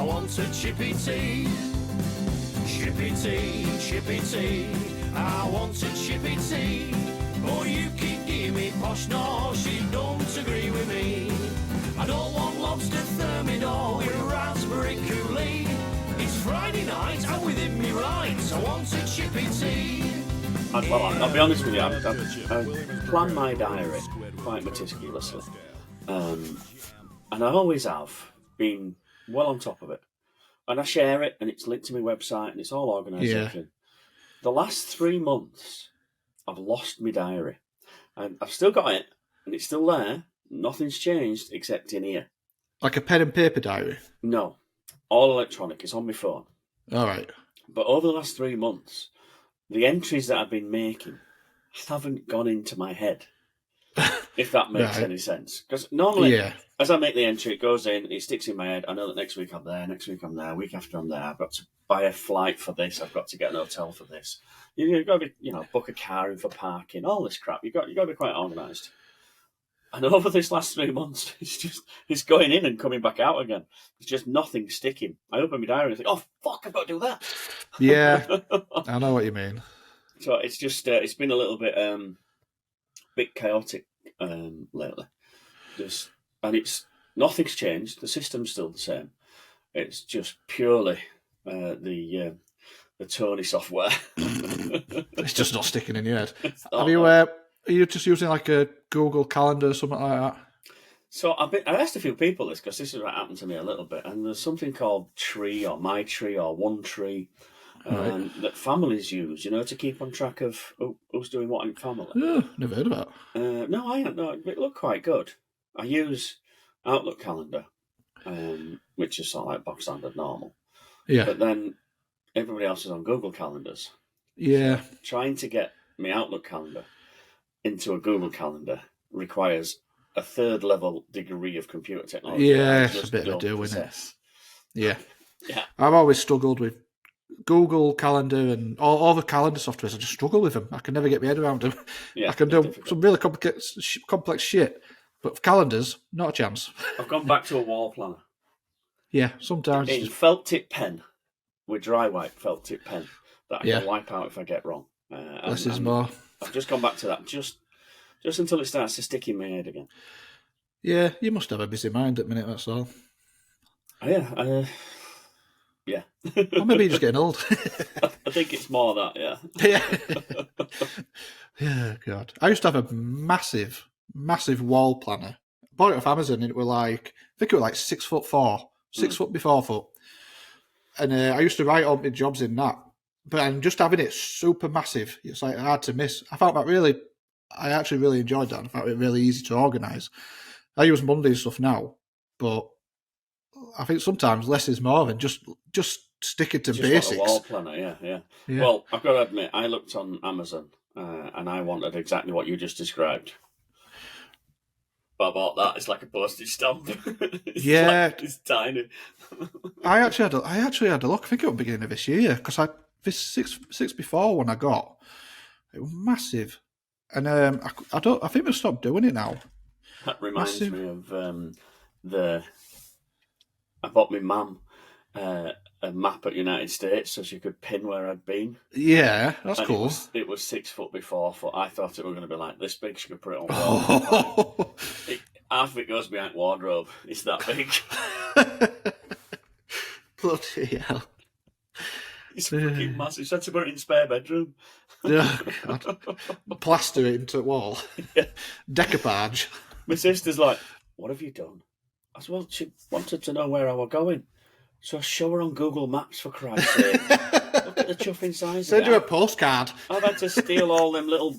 want a Chippy Tee. Chippy Tee, Chippy Tee. I want a Chippy Tee. Oh, you keep giving me posh, no, she don't agree with me. I don't want lobster thermidor with raspberry Kool-Aid. It's Friday night, I'm within me rights. I want a Chippy Tee. I'll be honest with you, I plan my diary quite meticulously. And I always have been well on top of it. And I share it, and it's linked to my website, and it's all organised. Yeah. The last 3 months, I've lost my diary. And I've still got it, and it's still there. Nothing's changed except in here. Like a pen and paper diary? No. All electronic. It's on my phone. All right. But over the last 3 months, the entries that I've been making haven't gone into my head, if that makes any sense. Because normally, as I make the entry, it goes in, it sticks in my head. I know that next week I'm there, week after I'm there. I've got to buy a flight for this. I've got to get an hotel for this. You've got to, book a car in for parking, all this crap. You've got to be quite organised. And over this last 3 months, it's going in and coming back out again. It's just nothing sticking. I open my diary and think, oh, fuck, I've got to do that. Yeah, I know what you mean. So it's just, it's been a little bit chaotic lately. Nothing's changed. The system's still the same. It's just purely the Tony software. It's just not sticking in your head. Are you just using like a Google Calendar or something like that? So I asked a few people this, because this is what happened to me a little bit, and there's something called Tree or My Tree or One Tree that families use, to keep on track of who's doing what in family. Oh, never heard of that. No, I haven't. No, it looked quite good. I use Outlook Calendar, which is sort of like box standard normal. Yeah. But then everybody else is on Google Calendars. Yeah. So trying to get my Outlook Calendar into a Google Calendar requires a third level degree of computer technology. Yeah, it's a bit of a do, isn't it? Yeah. Yeah. I've always struggled with Google Calendar and all the calendar softwares. I just struggle with them. I can never get my head around them. Yeah, I can do some really complex shit, but for calendars, not a chance. I've gone back to a wall planner. Yeah, sometimes. In felt tip pen, with dry wipe felt tip pen that I can wipe out if I get wrong. Less is more. I've just gone back to that just until it starts to stick in my head again. Yeah, you must have a busy mind at the minute, that's all. Yeah. Yeah. Or maybe you're just getting old. I think it's more that, yeah. Yeah. Yeah, God. I used to have a massive wall planner. Bought it off Amazon, and it was I think it was like 6'4", 6 foot by 4 foot. And I used to write all my jobs in that. But I'm just having it super massive. It's like hard to miss. I actually really enjoyed that. I found it really easy to organise. I use Monday stuff now, but I think sometimes less is more, and just stick it to basics. Want a wall planner, yeah. Well, I've got to admit, I looked on Amazon and I wanted exactly what you just described. But I bought that. It's like a postage stamp. It's tiny. I actually had a look. I think it was the beginning of this year, because this six before one I got, it was massive, and I think we've stopped doing it now. That reminds me of I bought my mum a map at United States so she could pin where I'd been. Yeah, that's cool. It was 6 foot by 4 foot. I thought it was going to be like this big. She could put it on wall. Half of it goes behind wardrobe. It's that big. Bloody hell. It's fucking massive. She had to put it in spare bedroom. Yeah, God. Plaster it into a wall. Yeah. Decoupage. My sister's like, what have you done? I said, well, she wanted to know where I was going. So I show her on Google Maps, for Christ's sake. Look at the chuffing size. Send her a postcard. I've had to steal all them little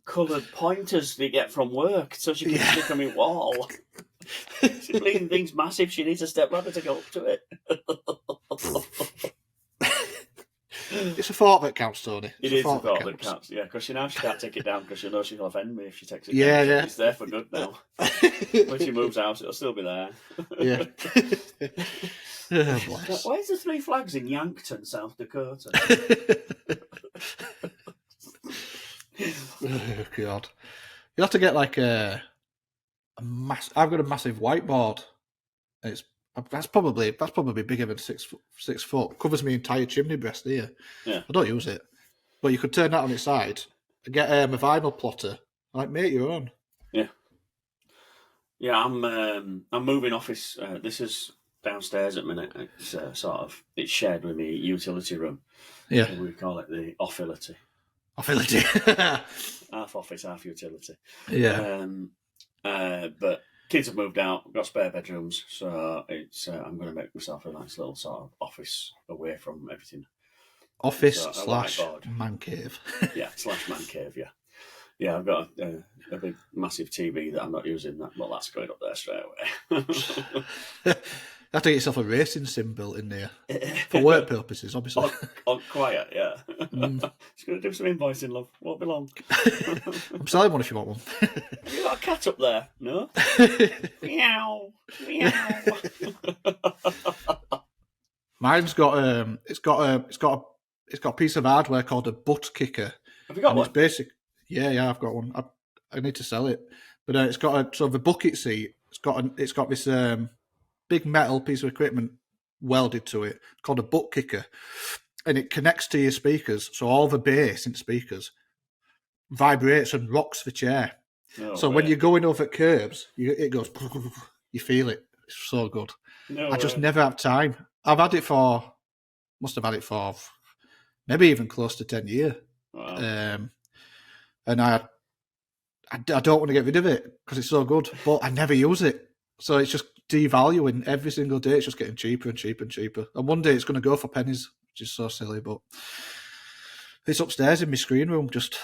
coloured pointers they get from work so she can stick them in wall. She's bleeding things massive. She needs a stepladder to go up to it. It's a thought that counts, Tony. It is a thought that counts, yeah, because she can't take it down because she knows she'll offend me if she takes it down. Yeah. It's there for good now. When she moves out, it'll still be there. Yeah. Why is there 3 flags in Yankton, South Dakota? Oh, God. You'll have to get like a I've got a massive whiteboard. That's probably bigger than 6 foot. Covers my entire chimney breast here. Yeah. I don't use it, but you could turn that on its side and get a vinyl plotter. Like, make your own. Yeah. Yeah, I'm moving office. This is downstairs at the minute. It's it's shared with me utility room. Yeah. We call it the offility. Offility. Half office, half utility. Yeah. But kids have moved out. We've got spare bedrooms, so it's I'm going to make myself a nice little sort of office away from everything. Office So, / man cave. Yeah, / man cave. Yeah. Yeah, I've got a big, massive TV that I'm not using. Well, that's going up there straight away. You have to get yourself a racing sim built in there for work purposes, obviously. On quiet, yeah. Just going to do some invoicing, love. Won't be long. I'm selling one if you want one. Have you got a cat up there? No. Meow, meow. Mine's got it's got a piece of hardware called a butt kicker. Have you got one? It's basic. Yeah, I've got one. I need to sell it, but it's got the bucket seat. It's got this big metal piece of equipment welded to it called a butt kicker, and it connects to your speakers. So all the bass in speakers vibrates and rocks the chair. So when you're going over curbs, it goes. You feel it. It's so good. I just never have time. Must have had it for maybe even close to 10 years. Wow. And I don't want to get rid of it because it's so good, but I never use it. So it's just devaluing every single day. It's just getting cheaper and cheaper and cheaper. And one day it's going to go for pennies, which is so silly. But it's upstairs in my screen room, just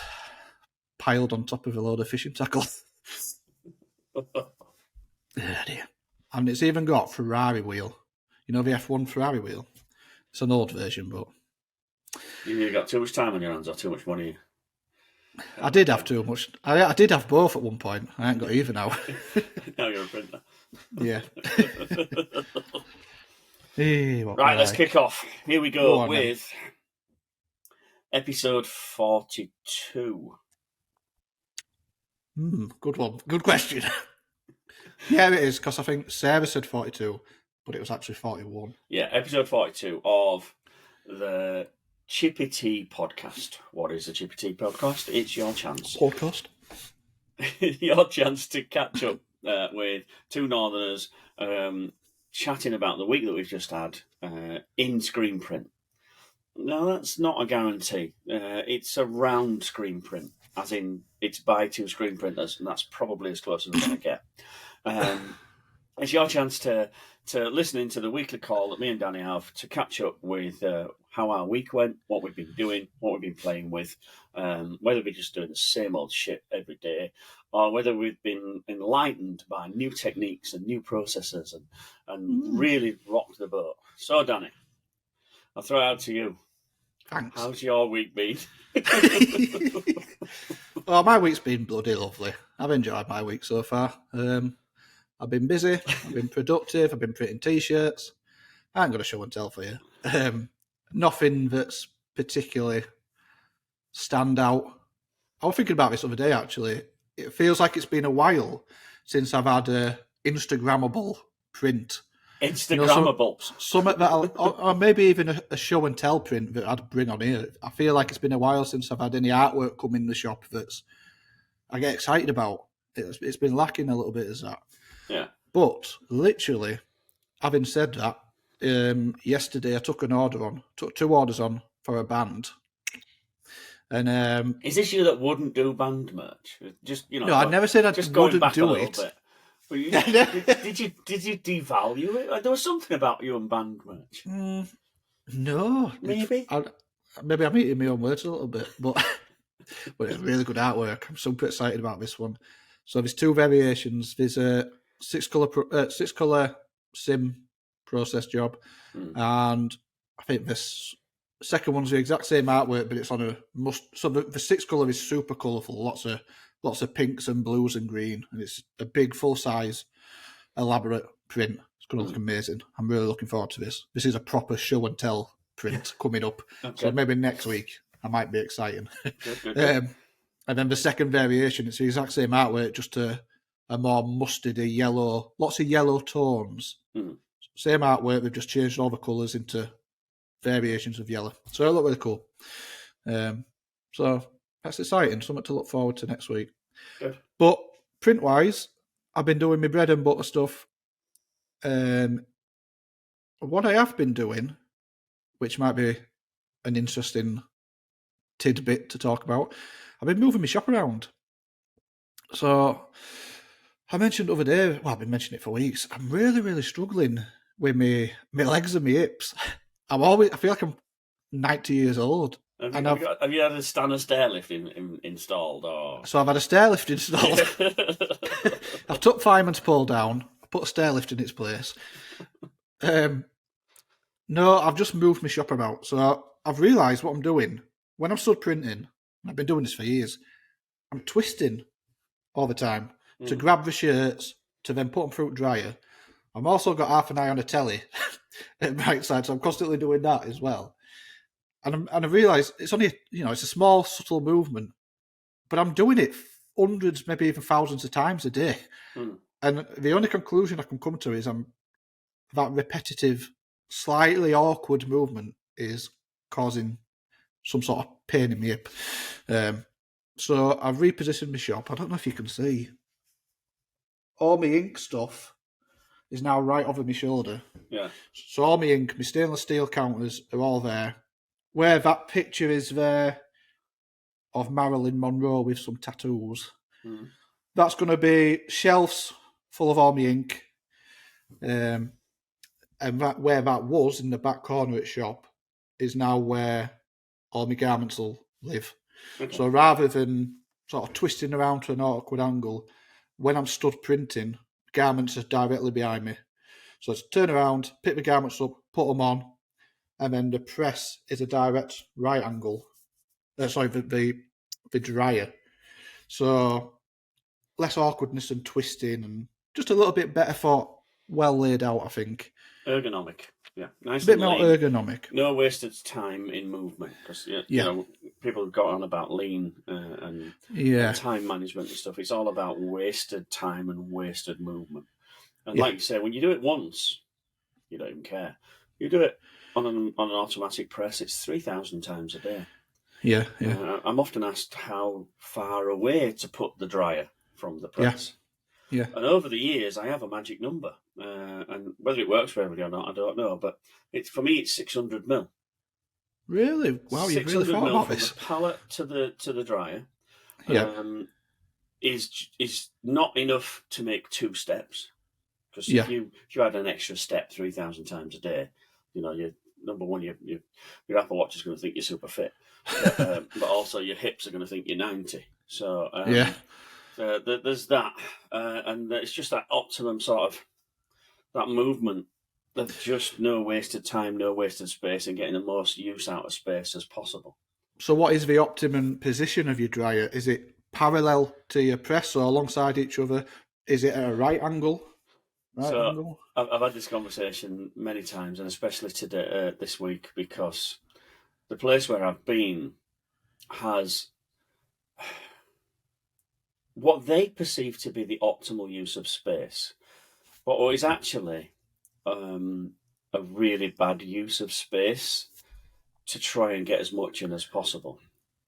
piled on top of a load of fishing tackle. Dear. And it's even got Ferrari wheel. You know the F1 Ferrari wheel? It's an old version, but... You either got too much time on your hands or too much money. I did have too much. I did have both at one point. I ain't got either now. Now you're a printer. Yeah. Hey, right, let's kick off. Here we go with episode 42. Good one. Good question. Yeah, it is, because I think Sarah said 42, but it was actually 41. Yeah, episode 42 of the Chippy Tee podcast. What is the Chippy Tee podcast? It's your chance. Podcast? Your chance to catch up with two Northerners chatting about the week that we've just had in screen print. No, that's not a guarantee. It's a round screen print, as in it's by two screen printers, and that's probably as close as we're going to get. It's your chance to listen into the weekly call that me and Danny have to catch up with how our week went, what we've been doing, what we've been playing with, whether we're just doing the same old shit every day, or whether we've been enlightened by new techniques and new processes and really rocked the boat. So, Danny, I'll throw it out to you. Thanks. How's your week been? Oh, my week's been bloody lovely. I've enjoyed my week so far. I've been busy, I've been productive, I've been printing T-shirts. I ain't got a show and tell for you. Nothing that's particularly stand out. I was thinking about this the other day, actually. It feels like it's been a while since I've had a Instagrammable print. Instagrammable. Something that or maybe even a show and tell print that I'd bring on here. I feel like it's been a while since I've had any artwork come in the shop that's I get excited about. It's been lacking a little bit as that. Yeah. But literally, having said that, yesterday I took two orders on for a band. And is this you that wouldn't do band merch? Just no, I never said I just wouldn't do it. But did you devalue it? There was something about you and band merch. No, maybe I'm eating my own words a little bit, but it's really good artwork. I'm super excited about this one. So there's two variations. There's a six color sim process job, and I think this second one's the exact same artwork, but it's on a must. So the 6 color is super colourful, lots of pinks and blues and green, and it's a big full size, elaborate print. It's going to look amazing. I'm really looking forward to this. This is a proper show and tell print coming up. Okay. So maybe next week I might be exciting. Good. And then the second variation, it's the exact same artwork, just a more mustardy yellow, lots of yellow tones. Same artwork, they've just changed all the colours into variations of yellow. So it looked really cool. So that's exciting. Something to look forward to next week. Good. But print-wise, I've been doing my bread and butter stuff. What I have been doing, which might be an interesting tidbit to talk about, I've been moving my shop around. So I mentioned the other day, well, I've been mentioning it for weeks, I'm really, really struggling with my legs and my hips. I feel like I'm 90 years old. Have you had a standard stair lift installed? Or? So I've had a stair lift installed. I've took fireman's pole down, I put a stair lift in its place. No, I've just moved my shop about. So I've realised what I'm doing. When I'm stood printing, and I've been doing this for years, I'm twisting all the time to grab the shirts, to then put them through the dryer. I've also got half an eye on the telly at the right side, so I'm constantly doing that as well. And I realise it's only, it's a small, subtle movement, but I'm doing it hundreds, maybe even thousands of times a day. And the only conclusion I can come to is that repetitive, slightly awkward movement is causing some sort of pain in my hip. So I've repositioned my shop. I don't know if you can see. All my ink stuff is now right over my shoulder. Yeah. So all my ink, my stainless steel counters are all there. Where that picture is there of Marilyn Monroe with some tattoos, that's going to be shelves full of all my ink. And where that was in the back corner at the shop is now where all my garments will live. Okay. So rather than sort of twisting around to an awkward angle, when I'm stood printing, garments are directly behind me. So I just turn around, pick the garments up, put them on, and then the press is a direct right angle. The dryer. So less awkwardness and twisting, and just a little bit better for well laid out, I think. Ergonomic, yeah, nice. A bit more ergonomic. No wasted time in movement, because people have got on about lean and time management and stuff. It's all about wasted time and wasted movement. And like you say, when you do it once, you don't even care. You do it on an automatic press, it's 3,000 times a day. Yeah. I'm often asked how far away to put the dryer from the press. Yeah. And over the years, I have a magic number, and whether it works for everybody or not, I don't know. But for me, it's 600 mil. Really? Wow, you've really thought about this. From the pallet to the dryer, is not enough to make 2 steps. Because if you add an extra step 3,000 times a day, you're number one, your Apple Watch is going to think you're super fit, but also your hips are going to think you're 90. So there's that, and it's just that optimum sort of that movement. There's just no wasted time, no wasted space, and getting the most use out of space as possible. So what is the optimum position of your dryer? Is it parallel to your press or alongside each other? Is it at a right angle? I've had this conversation many times, and especially today, this week, because the place where I've been has what they perceive to be the optimal use of space, but what is actually a really bad use of space to try and get as much in as possible.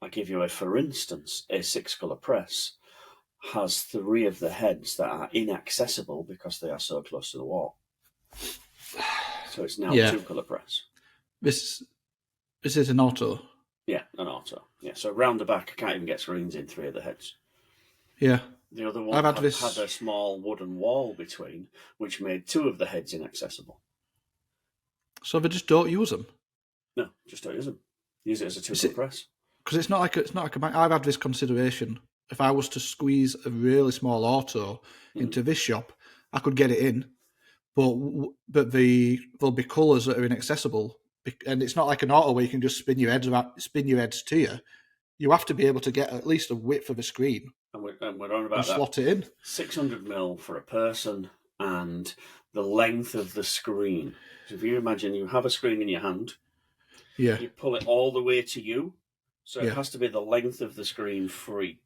I give you for instance, a 6-colour press has 3 of the heads that are inaccessible because they are so close to the wall. So it's now a 2-colour press. This is an auto. Yeah, an auto. Yeah, so round the back, I can't even get screens in 3 of the heads. Yeah. The other one had a small wooden wall between, which made 2 of the heads inaccessible. So they just don't use them? No, just don't use them. Use it as a 2-colour press. Because it's not like I've had this consideration. If I was to squeeze a really small auto into this shop, I could get it in, but there'll be colours that are inaccessible, and it's not like an auto where you can just spin your heads to you. You have to be able to get at least a width of a screen, and we're on about that. Slot it in. 600 mil for a person, and the length of the screen. So if you imagine you have a screen in your hand, you pull it all the way to you, so it has to be the length of the screen free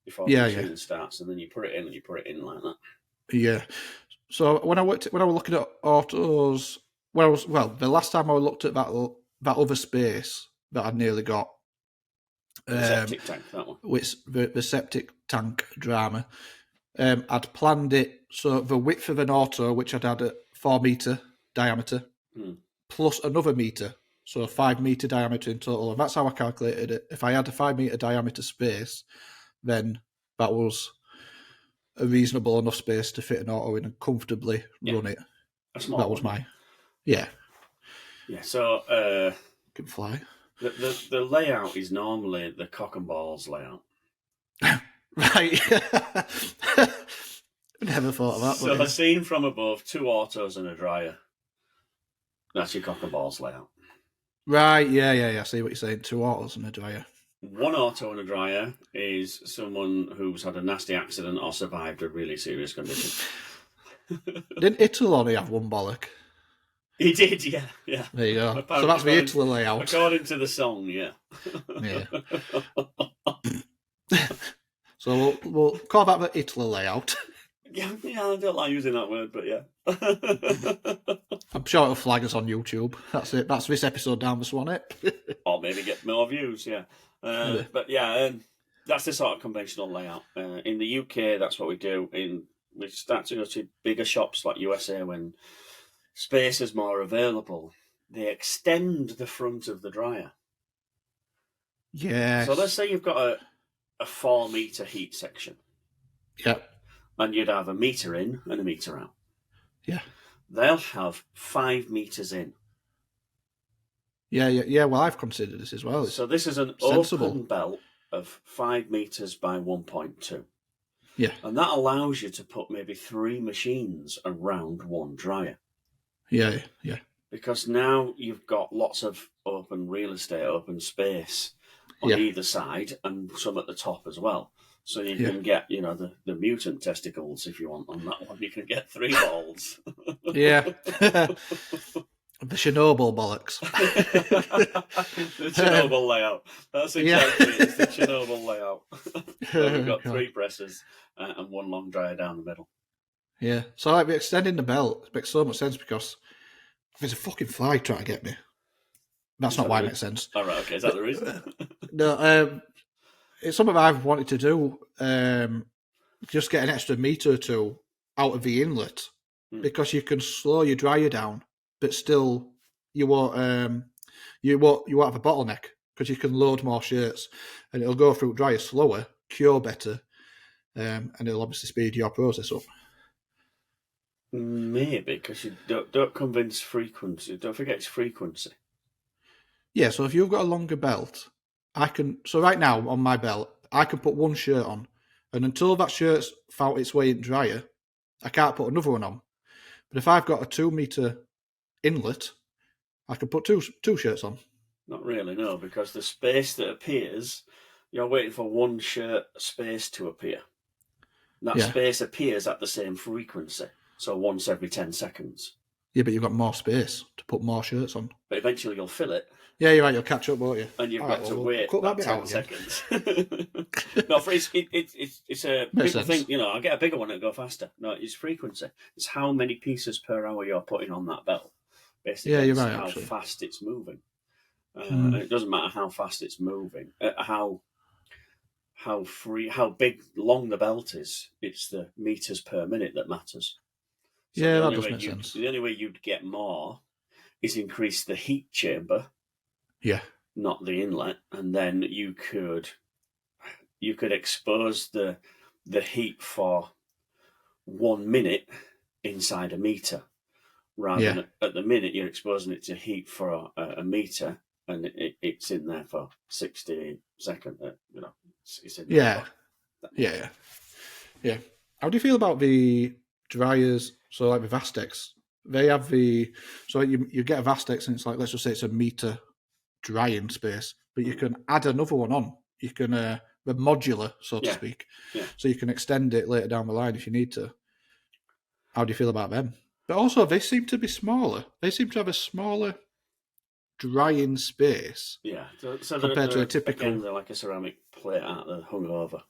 before the machine starts, and then you put it in like that. Yeah. So when I was looking at autos, the last time I looked at that other space that I'd nearly got, the septic tank, that one, which the septic tank drama. I'd planned it so the width of an auto, which I'd had at 4 metre diameter, plus another metre, so a 5 metre diameter in total. And that's how I calculated it. If I had a 5 metre diameter space, then that was a reasonable enough space to fit an auto in and comfortably run it. That was my... Yeah. Yeah, so... can fly. The layout is normally the cock and balls layout. Right. Never thought of that. So a scene from above, 2 autos and a dryer. That's your cock and balls layout. Right, yeah. I see what you're saying. 2 autos and a dryer. 1 auto and a dryer is someone who's had a nasty accident or survived a really serious condition. Didn't Italy only have 1 bollock? He did, yeah. There you go. So that's the Italy layout. According to the song, yeah. Yeah. So we'll call that the Italy layout. Yeah, I don't like using that word, but yeah. I'm sure it'll flag us on YouTube. That's it. That's this episode down the swan it. Or maybe get more views, yeah. But yeah, that's the sort of conventional layout. In the UK, that's what we do. We start to go to bigger shops like USA when space is more available. They extend the front of the dryer. Yeah. So let's say you've got a 4 metre heat section. Yep. And you'd have a metre in and a metre out. Yeah. They'll have 5 metres in. Yeah. Well, I've considered this as well. So this is an sensible open belt of 5 metres by 1.2. Yeah. And that allows you to put maybe 3 machines around 1 dryer. Yeah. Because now you've got lots of open real estate, open space on either side and some at the top as well. So you can get, the mutant testicles if you want on that one. You can get 3 balls. Yeah. The Chernobyl bollocks. The Chernobyl layout. That's exactly it. It's the Chernobyl layout. So we've got 3 presses and 1 long dryer down the middle. Yeah. So like extending the belt makes so much sense because there's a fucking fly trying to get me. That's not why it makes sense. All right, okay. Is that the reason? No, it's something I've wanted to do. Just get an extra metre or 2 out of the inlet because you can slow your dryer down, but still you won't have a bottleneck because you can load more shirts and it'll go through dryer slower, cure better, and it'll obviously speed your process up. Maybe because you don't convince frequency. Don't forget it's frequency. Yeah, so if you've got a longer belt, so right now on my belt, I can put 1 shirt on, and until that shirt's found its way in dryer, I can't put another one on. But if I've got a 2 metre inlet, I can put two shirts on. Not really, no, because the space that appears, you're waiting for 1 shirt space to appear. That space appears at the same frequency, so once every 10 seconds. Yeah, but you've got more space to put more shirts on. But eventually you'll fill it. Yeah, you're right. You'll catch up, won't you? And you've got to wait about 10 seconds. No, it's a people think, I'll get a bigger one and go faster. No, it's frequency. It's how many pieces per hour you're putting on that belt. Basically, you're right. How fast it's moving. And it doesn't matter how fast it's moving. How long the belt is. It's the meters per minute that matters. So that does make sense. The only way you'd get more is increase the heat chamber. Yeah. Not the inlet, and then you could expose the heat for 1 minute inside a meter, rather than at the minute you're exposing it to heat for a meter, and it's in there for 60 seconds. It's in there. Yeah. How do you feel about the dryers? So like the Vastex, they have you get a Vastex and it's like, let's just say it's a meter drying space, but you can add another one on. You can the modular, so to speak. Yeah. So you can extend it later down the line if you need to. How do you feel about them? But also, they seem to be smaller. They seem to have a smaller drying space. Yeah. So compared to a typical. Again, they're like a ceramic plate out there hung over.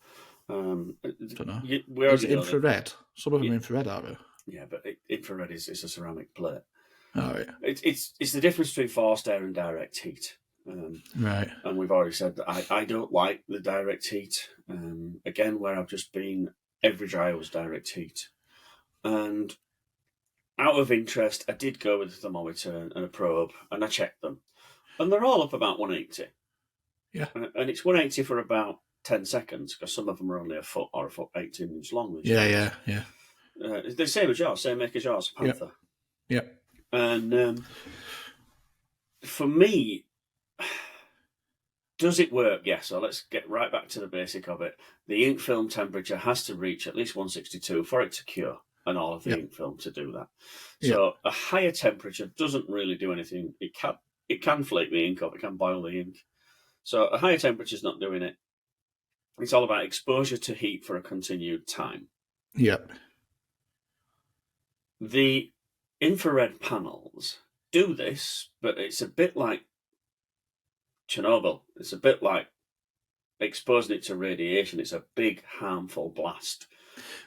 I don't know. Is it infrared? Some of them are infrared, aren't they? Yeah, but infrared is a ceramic plate. Oh, yeah. It's the difference between forced air and direct heat. Right. And we've already said that I don't like the direct heat. Again, where I've just been, every dryer was direct heat. And out of interest, I did go with a thermometer and a probe, and I checked them. And they're all up about 180. Yeah. And it's 180 for about 10 seconds, because some of them are only a foot or a foot 18 inches long. Yeah. It's the same as yours, same make as yours, Panther. Yeah. And for me, does it work? Yes. So let's get right back to the basic of it. The ink film temperature has to reach at least 162 for it to cure, and all of the ink film to do that. So a higher temperature doesn't really do anything. It can flake the ink up, it can boil the ink. So a higher temperature is not doing it. It's all about exposure to heat for a continued time. Yep. The infrared panels do this, but it's a bit like Chernobyl. It's a bit like exposing it to radiation. It's a big, harmful blast.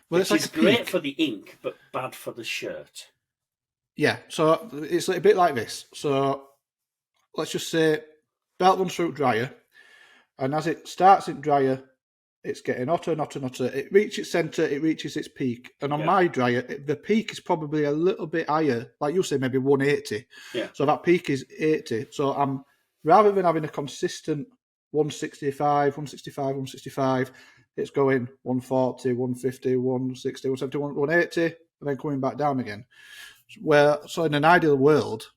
Well, it's like great for the ink, but bad for the shirt. Yeah, so it's a bit like this. So let's just say belt runs through dryer, and as it starts in dryer, it's getting hotter and hotter and hotter. It reaches its centre, it reaches its peak. And on my dryer, the peak is probably a little bit higher. Like you say, maybe 180. Yeah. So that peak is 80. So I'm, rather than having a consistent 165, it's going 140, 150, 160, 170, 180, and then coming back down again. So in an ideal world,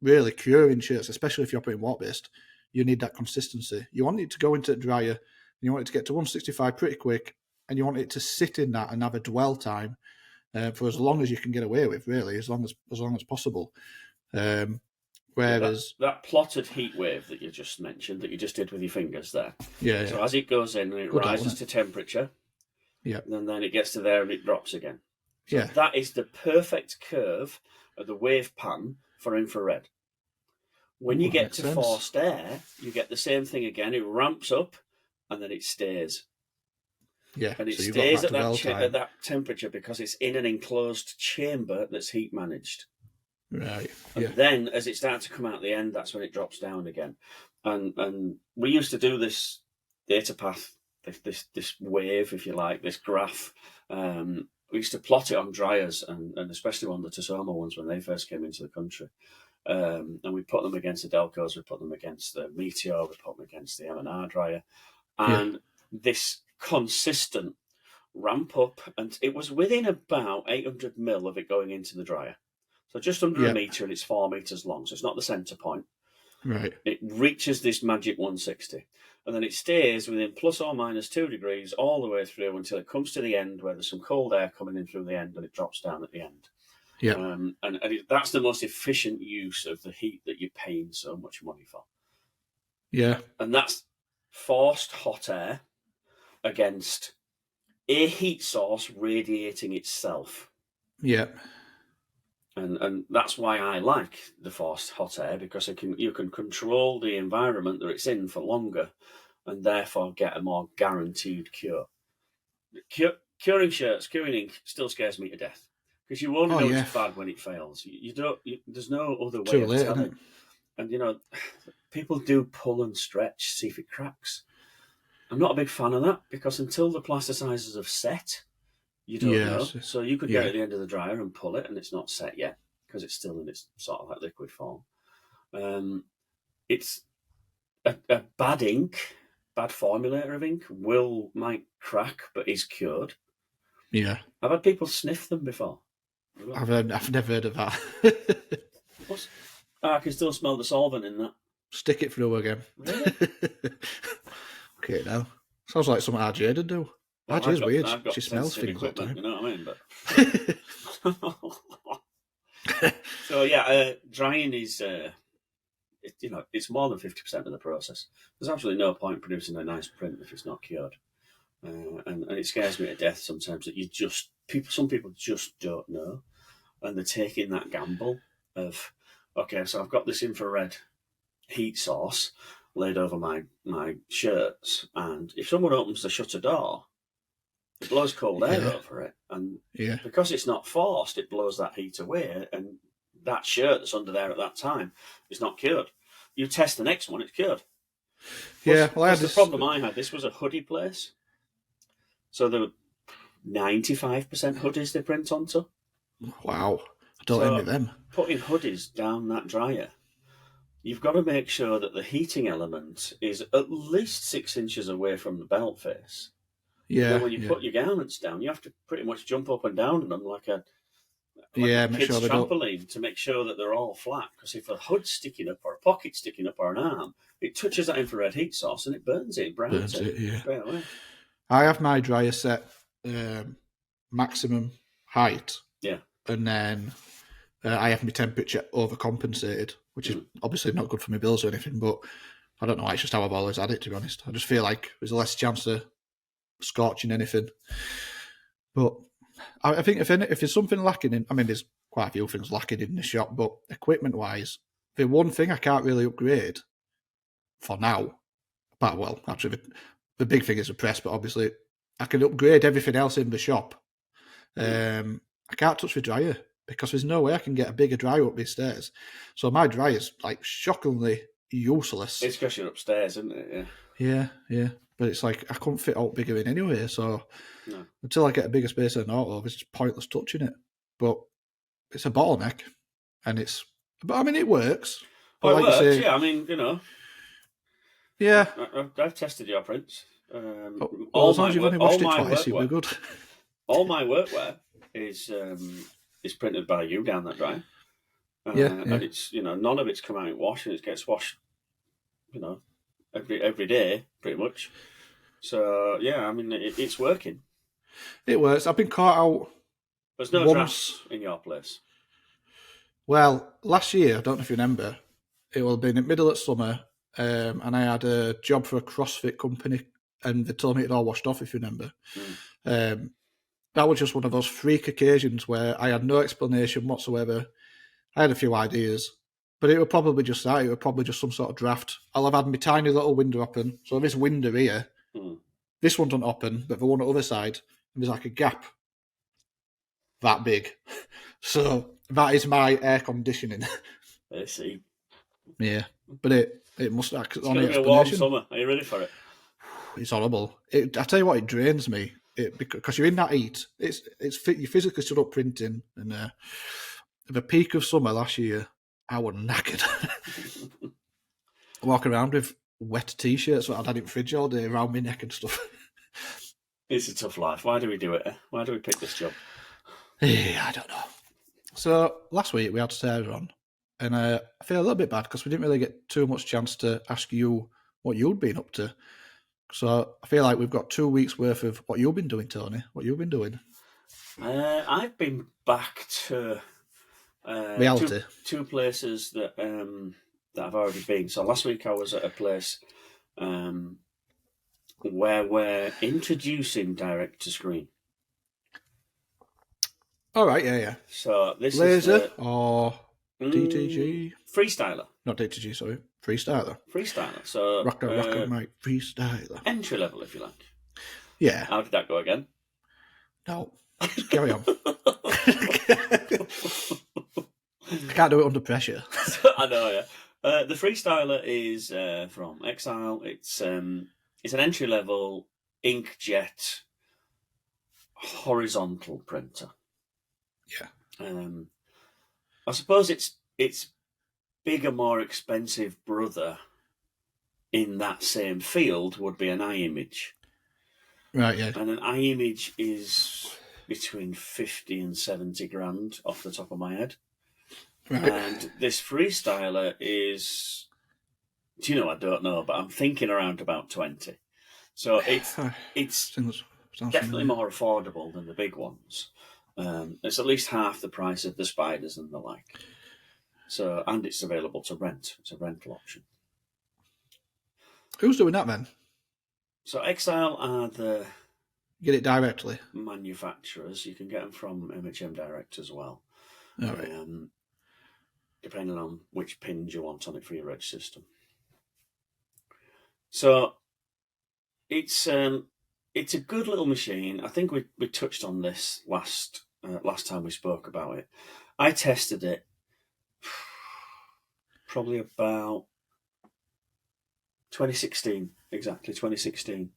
really curing shirts, especially if you're operating water-based, you need that consistency. You want it to go into the dryer, you want it to get to 165 pretty quick, and you want it to sit in that and have a dwell time for as long as you can get away with, really, as long as possible. Whereas that plotted heat wave that you just mentioned, that you just did with your fingers there. Yeah. So as it goes in and it rises to temperature, and then it gets to there and it drops again. So that is the perfect curve of the wave pattern for infrared. When you get to forced air, you get the same thing again. It ramps up and then it stays. Yeah, and it stays at that temperature because it's in an enclosed chamber that's heat managed. Right. And then as it starts to come out the end, that's when it drops down again. And we used to do this data path, this wave, if you like, this graph. We used to plot it on dryers, and especially on the Tosoma ones when they first came into the country. And we put them against the Delcos, we put them against the Meteor, we put them against the M&R dryer. And this consistent ramp up, and it was within about 800 mil of it going into the dryer. So just under a metre, and it's 4 metres long, so it's not the centre point. Right. It reaches this magic 160, and then it stays within plus or minus 2 degrees all the way through until it comes to the end where there's some cold air coming in through the end and it drops down at the end. Yeah. And that's the most efficient use of the heat that you're paying so much money for. Yeah. And that's forced hot air against a heat source radiating itself. Yeah. And that's why I like the forced hot air, because you can control the environment that it's in for longer and therefore get a more guaranteed cure. Curing shirts, curing ink still scares me to death, because you won't know it's bad when it fails. You don't. There's no other way of telling. And people do pull and stretch, see if it cracks. I'm not a big fan of that, because until the plasticizers have set, you don't know. So you could get at the end of the dryer and pull it, and it's not set yet because it's still in its sort of like liquid form. It's a bad ink, bad formulator of ink might crack, but is cured. Yeah, I've had people sniff them before. I've never heard of that. I can still smell the solvent in that. Stick it through again. Really? Okay, now sounds like something RJ would do. Well, RJ's weird. She smells things all the time. You know what I mean? But so drying is it's more than 50% of the process. There's absolutely no point producing a nice print if it's not cured, and it scares me to death sometimes that some people just don't know, and they're taking that gamble of, okay, so I've got this infrared heat source laid over my shirts, and if someone opens the shutter door, It blows cold air Yeah. over it, and Yeah. because it's not forced, it blows that heat away, and that shirt that's under there at that time is not cured. You test the next one, it's cured. Yeah, well, I had The this. problem I had, this was a hoodie place, so there were 95% hoodies they print onto. Wow, I don't envy them. Putting hoodies down that dryer, you've got to make sure that the heating element is at least 6 inches away from the belt face. Yeah. Then when you put your garments down, you have to pretty much jump up and down on them like a make kid's sure they trampoline to make sure that they're all flat. Because if a hood's sticking up or a pocket's sticking up or an arm, it touches that infrared heat source and it burns it, browns it yeah. straight away. I have my dryer set maximum height. Yeah. And then I have my temperature overcompensated, which is obviously not good for my bills or anything, but I don't know, it's just how I've always had it, to be honest. I just feel like there's less chance of scorching anything. But I think if there's something lacking in, I mean, there's quite a few things lacking in the shop, but equipment-wise, the one thing I can't really upgrade for now, but well, actually, the big thing is the press, but obviously I can upgrade everything else in the shop. I can't touch the dryer because there's no way I can get a bigger dryer up these stairs. So my dryer's like shockingly useless. It's because you're upstairs, isn't it? Yeah. But it's like I couldn't fit out bigger in anyway. So until I get a bigger space than an auto, it's just pointless touching it. But it's a bottleneck, but I mean it works. But it works. Yeah, I mean Yeah, I've tested your prints. As long as you've only washed it twice, you'll be good. All my workwear is printed by you down that dryer. And it's none of it's come out in wash, and it gets washed every day pretty much. So yeah, I mean it's working. It works. I've been caught out. There's no drafts in your place. Well, last year, I don't know if you remember, it will have been in the middle of summer, and I had a job for a CrossFit company, and they told me it all washed off, if you remember. That was just one of those freak occasions where I had no explanation whatsoever. I had a few ideas, but it was probably just that. It was probably just some sort of draft. I'll have had my tiny little window open. So this window here, this one doesn't open, but the one on the other side, there's like a gap that big. So that is my air conditioning. I see. Yeah, but it must have. It's going to be a warm summer. Are you ready for it? It's horrible. I tell you what, it drains me. Because you're in that heat. You physically stood up printing, and the peak of summer last year, I was knackered. Walking around with wet t-shirts that I'd had in the fridge all day around my neck and stuff. It's a tough life. Why do we do it? Why do we pick this job? I don't know. So last week we had Sarah on, and I feel a little bit bad because we didn't really get too much chance to ask you what you'd been up to. So I feel like we've got 2 weeks worth of what you've been doing, Tony. What you've been doing? I've been back to reality. Two places that I've already been. So last week I was at a place where we're introducing direct to screen. All right, yeah. So this Laser is or DTG? Freestyler. Not DTG, sorry. Freestyler. So Rocker, mate. Freestyler. Entry level, if you like. Yeah. How did that go again? No. Just carry on. I can't do it under pressure. I know, yeah. The Freestyler is from Exile. It's an entry level inkjet horizontal printer. Yeah. I suppose its bigger, more expensive brother in that same field would be an iImage. Right, yeah. And an iImage is between 50 and 70 grand off the top of my head. Right. And this Freestyler is, I don't know, but I'm thinking around about 20. So it's definitely more affordable than the big ones. It's at least half the price of the Spiders and the like. So, and it's available to rent. It's a rental option. Who's doing that then? So Exile are the get it directly. Manufacturers. You can get them from MHM Direct as well. All right. Depending on which pins you want on it for your reg system. So it's it's a good little machine. I think we touched on this last time we spoke about it. I tested it probably about 2016, exactly 2016.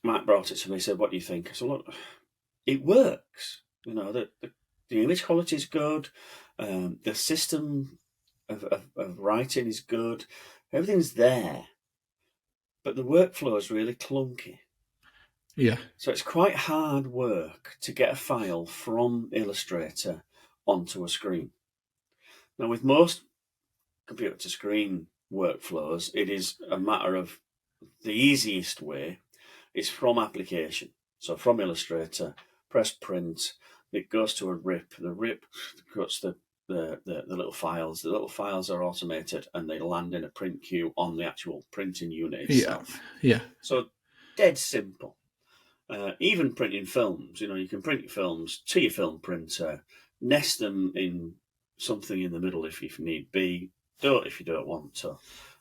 Matt brought it to me, said, "What do you think?" I said, "Look, it works. You know, the image quality is good. The system of writing is good. Everything's there, but the workflow is really clunky. Yeah. So it's quite hard work to get a file from Illustrator onto a screen. Now, with most computer to screen workflows, it is a matter of the easiest way is from application. So from Illustrator, press print, it goes to a RIP. The RIP cuts the little files. The little files are automated and they land in a print queue on the actual printing unit itself. Yeah. So dead simple. Even printing films, you can print your films to your film printer, nest them in something in the middle if you need be, don't if you don't want to,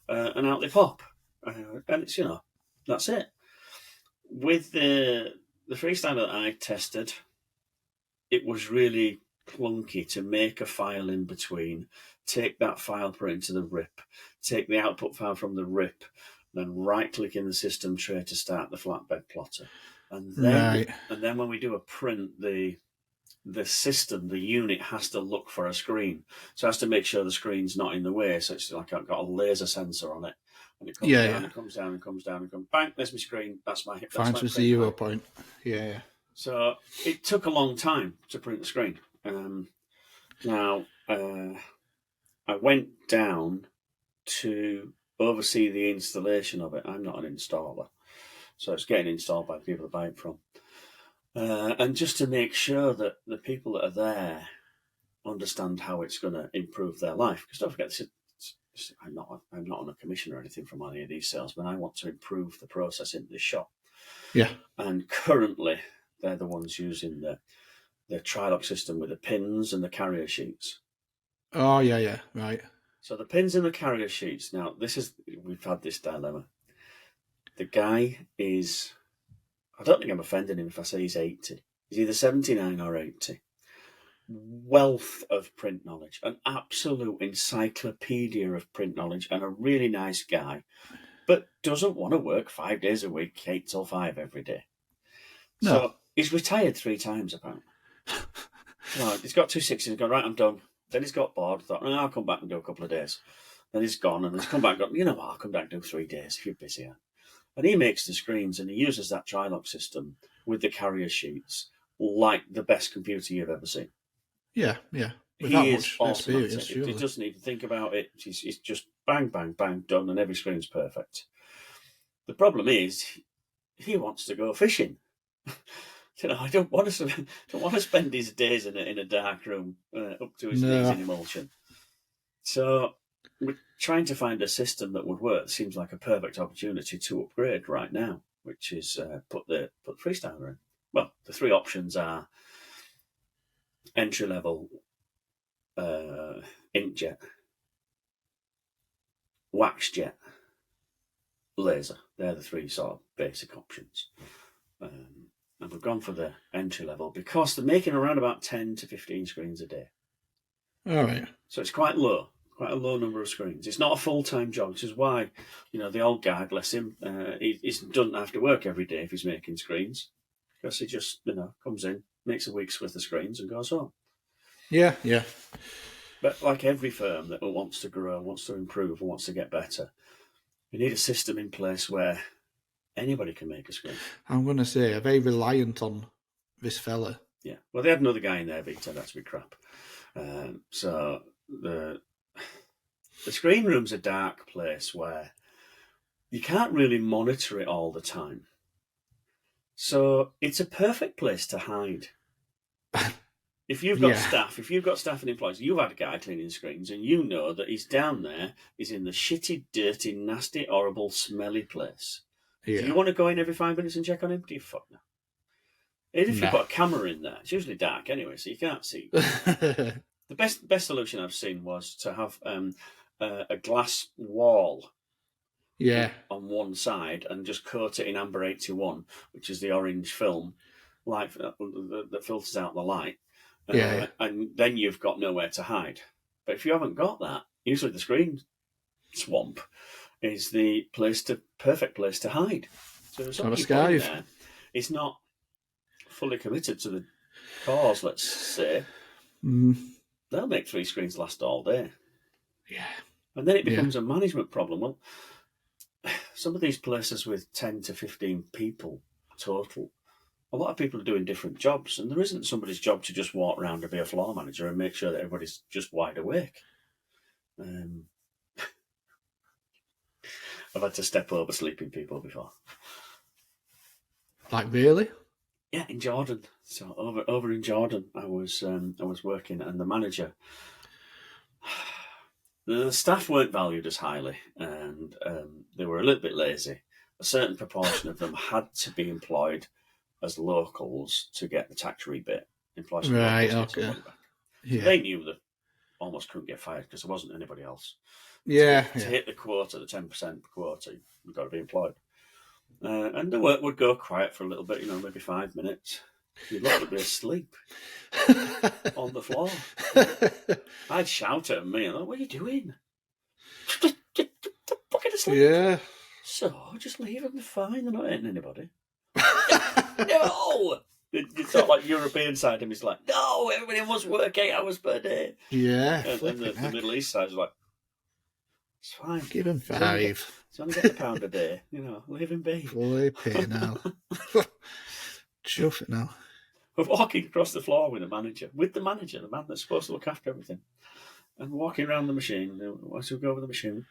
and out they pop. And it's, that's it. With the freestyler that I tested, it was really clunky to make a file in between, take that file, put it into the RIP, take the output file from the RIP, then right-click in the system tray to start the flatbed plotter. And then when we do a print, the system, the unit has to look for a screen. So it has to make sure the screen's not in the way. So it's like I've got a laser sensor on it. And it comes down, it comes down, and comes down, and comes bang, there's my screen. That's my finds the 0 point. Yeah. So it took a long time to print the screen. Now, I went down to oversee the installation of it. I'm not an installer. So it's getting installed by the people to buy it from. And just to make sure that the people that are there understand how it's going to improve their life. Because don't forget, I'm not on a commission or anything from any of these salesmen. I want to improve the process in the shop. Yeah. And currently, they're the ones using the Trilock system with the pins and the carrier sheets. Oh, yeah, right. So the pins and the carrier sheets. Now, we've had this dilemma. The guy is, I don't think I'm offending him if I say he's 80. He's either 79 or 80. Wealth of print knowledge, an absolute encyclopedia of print knowledge, and a really nice guy, but doesn't want to work 5 days a week, 8 till 5 every day. No. So he's retired 3 times, apparently. He's got 260, he's gone, right, I'm done. Then he's got bored, thought, I'll come back and do a couple of days. Then he's gone, and he's come back and gone, I'll come back and do 3 days if you're busy. And he makes the screens, and he uses that Trilock system with the carrier sheets like the best computer you've ever seen. Yeah. He is awesome. He doesn't even think about it. He's just bang, bang, bang, done, and every screen's perfect. The problem is, he wants to go fishing. I don't want to spend his days in a dark room up to his knees in emulsion. So we're trying to find a system that would work. Seems like a perfect opportunity to upgrade right now, which is put the freestyler in. Well, the 3 options are entry level inkjet, waxjet, laser. They're the 3 sort of basic options. And we've gone for the entry level because they're making around about 10 to 15 screens a day. All right. So it's quite low. Quite a low number of screens. It's not a full-time job, which is why, the old guy, bless him, he doesn't have to work every day if he's making screens, because he just, comes in, makes a week's worth of screens and goes home. Yeah. But like every firm that wants to grow, wants to improve, and wants to get better, you need a system in place where anybody can make a screen. I'm going to say, are they reliant on this fella? Yeah. Well, they had another guy in there, but he turned out to be crap. So the screen room's a dark place where you can't really monitor it all the time. So it's a perfect place to hide. If you've got staff and employees, you've had a guy cleaning screens and you know that he's down there, he's in the shitty, dirty, nasty, horrible, smelly place. Yeah. Do you want to go in every 5 minutes and check on him? Do you fuck no? Even if you put a camera in there, it's usually dark anyway, so you can't see. The best solution I've seen was to have a glass wall on one side and just coat it in amber 81, which is the orange film, like that filters out the light. And then you've got nowhere to hide. But if you haven't got that, usually the screen swamp is the perfect place to hide. So if somebody there is not fully committed to the cause, let's say, they'll make 3 screens last all day. Yeah. And then it becomes a management problem. Well, some of these places with 10 to 15 people total, a lot of people are doing different jobs, and there isn't somebody's job to just walk around and be a floor manager and make sure that everybody's just wide awake. I've had to step over sleeping people before. Like really? Yeah, in Jordan. So over in Jordan, I was working, and the manager, the staff weren't valued as highly, and they were a little bit lazy. A certain proportion of them had to be employed as locals to get the tax rebate. Right. Okay. Yeah. So they knew that almost couldn't get fired because there wasn't anybody else. Yeah. To hit the quota, the 10% quota, you've got to be employed. And the work would go quiet for a little bit, maybe 5 minutes. You'd look to be asleep on the floor. I'd shout at me, and what are you doing? Fucking asleep. Yeah. So, just leave them, they're fine, they're not hitting anybody. No! It's sort of like European side of him is like, no, everybody must work 8 hours per day. Yeah. And the Middle East side is like, it's fine. Give him 5. It's only got £1 a day, leave him be. Flipping now. Chuff it now. We're walking across the floor with the manager, the man that's supposed to look after everything. And walking around the machine, as we go over the machine.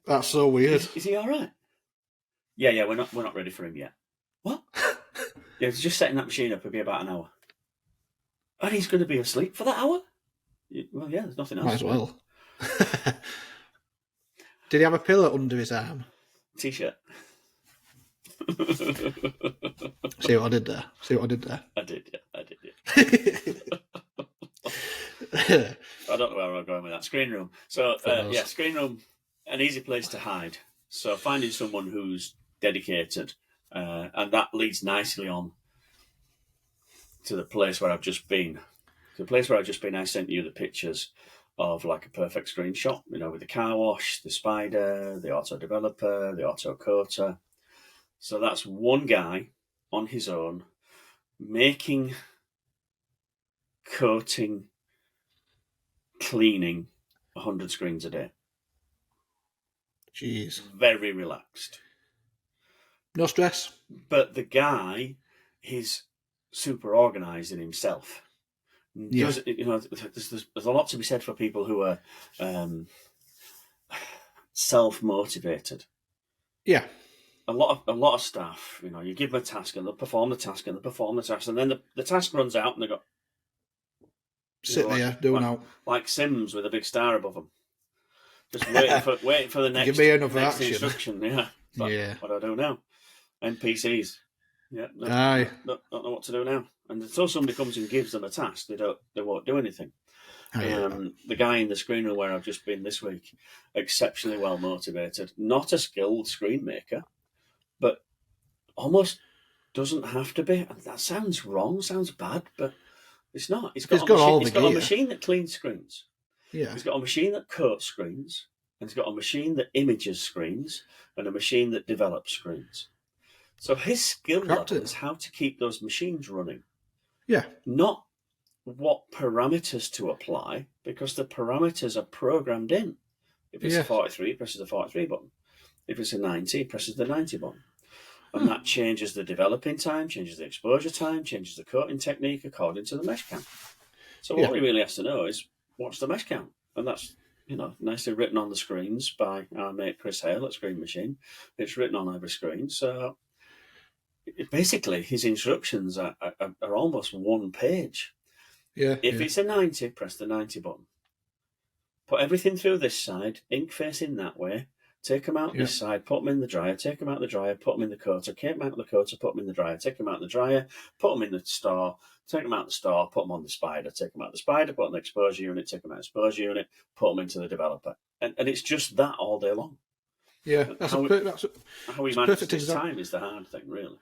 That's so weird. Is he all right? Yeah, we're not ready for him yet. What? Yeah, he's just setting that machine up. It'll be about an hour. And he's going to be asleep for that hour? Well, yeah, there's nothing else. Might as well. Did he have a pillow under his arm? T-shirt. See what I did there? I did, yeah. I don't know where I'm going with that. Screen room. So, screen room, an easy place to hide. So finding someone who's dedicated, and that leads nicely on to the place where I've just been. The place where I've just been, I sent you the pictures of like a perfect screenshot, with the car wash, the spider, the auto developer, the auto coater. So that's one guy on his own making, coating, cleaning 100 screens a day. Jeez. Very relaxed. No stress. But the guy is super organised in himself. Yeah. There's a lot to be said for people who are self-motivated. Yeah. A lot of staff, you give them a task and they'll perform the task and then the task runs out and they go sit there doing out like Sims with a big star above them, just waiting for the next. Give me another next action. Instruction. Yeah, yeah. What do I do now? NPCs. Yeah, Aye. Don't know what to do now. And until somebody comes and gives them a task, they won't do anything. The guy in the screen room where I've just been this week, exceptionally well motivated, not a skilled screen maker, but almost doesn't have to be. That sounds wrong, sounds bad, but it's not. He's got a machine that cleans screens. Yeah. He's got a machine that coats screens, and he's got a machine that images screens, and a machine that develops screens. So his skill level is how to keep those machines running. Yeah. Not what parameters to apply, because the parameters are programmed in. If it's a 43, he presses the 43 button. If it's a 90, he presses the 90 button. And that changes the developing time, changes the exposure time, changes the coating technique according to the mesh count. So all he really has to know is what's the mesh count. And that's, nicely written on the screens by our mate Chris Hale at Screen Machine. It's written on every screen. So basically his instructions are almost one page. Yeah. If it's a 90, press the 90 button. Put everything through this side, ink facing that way, Take them out this side, put them in the dryer, take them out the dryer, put them in the coater, take them out the coater, put them in the dryer, take them out the dryer, put them in the store, take them out the store, put them on the spider, take them out the spider, put them in the exposure unit, take them out the exposure unit, put them into the developer. And it's just that all day long. Yeah, how we manage this time is the hard thing, really.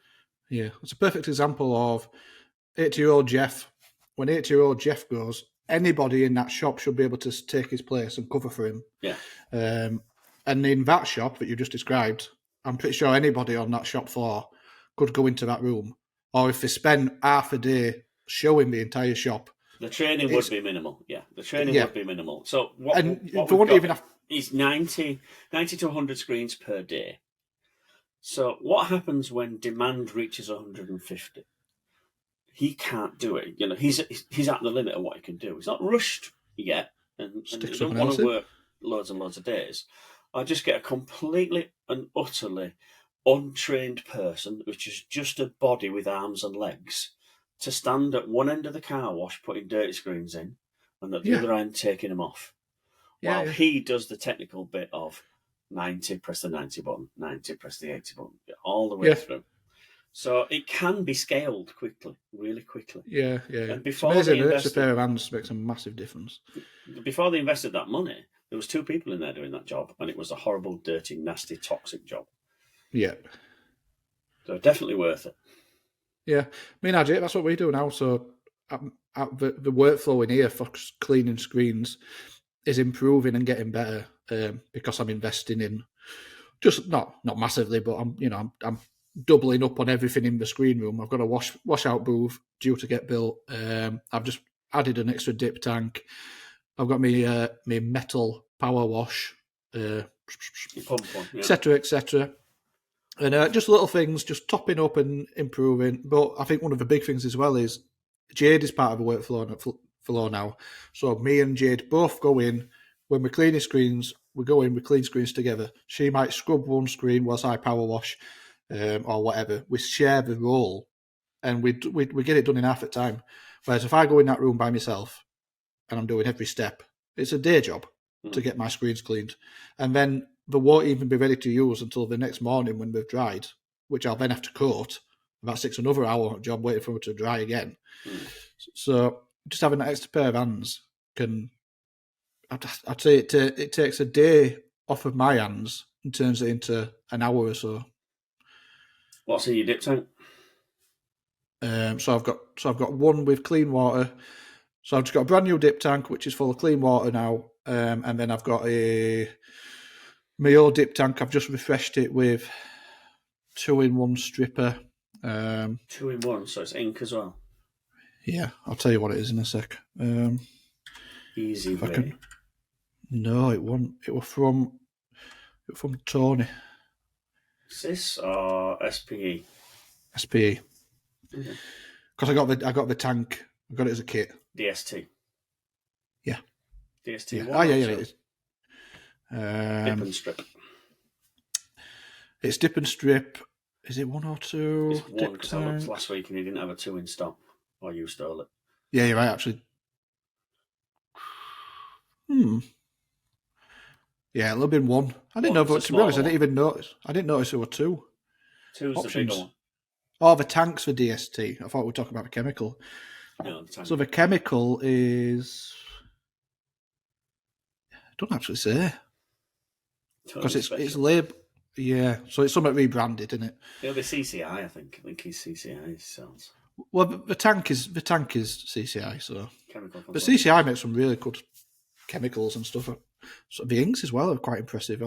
Yeah, it's a perfect example of 80-year-old Jeff. When 80-year-old Jeff goes, anybody in that shop should be able to take his place and cover for him. Yeah. And in that shop that you just described, I'm pretty sure anybody on that shop floor could go into that room. Or if they spend half a day showing the entire shop. The training would be minimal. Yeah, the training would be minimal. So what is 90 to 100 screens per day. So what happens when demand reaches 150? He can't do it. You know, he's at the limit of what he can do. He's not rushed yet, and he doesn't want to work loads and loads of days. I just get a completely and utterly untrained person, which is just a body with arms and legs, to stand at one end of the car wash putting dirty screens in, and at the other end taking them off. While he does the technical bit of 90, press the 90 button, 90, press the 80 button, all the way through. So it can be scaled quickly, really quickly. Yeah. And before it's amazing. An extra pair of hands makes a massive difference. Before they invested that money, there was 2 people in there doing that job, and it was a horrible, dirty, nasty, toxic job. Yeah. So definitely worth it. Yeah. Me and Ajay, that's what we do now. So the workflow in here for cleaning screens is improving and getting better because I'm investing in, just not massively, but I'm doubling up on everything in the screen room. I've got a wash out booth due to get built. I've just added an extra dip tank. I've got my metal power wash, etc., etc. And just little things, just topping up and improving. But I think one of the big things as well is Jade is part of the workflow now. So me and Jade both go in. When we're cleaning screens, we go in, we clean screens together. She might scrub one screen whilst I power wash or whatever. We share the role and we get it done in half the time. Whereas if I go in that room by myself and I'm doing every step, it's a day job to get my screens cleaned. And then they won't even be ready to use until the next morning when they've dried, which I'll then have to coat. That takes another hour job waiting for them to dry again. So just having that extra pair of hands I'd say it takes a day off of my hands and turns it into an hour or so. What's in your dip tank? So I've got one with clean water. So I've just got a brand new dip tank which is full of clean water now, and then I've got my old dip tank. I've just refreshed it with 2-in-1 stripper. 2-in-1, so it's ink as well. Yeah, I'll tell you what it is in a sec. Easy way. No, it wasn't. It was from Tony. SIS or SPE? SPE. Because I got the tank. I got it as a kit. DST. Yeah. DST. Yeah. Oh yeah, it is. Dip and strip. It's dip and strip. Is it 1 or 2? It's 1 because I looked last week and he didn't have a 2 in stock, or you stole it. Yeah, you're right. Actually. Yeah, it'll have been 1. I didn't know, but to be honest, I didn't even notice. I didn't notice there were 2. 2's options. The bigger one. Oh, the tank's for DST. I thought we were talking about the chemical. No, the tank. So the chemical is... I don't actually say. Because it's label. Yeah, so it's something rebranded, isn't it? It'll be CCI, I think. I think he's CCI sells. Well, the tank is CCI, so. Chemical. But CCI makes some really good chemicals and stuff. So the inks as well are quite impressive.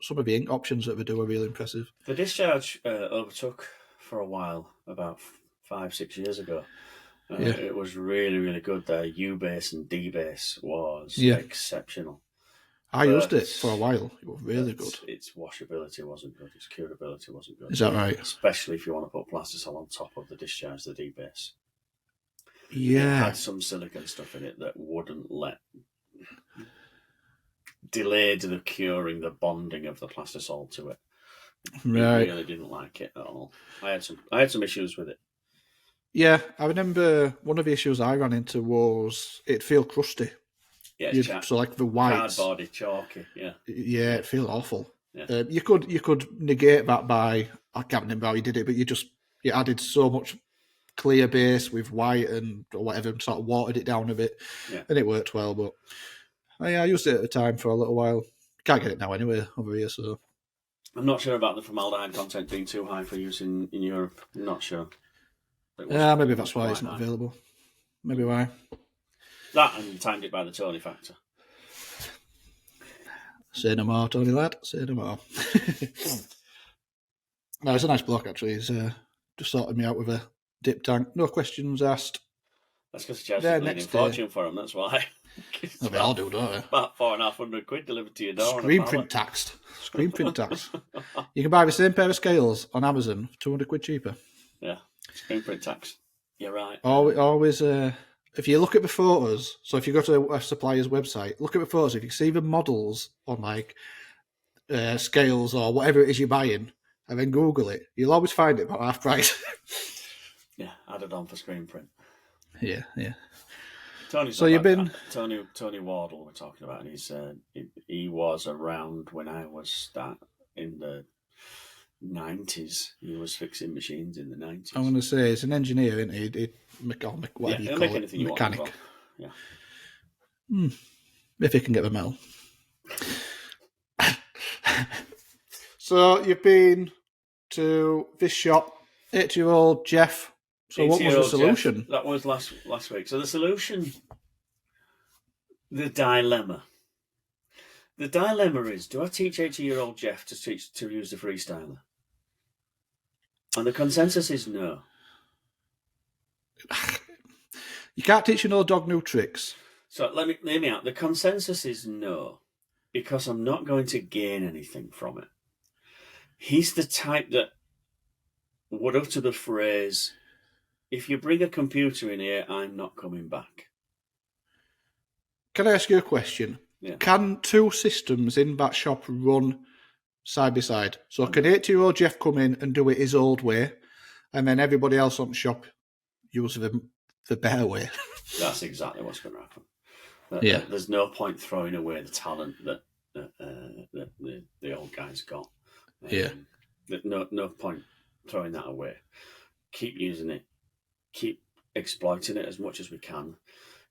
Some of the ink options that they do are really impressive. The discharge overtook for a while, about 5-6 years ago. It was really, really good. Their U-base and D-base was exceptional. I used it for a while. It was really good. Its washability wasn't good. Its curability wasn't good. Is that right? Especially if you want to put plastisol on top of the discharge, the D-base. Yeah. It had some silicone stuff in it that wouldn't delayed the curing, the bonding of the plastisol to it. Right. I really didn't like it at all. I had some issues with it. Yeah, I remember one of the issues I ran into was it felt crusty. Yeah, so like the whites, cardboardy, chalky. Yeah, it felt awful. Yeah. You could negate that by, I can't remember how you did it, but you added so much clear base with white and whatever, and sort of watered it down a bit, and it worked well. But I used it at the time for a little while. Can't get it now anyway over here, so. I'm not sure about the formaldehyde content being too high for use in Europe. I'm not sure. Maybe that's why it's not available. Maybe why. That, and you timed it by the Tony factor. Say no more, Tony lad. Say no more. No, it's a nice bloke, actually. He's just sorted me out with a dip tank. No questions asked. That's because Chelsea's paying a fortune for them, that's why. Well, they all do, don't they? About £450 delivered to your door. Screen print taxed. Screen print tax. You can buy the same pair of scales on Amazon for £200 cheaper. Yeah, screen print tax. You're right. Always, if you look at the photos, so if you go to a supplier's website, look at the photos. If you see the models on like scales or whatever it is you're buying, and then Google it, you'll always find it about half price. Yeah, added on for screen print. Yeah. Tony Wardle we're talking about, and he was around when I was in the 90s. He was fixing machines in the 90s. I'm going to say he's an engineer, isn't he? Whatever you call it, mechanic. Yeah. If he can get the medal. So you've been to this shop, 8-year-old Jeff. So what was the solution? Jeff, that was last week. So the solution, the dilemma. The dilemma is, do I teach 80-year-old Jeff to use the freestyler? And the consensus is no. You can't teach an old dog new tricks. So let me out. The consensus is no, because I'm not going to gain anything from it. He's the type that would utter the phrase, if you bring a computer in here, I'm not coming back. Can I ask you a question? Yeah. Can two systems in that shop run side by side? So can 80-year-old Jeff come in and do it his old way, and then everybody else on the shop use the better way? That's exactly what's going to happen. There's no point throwing away the talent that the old guy's got. No point throwing that away. Keep using it. Keep exploiting it as much as we can.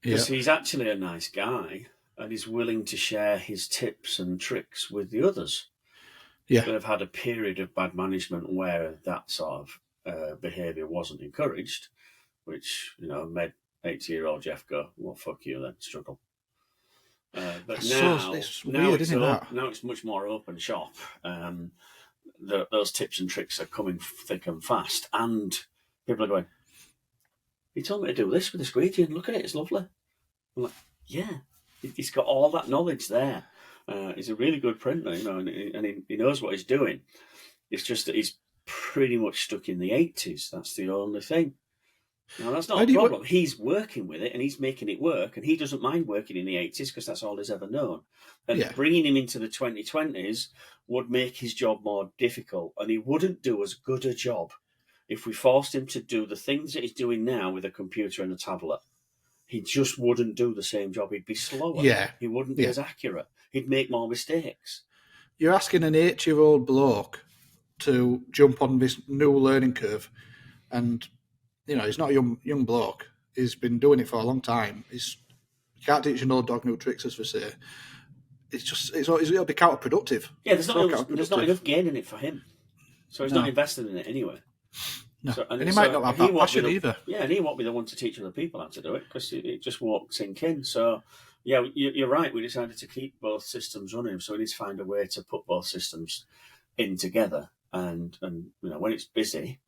Because he's actually a nice guy, and he's willing to share his tips and tricks with the others that have had a period of bad management where that sort of behaviour wasn't encouraged, which made 80-year-old Jeff go, well, fuck you then, struggle. But now it's much more open shop. Those tips and tricks are coming thick and fast, and people are going, he told me to do this with the squeegee, and look at it, it's lovely. I'm like, yeah, he's got all that knowledge there. He's a really good printer, and he knows what he's doing. It's just that he's pretty much stuck in the 80s. That's the only thing. Now, that's not a problem. He's working with it, and he's making it work, and he doesn't mind working in the 80s because that's all he's ever known. And bringing him into the 2020s would make his job more difficult, and he wouldn't do as good a job if we forced him to do the things that he's doing now with a computer and a tablet. He just wouldn't do the same job. He'd be slower. Yeah. He wouldn't be as accurate. He'd make more mistakes. You're asking an 8-year-old bloke to jump on this new learning curve, and he's not a young bloke. He's been doing it for a long time. You can't teach an old dog new tricks, as we say. It'll be counterproductive. Yeah, there's not enough gain in it for him. So he's not invested in it anyway. No. And he might not have that passion either. Yeah, and he won't be the one to teach other people how to do it because it just won't sink in. So, yeah, you're right. We decided to keep both systems running. So we need to find a way to put both systems in together. And when it's busy,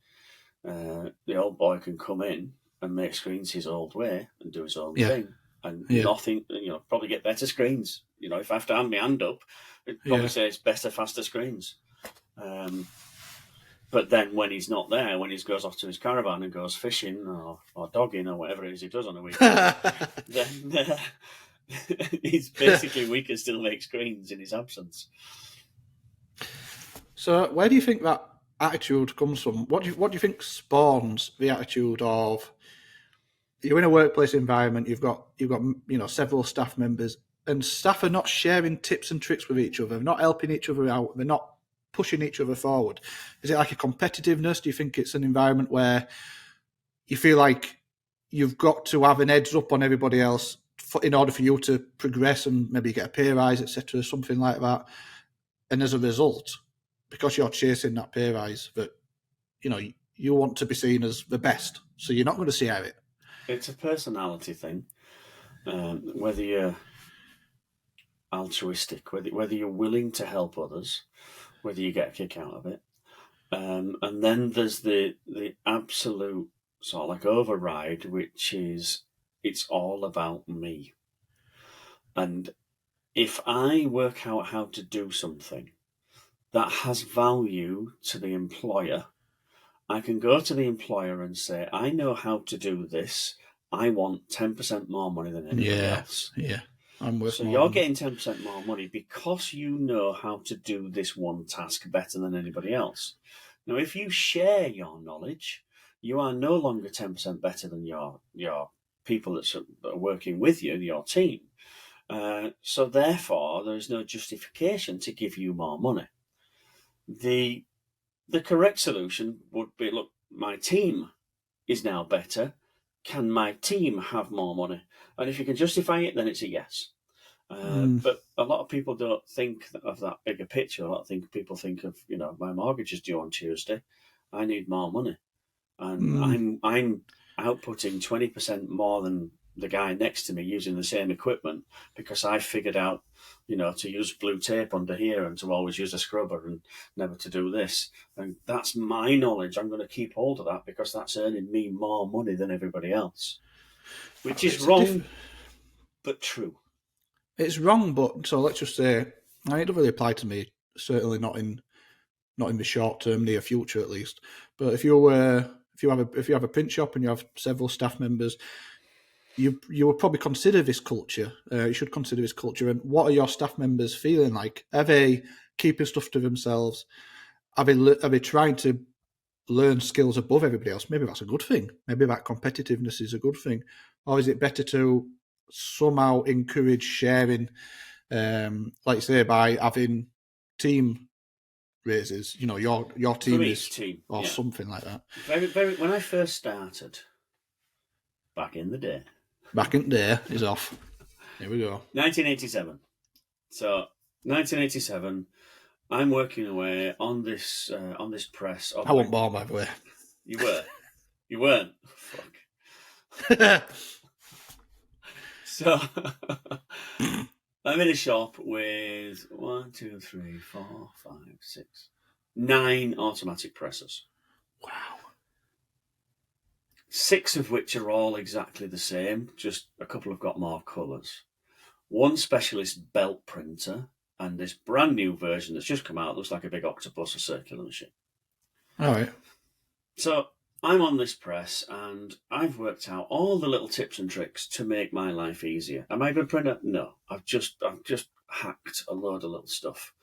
the old boy can come in and make screens his old way and do his own thing. And nothing, probably get better screens. If I have to hand my hand up, it'd probably say it's better, faster screens. But then when he's not there, when he goes off to his caravan and goes fishing or dogging or whatever it is he does on a weekend, then he's basically, we can still make screens in his absence. So where do you think that attitude comes from? What do you think spawns the attitude of, you're in a workplace environment, you've got several staff members, and staff are not sharing tips and tricks with each other, not helping each other out, they're not pushing each other forward? Is it like a competitiveness? Do you think it's an environment where you feel like you've got to have an edge up on everybody else in order for you to progress and maybe get a pay rise, etc., something like that? And as a result, because you're chasing that pay rise, that you want to be seen as the best, so you're not going to share it. It's a personality thing. Whether you're altruistic, whether you're willing to help others, whether you get a kick out of it, and then there's the absolute sort of like override, which is it's all about me. And if I work out how to do something that has value to the employer, I can go to the employer and say, I know how to do this. I want 10% more money than anybody else. Yeah, I'm worth so more. You're getting 10% more money because you know how to do this one task better than anybody else. Now, if you share your knowledge, you are no longer 10% better than your people that are working with you, your team. So therefore, there is no justification to give you more money. The correct solution would be, look, my team is now better. Can my team have more money? And if you can justify it, then it's a yes. But a lot of people don't think of that bigger picture. A lot of people think of, my mortgage is due on Tuesday. I need more money. And I'm outputting 20% more than the guy next to me using the same equipment because I figured out, to use blue tape under here and to always use a scrubber and never to do this. And that's my knowledge. I'm going to keep hold of that because that's earning me more money than everybody else, which is wrong, but true. It's wrong, but so let's just say, it doesn't really apply to me. Certainly not in the short term, near future at least. But if you have a print shop and you have several staff members, you would probably consider this culture. You should consider this culture. And what are your staff members feeling like? Are they keeping stuff to themselves? Are they trying to learn skills above everybody else? Maybe that's a good thing. Maybe that competitiveness is a good thing. Or is it better to somehow encourage sharing, like you say, by having team raises? Your team is team, or something like that. Very, very. When I first started, back in the day. Back in the day is off. Here we go. 1987. So 1987, I'm working away on this press. I wasn't born, by the way. You were. You weren't. Fuck. So I'm in a shop with 1, 2, 3, 4, 5, 6, 9 automatic presses. Wow. 6 of which are all exactly the same, just a couple have got more colours. 1 specialist belt printer, and this brand new version that's just come out looks like a big octopus, a circular machine. All right. So I'm on this press, and I've worked out all the little tips and tricks to make my life easier. Am I a good printer? No. I've just hacked a load of little stuff.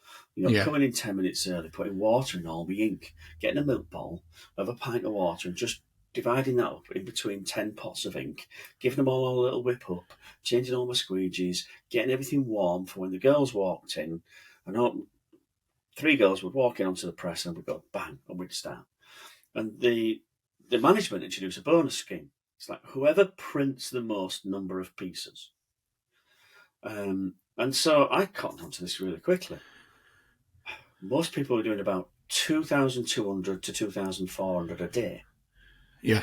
Coming in 10 minutes early, putting water in all the ink, getting a milk bowl of a pint of water, and just dividing that up in between 10 pots of ink, giving them all a little whip up, changing all my squeegees, getting everything warm for when the girls walked in. And 3 girls would walk in onto the press and we'd go bang, and we'd start. And the management introduced a bonus scheme. It's like whoever prints the most number of pieces. And so I cottoned onto this really quickly. Most people were doing about 2,200 to 2,400 a day. Yeah.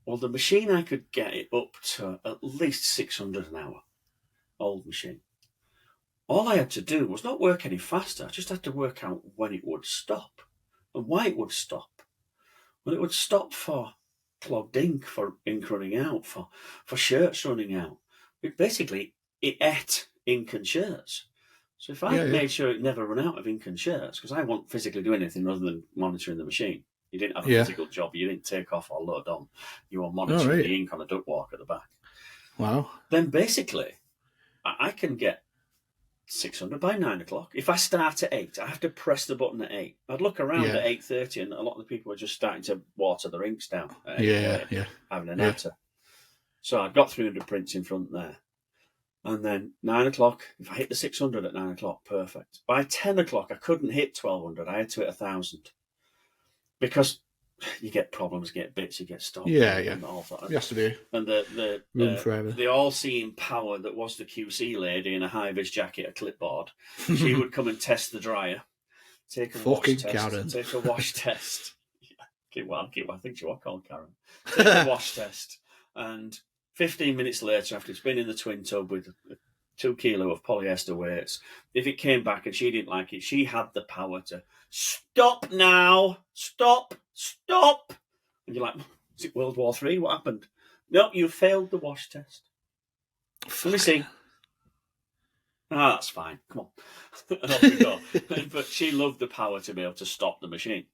Well, the machine, I could get it up to at least 600 an hour. Old machine. All I had to do was not work any faster. I just had to work out when it would stop and why it would stop. Well, it would stop for clogged ink, for ink running out, for shirts running out. It ate ink and shirts. So if I made sure it never run out of ink and shirts, because I won't physically do anything other than monitoring the machine. You didn't have a physical job. You didn't take off or load on. You were monitoring the ink on a ductwalk at the back. Wow. Then basically, I can get 600 by 9 o'clock. If I start at 8, I have to press the button at 8. I'd look around at 8:30 and a lot of the people were just starting to water their inks down. Having an natter. So I've got 300 prints in front there. And then 9 o'clock, if I hit the 600 at 9 o'clock, perfect. By 10 o'clock, I couldn't hit 1200. I had to hit 1000. Because you get problems, you get bits, you get stopped. And all that. It has to be. And the all-seeing power that was the QC lady in a high-vis jacket, a clipboard, she would come and test the dryer, take a wash test. I think she was called Karen. Take a wash test, and 15 minutes later, after it's been in the twin tub with 2 kilo of polyester weights, if it came back and she didn't like it, she had the power to stop now, stop. And you're like, is it World War III? What happened? No, you failed the wash test. Let me see. That's fine. Come on. And off we go. But she loved the power to be able to stop the machine.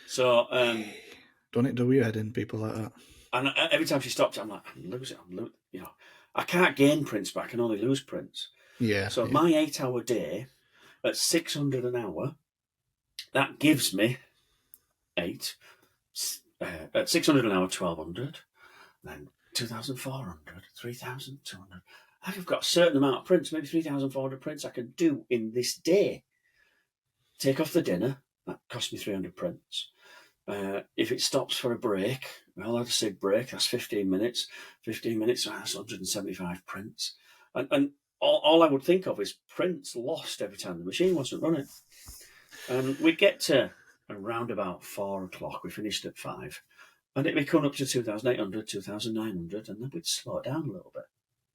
So, don't it do your head in, people like that? And every time she stopped, I'm like, I'm losing. You know, I can't gain prints, but I can only lose prints. Yeah. So my 8-hour day at 600 an hour, that gives me 8. At 600 an hour, 1200. Then 2,400, 3,200. I've got a certain amount of prints, maybe 3,400 prints I can do in this day. Take off the dinner, that cost me 300 prints. If it stops for a break, well, that's a sig break, that's 15 minutes. 15 minutes, that's 175 prints. And all I would think of is prints lost every time the machine wasn't running. We'd get to around about 4 o'clock, we finished at 5, and it'd be coming up to 2,800, 2,900, and then we'd slow it down a little bit.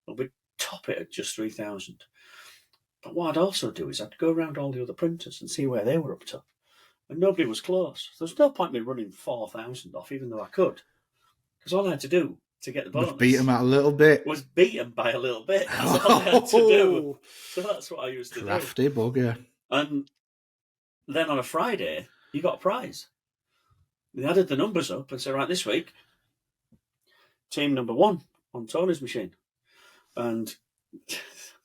And we'd top it at just 3,000. But what I'd also do is I'd go around all the other printers and see where they were up to. And nobody was close. There's no point in me running 4,000 off, even though I could. Because all I had to do to get the bonus... beat them out a little bit. ...was beat them by a little bit. That's all I had to do. So that's what I used to do. Crafty bugger. And then on a Friday, you got a prize. They added the numbers up and said, right, this week, team number 1 on Tony's machine. And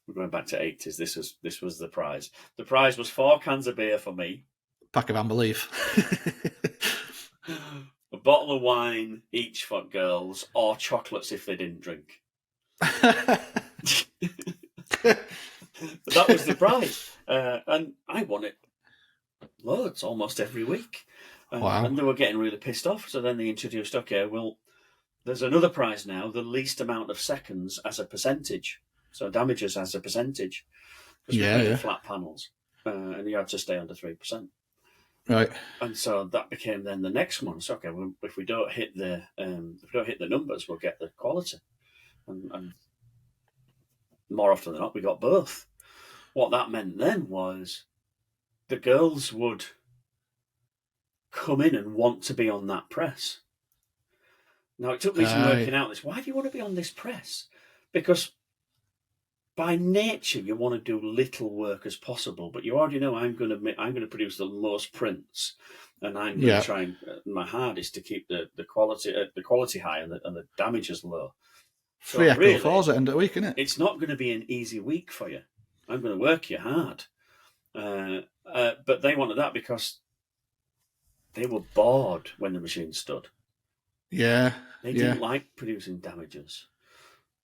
we're going back to 80s. This was the prize. The prize was 4 cans of beer for me. Pack of unbelief. A bottle of wine each for girls, or chocolates if they didn't drink. That was the prize. And I won it loads, almost every week. Wow. And they were getting really pissed off. So then they introduced, okay, well, there's another prize now, the least amount of seconds as a percentage. So damages as a percentage. Because we played flat panels. And you had to stay under 3%. Right. And so that became then the next one. So okay, well, if we don't hit the numbers, we'll get the quality. And more often than not, we got both. What that meant then was the girls would come in and want to be on that press. Now, it took me some working out this. Why do you want to be on this press? Because by nature, you want to do little work as possible, but you already know I'm going to produce the most prints, and I'm going to try my hardest to keep the quality high and the damages low. So 3 Echo 4s at end of the week, isn't it? It's not going to be an easy week for you. I'm going to work you hard, but they wanted that because they were bored when the machine stood. Yeah, they didn't like producing damages,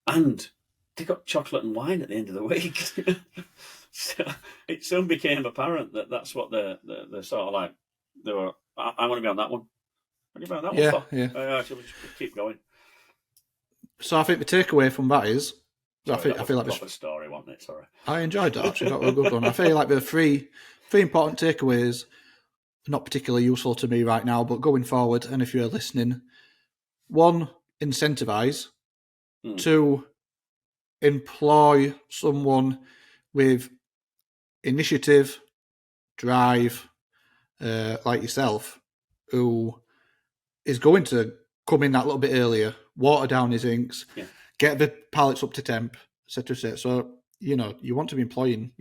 and they got chocolate and wine at the end of the week. So it soon became apparent that that's what they're sort of like. They were, I want to be on that one. What do you be on that one for? Yeah. Should we just keep going? So I think the takeaway from that is, Sorry, I feel like a proper story, wasn't it? Sorry. I enjoyed that. Actually, that was a good one. I feel like the three important takeaways, not particularly useful to me right now, but going forward, and if you're listening, 1, incentivize. 2, employ someone with initiative, drive, like yourself, who is going to come in that little bit earlier, water down his inks, get the pallets up to temp, etc. So you want to be employing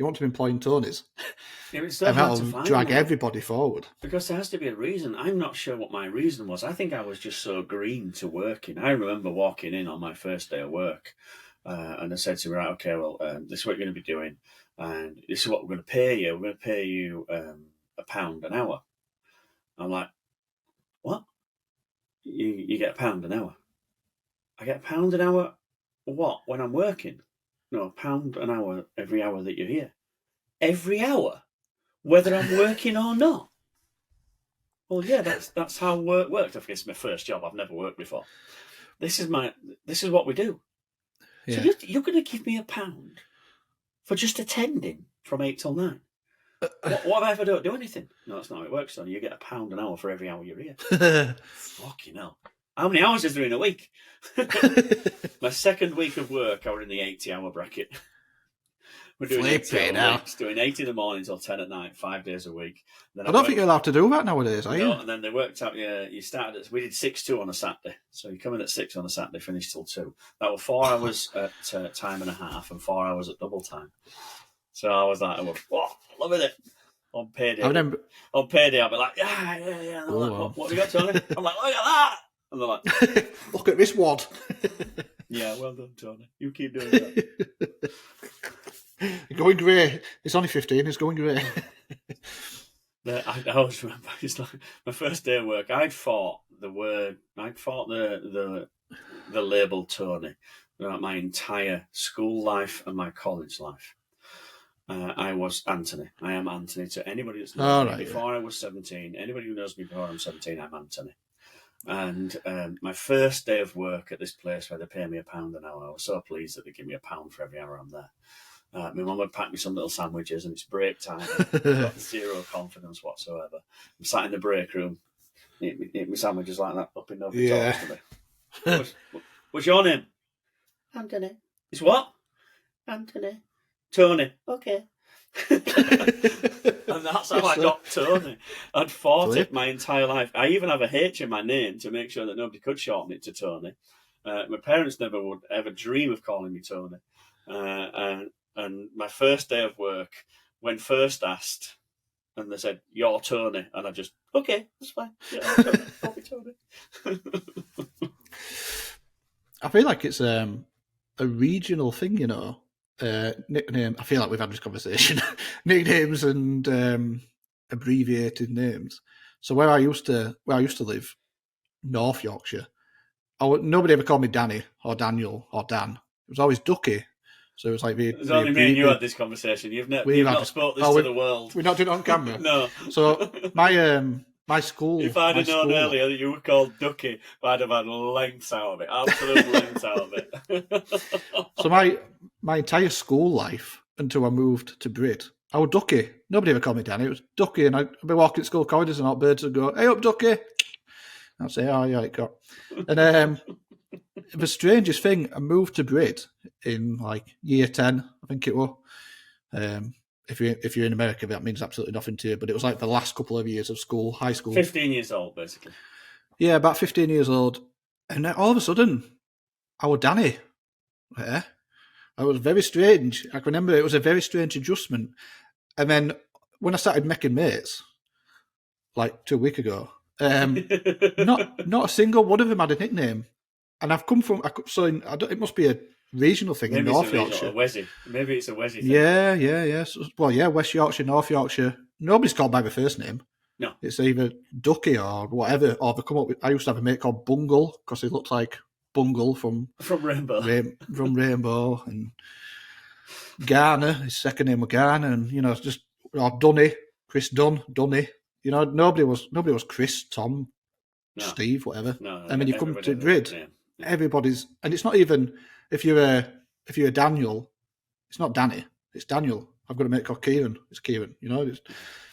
Tony's. Yeah, it's so and hard that'll to find drag everybody forward. Because there has to be a reason. I'm not sure what my reason was. I think I was just so green to working. I remember walking in on my first day of work, and I said to me, right, okay, well, this is what you're going to be doing, and this is what we're going to pay you. We're going to pay you £1 an hour. I'm like, what? You get £1 an hour? I get £1 an hour? What? When I'm working? No, £1 an hour every hour that you're here. Every hour, whether I'm working or not. Well, yeah, that's how work works. I guess it's my first job. I've never worked before. This is what we do. Yeah. So you're going to give me £1 for just attending from 8 till 9? What if I don't do anything? No, that's not how it works, son. You get £1 an hour for every hour you're here. Fucking hell. How many hours is there in a week? My second week of work, I were in the 80-hour bracket. We're doing 80 weeks, doing 8 in the morning till 10 at night, 5 days a week. Then I don't think you're allowed to do that nowadays, are you? And then they worked out, you started we did 6-2 on a Saturday. So you come in at 6 on a Saturday, finish till 2. That were 4 hours at time and a half and 4 hours at double time. So I was like, loving it. On payday, I'll be like, yeah. And they're like, what have you got, Tony? I'm like, look at that. And they're like, look at this wad. Yeah, well done, Tony. You keep doing that. You're going grey. It's only 15. It's going grey. I always remember, it's like my first day of work. I'd fought the label Tony throughout my entire school life and my college life. I was Anthony. I am Anthony to anybody that's known me before I was 17. Anybody who knows me before I'm 17, I'm Anthony. And my first day of work at this place where they pay me £1 an hour, I was so pleased that they give me £1 for every hour I'm there. My mum would pack me some little sandwiches, and it's break time. I've got zero confidence whatsoever. I'm sat in the break room, eating my sandwiches like that, up and over talks to me. What's your name? Anthony. It's what? Anthony. Tony. Okay. And that's how I got Tony. I'd fought it my entire life. I even have a H in my name to make sure that nobody could shorten it to Tony. My parents never would ever dream of calling me Tony. And my first day of work, when first asked, and they said, "You're Tony," and I just, okay, that's fine. Yeah, I'll be Tony. I feel like it's a regional thing, you know. Nickname. I feel like we've had this conversation. Nicknames and abbreviated names. So where I used to live, North Yorkshire, nobody ever called me Danny or Daniel or Dan. It was always Ducky. So it was like it's only me and you had this conversation. You've not spoke this to the world. We're not doing it on camera. No. So my school. If I'd have known earlier that you were called Ducky, I'd have had lengths out of it. Absolute lengths out of it. So my entire school life until I moved to Brid, I was Ducky. Nobody ever called me Danny. It was Ducky, and I'd be walking school corridors and all birds would go, "Hey up, Ducky." I'd say, "Oh yeah, it got." And the strangest thing, I moved to Brid in like year 10, I think it was. If you're in America, that means absolutely nothing to you. But it was like the last couple of years of school, high school. 15 years old, basically. Yeah, about 15 years old. And then all of a sudden, I was Danny. Yeah. It was very strange. I can remember it was a very strange adjustment. And then when I started making mates, like 2 weeks ago, not a single one of them had a nickname. And I've come from, it must be a regional thing. Maybe in North Yorkshire. Maybe it's a Wesley thing. Yeah. So, West Yorkshire, North Yorkshire. Nobody's called by the first name. No. It's either Ducky or whatever. Or they come up with, I used to have a mate called Bungle because he looked like Bungle from Rainbow. From Rainbow. And Garner, his second name was Garner. And, you know, it's just, or Dunny, Chris Dunny. You know, nobody was Chris, Tom, Steve, whatever. No, I mean, you come to Brid, everybody's, and it's not even, if you're a Daniel, it's not Danny, it's Daniel. I've got a mate called Kieran. It's Kieran. You know, it's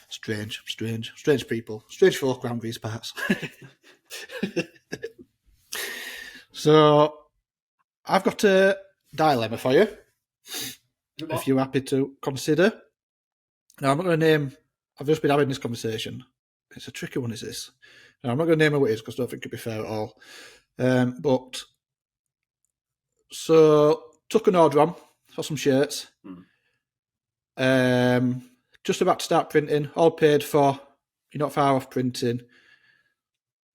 strange people, strange folk around these parts. So, I've got a dilemma for you. If you're happy to consider. Now, I'm not going to name. I've just been having this conversation. It's a tricky one, is this? Now, I'm not going to name who it is because I don't think it'd be fair at all. But so took an order on for some shirts. Just about to start printing, all paid for. You're not far off printing.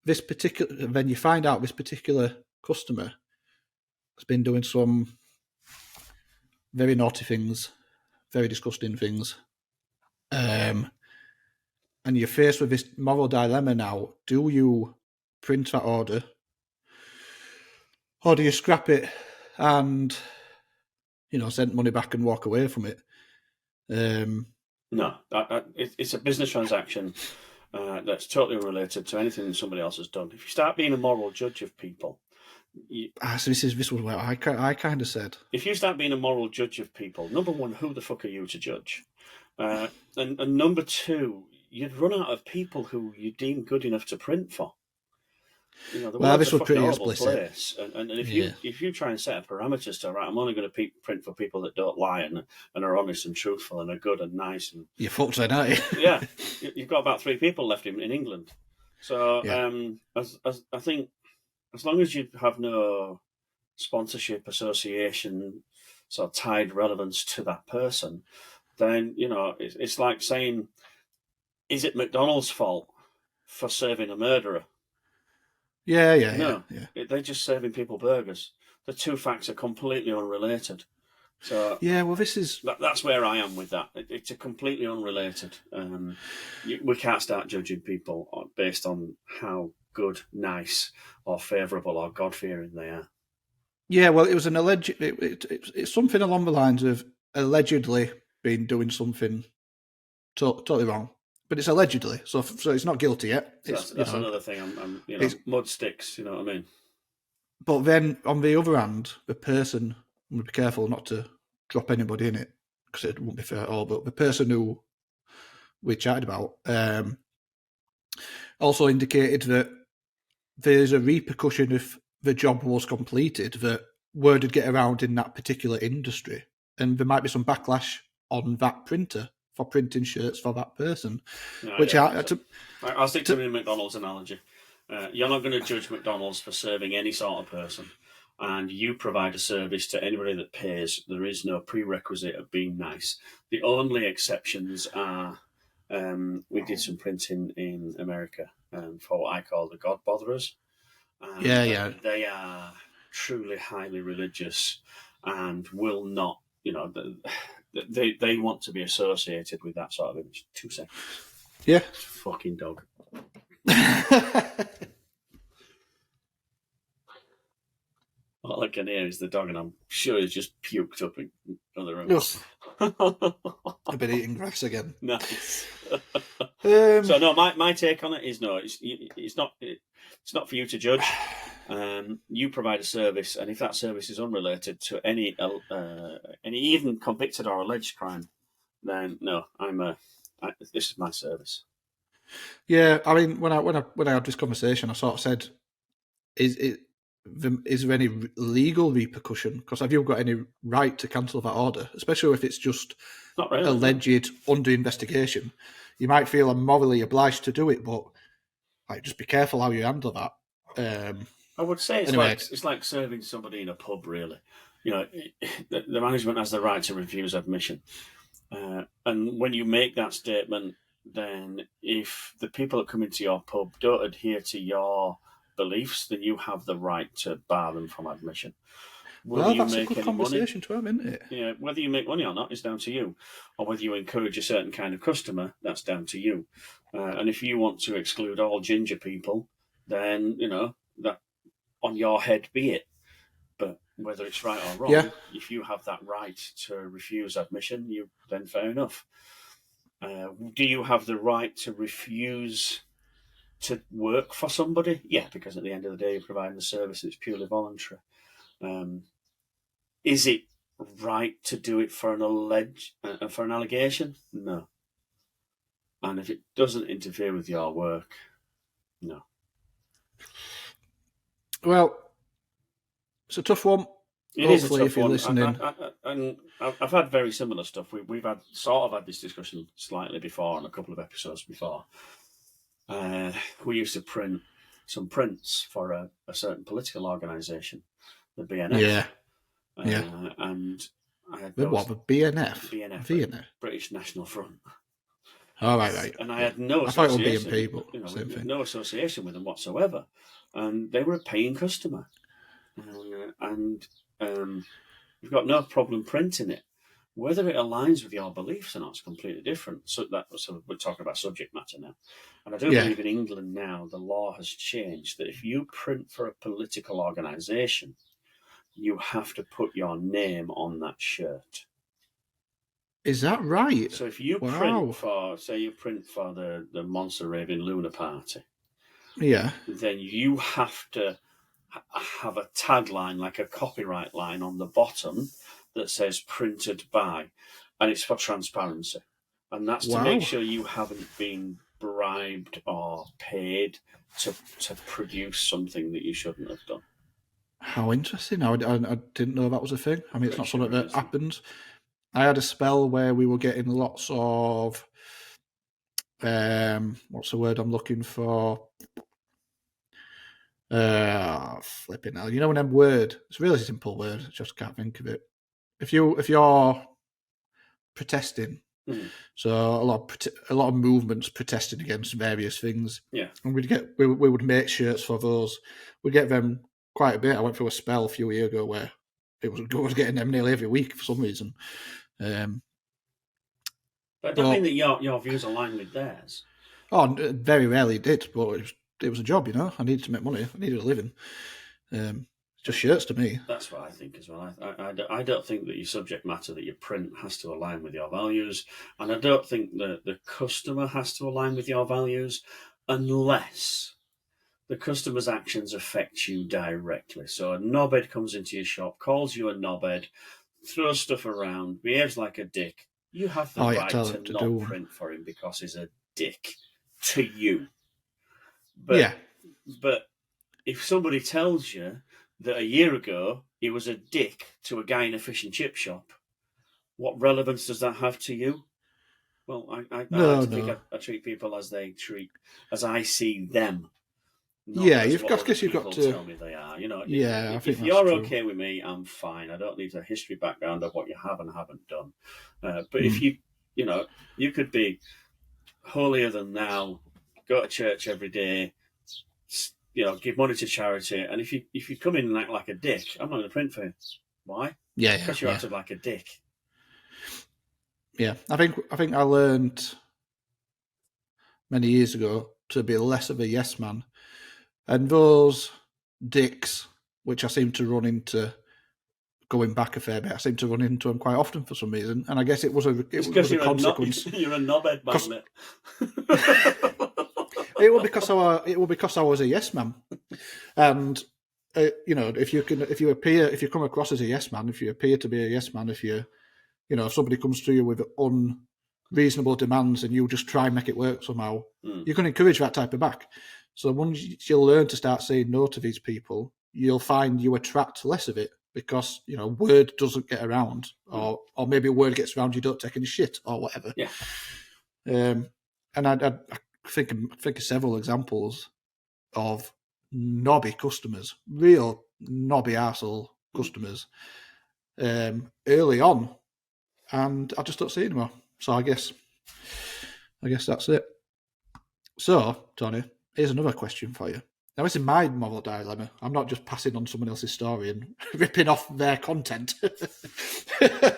Then you find out this particular customer has been doing some very naughty things, very disgusting things. And you're faced with this moral dilemma now. Do you print that order? Or do you scrap it and, send money back and walk away from it. No, it's a business transaction that's totally unrelated to anything that somebody else has done. If you start being a moral judge of people, so this was what I kind of said. If you start being a moral judge of people, number one, who the fuck are you to judge? And number two, you'd run out of people who you deem good enough to print for. This was pretty explicit. Place. And if you try and set a parameters to, right, I'm only going to print for people that don't lie and are honest and truthful and are good and nice. And you're fucked then, aren't you? Yeah. You've got about 3 people left in England. So I think as long as you have no sponsorship, association, sort of tied relevance to that person, then, it's like saying, is it McDonald's fault for serving a murderer? Yeah. They're just serving people burgers. The two facts are completely unrelated. So this is... That's where I am with that. It's a completely unrelated. We can't start judging people based on how good, nice, or favourable or God-fearing they are. Yeah, well, it was an alleged... It's something along the lines of allegedly been doing something totally wrong. But it's allegedly, so it's not guilty yet. That's another thing. I'm mud sticks. You know what I mean? But then on the other hand, the person, I'm going to be careful not to drop anybody in it because it won't be fair at all. But the person who we chatted about also indicated that there's a repercussion if the job was completed, that word would get around in that particular industry, and there might be some backlash on that printer for printing shirts for that person. I'll stick to the McDonald's analogy. You're not going to judge McDonald's for serving any sort of person, and you provide a service to anybody that pays. There is no prerequisite of being nice. The only exceptions are we did some printing in America for what I call the God Botherers. They are truly highly religious and will not, they want to be associated with that sort of image. 2 seconds. Yeah. Fucking dog. All I can hear is the dog, and I'm sure he's just puked up in another room. I've been eating grass again. Nice. So no, my take on it is no. It's not for you to judge. You provide a service, and if that service is unrelated to any even convicted or alleged crime, then no, this is my service. Yeah, I mean, when I had this conversation, I sort of said, is there any legal repercussion? Because have you got any right to cancel that order, especially if it's just not really, alleged under investigation? You might feel morally obliged to do it, but just be careful how you handle that. I would say it's like serving somebody in a pub, really. The management has the right to refuse admission. And when you make that statement, then if the people that come into your pub don't adhere to your beliefs, then you have the right to bar them from admission. That's a good conversation to have, isn't it? Yeah, whether you make money or not is down to you. Or whether you encourage a certain kind of customer, that's down to you. And if you want to exclude all ginger people, then, that on your head be it. But whether it's right or wrong, if you have that right to refuse admission, then fair enough. Do you have the right to refuse to work for somebody? Yeah, because at the end of the day, you're providing a service that's purely voluntary. Is it right to do it for an allegation? No. And if it doesn't interfere with your work, no. Well, it's a tough one. It is a tough one. Listening. And I've had very similar stuff. We've had this discussion slightly before on a couple of episodes before. We used to print some prints for a certain political organisation, the BNF. And I had the BNF? BNF, British National Front. Oh, right. And I had no association. I thought it would be BNP, but no association with them whatsoever. And they were a paying customer. And we've got no problem printing it. Whether it aligns with your beliefs or not is completely different. So we're talking about subject matter now. And I do believe in England now the law has changed that if you print for a political organisation, you have to put your name on that shirt. Is that right? So if you print for, say, the Monster Raving Lunar Party, yeah, then you have to have a tagline, like a copyright line on the bottom that says printed by, and it's for transparency. And that's to make sure you haven't been bribed or paid to produce something that you shouldn't have done. How interesting. I didn't know that was a thing. I mean, it's not something that happens. I had a spell where we were getting lots of, what's the word I'm looking for? Flipping hell. You know, when them word, it's a really simple word, I just can't think of it. If you're protesting, so a lot of movements protesting against various things. Yeah. And we would make shirts for those. We'd get them quite a bit. I went through a spell a few years ago where I was getting them nearly every week for some reason. But that mean that your views align with theirs? Oh, very rarely did, but it was a job, you know. I needed to make money. I needed a living. Just shirts to me. That's what I think as well. I don't think that your subject matter that you print has to align with your values, and I don't think that the customer has to align with your values unless the customer's actions affect you directly. So a knobhead comes into your shop, calls you a knobhead, throws stuff around, behaves like a dick. You have the right to not print for him because he's a dick to you. But if somebody tells you that a year ago he was a dick to a guy in a fish and chip shop, what relevance does that have to you? Well, I think I treat people as I see them. You've got to tell me they are. You know, yeah. If you're okay with me, I'm fine. I don't need a history background of what you have and haven't done. But if you could be holier than thou, go to church every day, give money to charity, and if you come in and act like a dick, I'm not going to print for you. Why? Because you acted like a dick. Yeah, I think I learned many years ago to be less of a yes man, and those dicks, which I seem to run into, going back a fair bit, I seem to run into them quite often for some reason, and I guess it was a consequence. You're a knobhead magnet. It was because I was a yes man, and if you come across as a yes man, if you appear to be a yes man, if somebody comes to you with unreasonable demands and you just try and make it work somehow, you can encourage that type of back. So once you'll learn to start saying no to these people, you'll find you attract less of it because word doesn't get around, or maybe a word gets around, you don't take any shit or whatever. Yeah. And I think of several examples of knobby customers, real knobby arsehole customers, early on, and I just don't see it anymore. So I guess that's it. So, Tony, here's another question for you. Now, this is my moral dilemma. I'm not just passing on someone else's story and ripping off their content.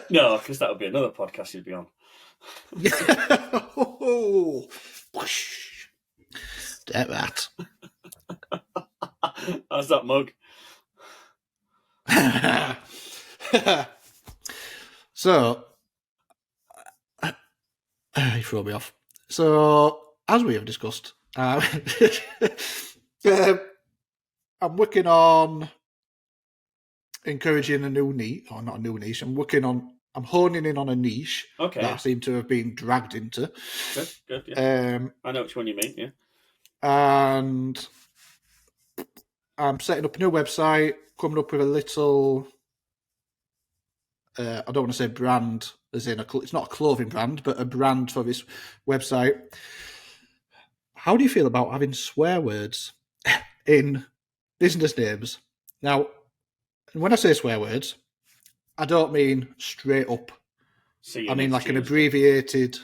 No, because that would be another podcast you'd be on. Damn that. How's that mug? So, you throw me off. So, as we have discussed, I'm working on encouraging a new niche, or not a new niche. I'm honing in on a niche that I seem to have been dragged into. Good. Yeah. I know which one you mean. Yeah. And I'm setting up a new website, coming up with a little. I don't want to say brand, as in it's not a clothing brand, but a brand for this website. How do you feel about having swear words in business names? Now, when I say swear words, I don't mean straight up. I mean like an abbreviated.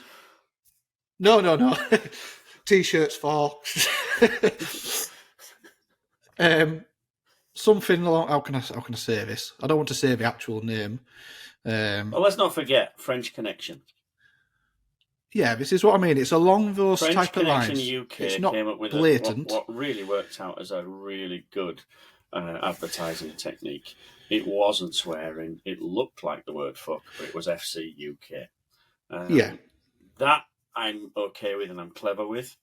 No. T-shirts for. Something along. How can I say this? I don't want to say the actual name. Well, let's not forget French Connection. Yeah, this is what I mean. It's along those French type of lines. Connection UK it's not came up with blatant. what really worked out as a really good advertising technique. It wasn't swearing. It looked like the word fuck, but it was FC UK. That I'm okay with and I'm clever with.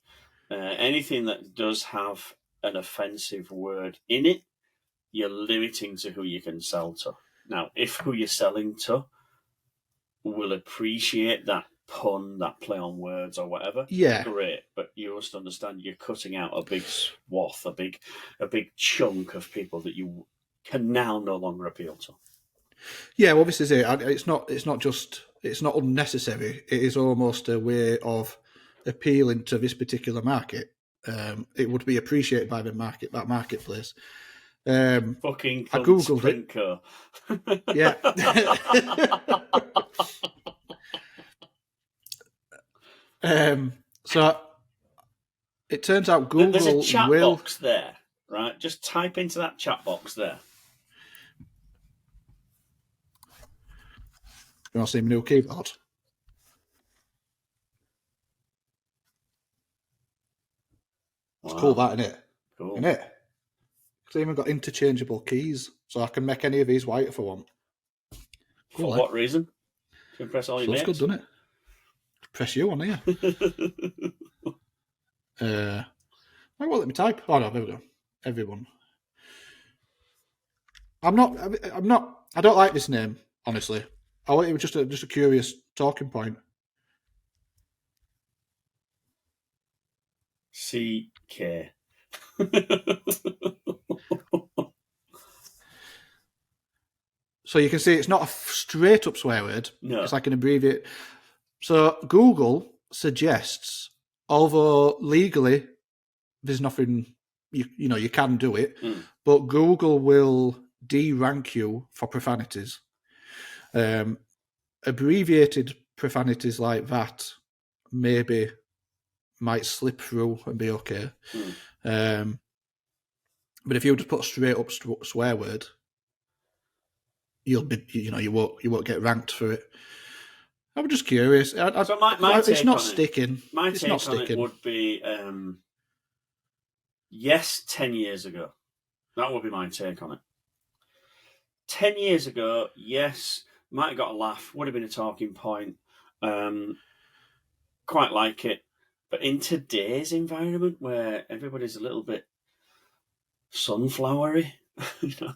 Anything that does have an offensive word in it, you're limiting to who you can sell to. Now, if who you're selling to will appreciate that pun, that play on words or whatever, great. But you must understand you're cutting out a big swath, a big chunk of people that you can now no longer appeal to. Yeah, well, this is it. It's not unnecessary. It is almost a way of appealing to this particular market. It would be appreciated by that marketplace. Fucking I googled it. Yeah. So it turns out Google There's a chat box there, right? Just type into that chat box there. You want to see my new keyboard? Wow. It's cool, that, isn't it? Cool. Isn't it? It's even got interchangeable keys, so I can make any of these white if I want. Cool, for what reason? To impress all your mates? Looks good, doesn't it? Press you on here. I won't let me type. Oh no, there we go. Everyone. I don't like this name, honestly. I want it was just a curious talking point. CK. So you can see it's not a straight up swear word. No. It's like an abbreviate. So Google suggests, although legally there's nothing you can do it, but Google will de-rank you for profanities. Abbreviated profanities like that maybe might slip through and be okay. But if you just put a straight up swear word, you'll be, you won't get ranked for it. I'm just curious. So my it's not sticking. My take on it would be yes, 10 years ago. That would be my take on it. 10 years ago, yes, might have got a laugh, would have been a talking point. Quite like it. But in today's environment where everybody's a little bit sunflowery,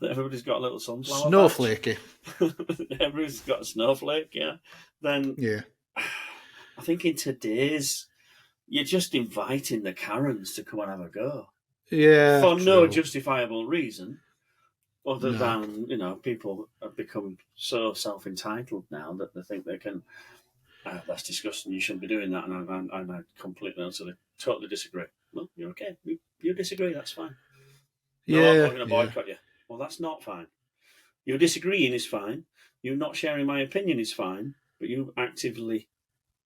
everybody's got a little sunflower snowflakey. Everybody's got a snowflake, yeah. Then I think in today's, you're just inviting the Karens to come and have a go. Yeah. For no justifiable reason, other than, people have become so self-entitled now that they think they can, that's disgusting, you shouldn't be doing that, and I completely and totally disagree. Well, you're okay. You disagree, that's fine. No, I'm not going to boycott you. Well, that's not fine. You disagreeing is fine. You not sharing my opinion is fine, but you actively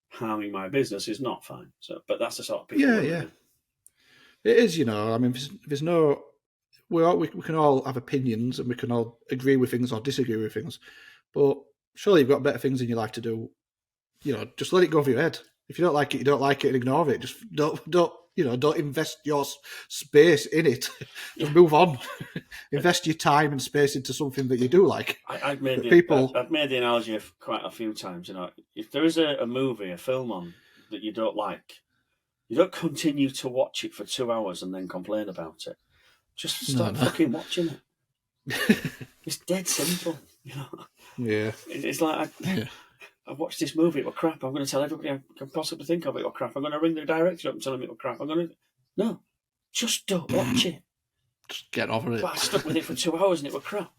harming my business is not fine. So, but that's the sort of people. Yeah. It is, I mean, there's no. We can all have opinions and we can all agree with things or disagree with things, but surely you've got better things in your life to do. Just let it go over your head. If you don't like it, you don't like it, and ignore it. Just don't invest your space in it. Just move on. Invest your time and space into something that you do like. I've made the analogy quite a few times. If there is a movie, a film on that you don't like, you don't continue to watch it for 2 hours and then complain about it. Just stop fucking watching it. It's dead simple. Yeah. It's like I watched this movie, it was crap. I'm going to tell everybody I can possibly think of it was crap. I'm going to ring the director up and tell him it was crap. No, just don't watch it. Just get over it. But I stuck with it for 2 hours and it was crap.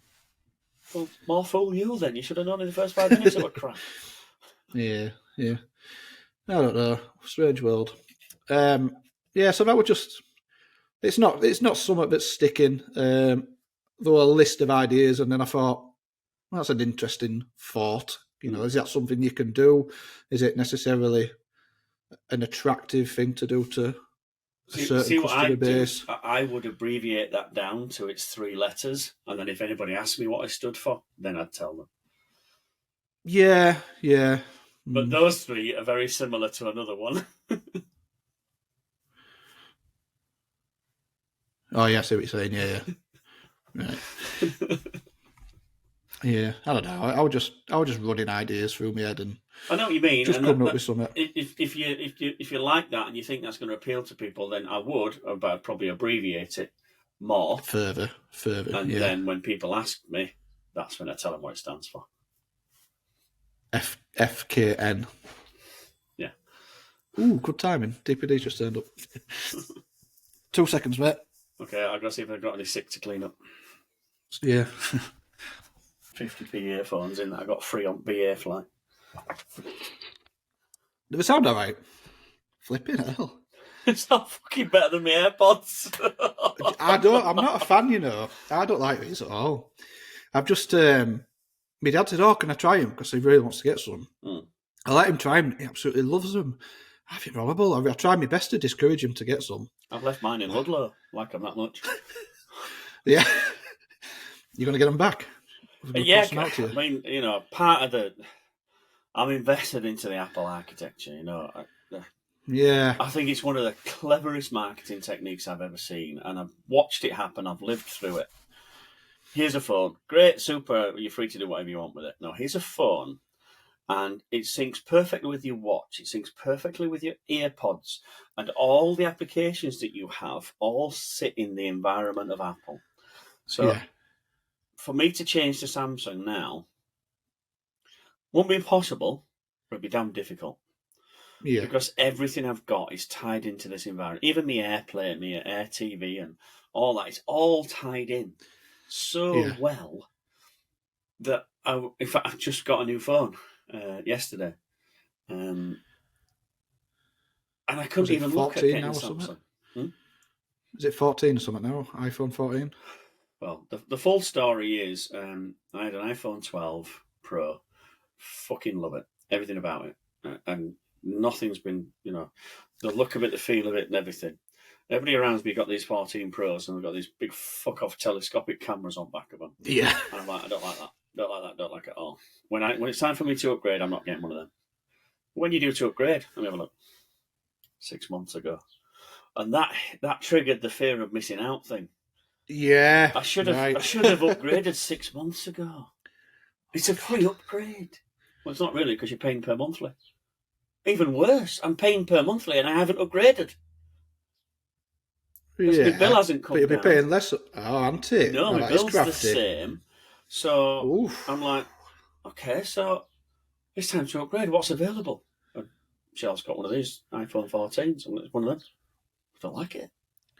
Well, more fool you then. You should have known in the first 5 minutes it was crap. Yeah. I don't know. Strange world. So that would just. It's not something that's sticking. There were a list of ideas, and then I thought, well, that's an interesting thought. Is that something you can do? Is it necessarily an attractive thing to do to a certain customer base? I would abbreviate that down to its 3 letters, and then if anybody asked me what I stood for, then I'd tell them. Yeah. But those 3 are very similar to another one. Oh, yeah, I see what you're saying. Yeah. Right. Yeah, I don't know. I would just running ideas through my head and I know what you mean. just and coming up with something. If you like that and you think that's going to appeal to people, then I would, but I'd probably abbreviate it more. Further. And then when people ask me, that's when I tell them what it stands for. FKN. Yeah. Ooh, good timing. DPD just turned up. 2 seconds, mate. Okay, I've got to see if I've got any sick to clean up. Yeah. 50p earphones in that I got free on BA flight. Did it sound alright? Flipping hell. It's not fucking better than my AirPods. I'm not a fan, you know. I don't like these at all. I've just, my dad said, can I try them? Because he really wants to get some. I let him try them. He absolutely loves them. I think horrible. I tried my best to discourage him to get some. I've left mine in Ludlow. Like them that much. Yeah. You're going to get them back? Yeah, I mean, you know, part of I'm invested into the Apple architecture, you know. Yeah. I think it's one of the cleverest marketing techniques I've ever seen, and I've watched it happen. I've lived through it. Here's a phone. Great, super, you're free to do whatever you want with it. No, here's a phone, and it syncs perfectly with your watch. It syncs perfectly with your earpods, and all the applications that you have all sit in the environment of Apple. So... yeah. For me to change to Samsung now won't be impossible, but it'd be damn difficult. Yeah. Because everything I've got is tied into this environment. Even my AirPlay, my Air TV and all that, it's all tied in so well that in fact, I've just got a new phone yesterday. And I couldn't even look at getting Samsung. Is it 14 or something now? iPhone 14? Well, the full story is I had an iPhone 12 Pro. Fucking love it. Everything about it. And nothing's been, you know, the look of it, the feel of it and everything. Everybody around me got these 14 Pros and they've got these big fuck-off telescopic cameras on back of them. Yeah. And I'm like, I don't like that. Don't like that. Don't like it at all. When it's time for me to upgrade, I'm not getting one of them. When you do to upgrade, let me have a look. 6 months ago. And that triggered the fear of missing out thing. Yeah, I should have upgraded 6 months ago. It's a free upgrade. Well, it's not really because you're paying per monthly. Even worse, I'm paying per monthly and I haven't upgraded. Yeah, my bill hasn't come down. But you'll be paying less. Oh, aren't it? No, my bill's the same. So I'm like, okay, so it's time to upgrade. What's available? And Shell's got one of these iPhone 14s. And it's one of them. I don't like it.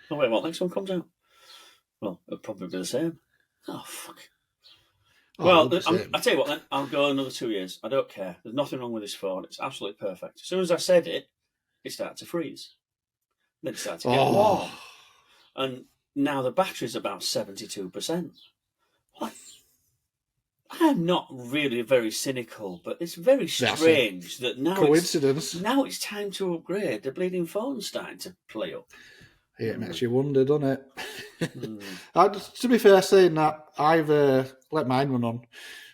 Oh wait, what next one comes out? Well, it'll probably be the same. Oh, fuck. I'll tell you what then, I'll go another 2 years. I don't care. There's nothing wrong with this phone. It's absolutely perfect. As soon as I said it, it started to freeze. Then it started to get warm. And now the battery's about 72%. Like, I'm not really very cynical, but it's very strange that now now it's time to upgrade. The bleeding phone's starting to play up. Yeah, it makes you wonder, doesn't it? To be fair, saying that, I've let mine run on.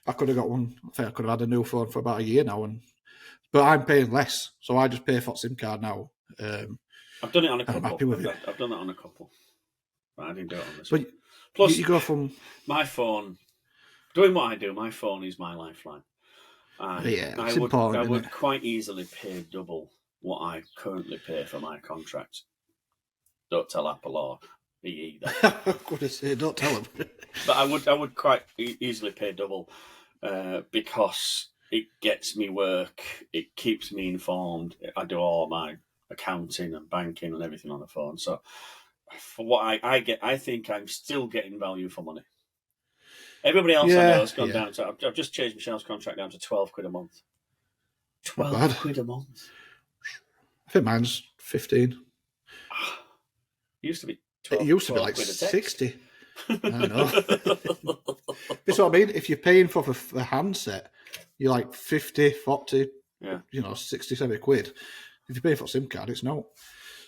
I could have got one. I think I could have had a new phone for about a year now, but I'm paying less, so I just pay for SIM card now. I've done it on a couple. I'm happy with it. I've done it on a couple, but I didn't do it on this. But one. Plus, you go from my phone. Doing what I do, my phone is my lifeline. It's important. I would quite easily pay double what I currently pay for my contract. Don't tell Apple or me either. I'm going to say, don't tell them. But I would quite easily pay double because it gets me work. It keeps me informed. I do all my accounting and banking and everything on the phone. So for what I get, I think I'm still getting value for money. Everybody else I know has gone down to... I've just changed Michelle's contract down to 12 quid a month. 12 quid a month. I think mine's 15. It used to be 12, it used to be like 60. I know. That's what I mean. If you're paying for the handset, you're like 50, 40, 60, 70 quid. If you're paying for a SIM card, it's not.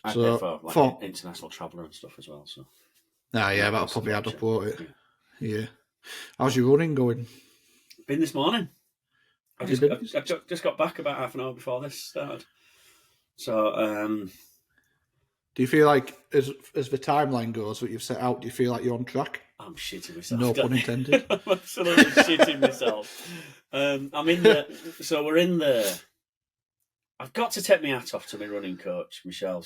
I pay for international traveller and stuff as well. So. That'll probably add up, won't it? Yeah. How's your running going? Been this morning. I just got back about half an hour before this started. So, do you feel like, as the timeline goes, what you've set out, do you feel like you're on track? I'm shitting myself. No pun intended. I'm absolutely shitting myself. I'm in the. So we're in the. I've got to take my hat off to my running coach, Michelle.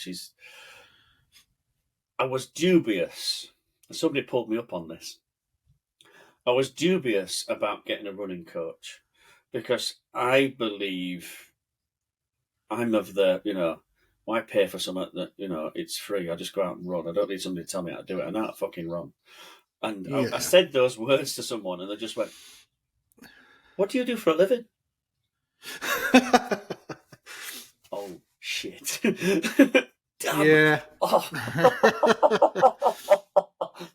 I was dubious. Somebody pulled me up on this. I was dubious about getting a running coach because I believe I'm of the, why pay for something that, it's free? I just go out and run. I don't need somebody to tell me how to do it. I know how to fucking run. And I said those words to someone and they just went, "What do you do for a living?" Oh, shit. Damn. Yeah. Oh.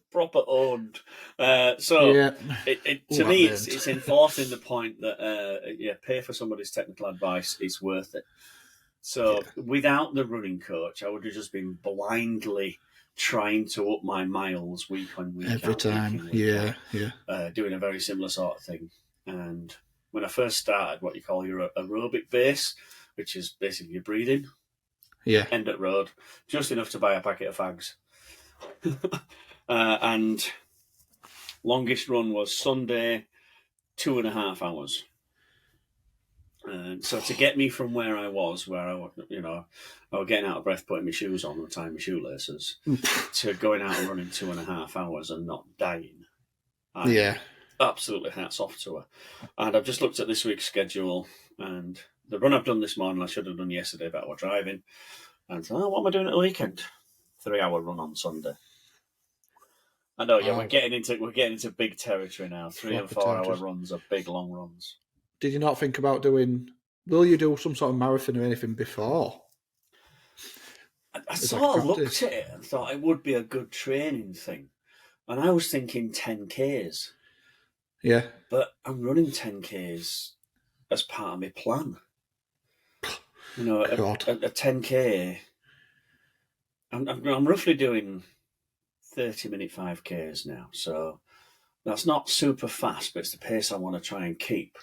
Proper owned. To me, it's enforcing the point that, pay for somebody's technical advice, it's worth it. So without the running coach, I would have just been blindly trying to up my miles week on week. Every time, yeah. Doing a very similar sort of thing. And when I first started what you call your aerobic base, which is basically your breathing, end at road, just enough to buy a packet of fags. And longest run was Sunday, 2.5 hours. So to get me from where I was, I was getting out of breath putting my shoes on and tying my shoelaces, to going out and running 2.5 hours and not dying. Absolutely hats off to her. And I've just looked at this week's schedule, and the run I've done this morning, I should have done yesterday, but I was driving. And thought, what am I doing at the weekend? 3-hour run on Sunday. I know, we're getting into big territory now. 3 and 4 hour runs are big long runs. Did you not think about will you do some sort of marathon or anything before? I sort of looked at it and thought it would be a good training thing. And I was thinking 10Ks. Yeah. But I'm running 10Ks as part of my plan. A 10K, I'm roughly doing 30-minute 5Ks now. So that's not super fast, but it's the pace I want to try and keep.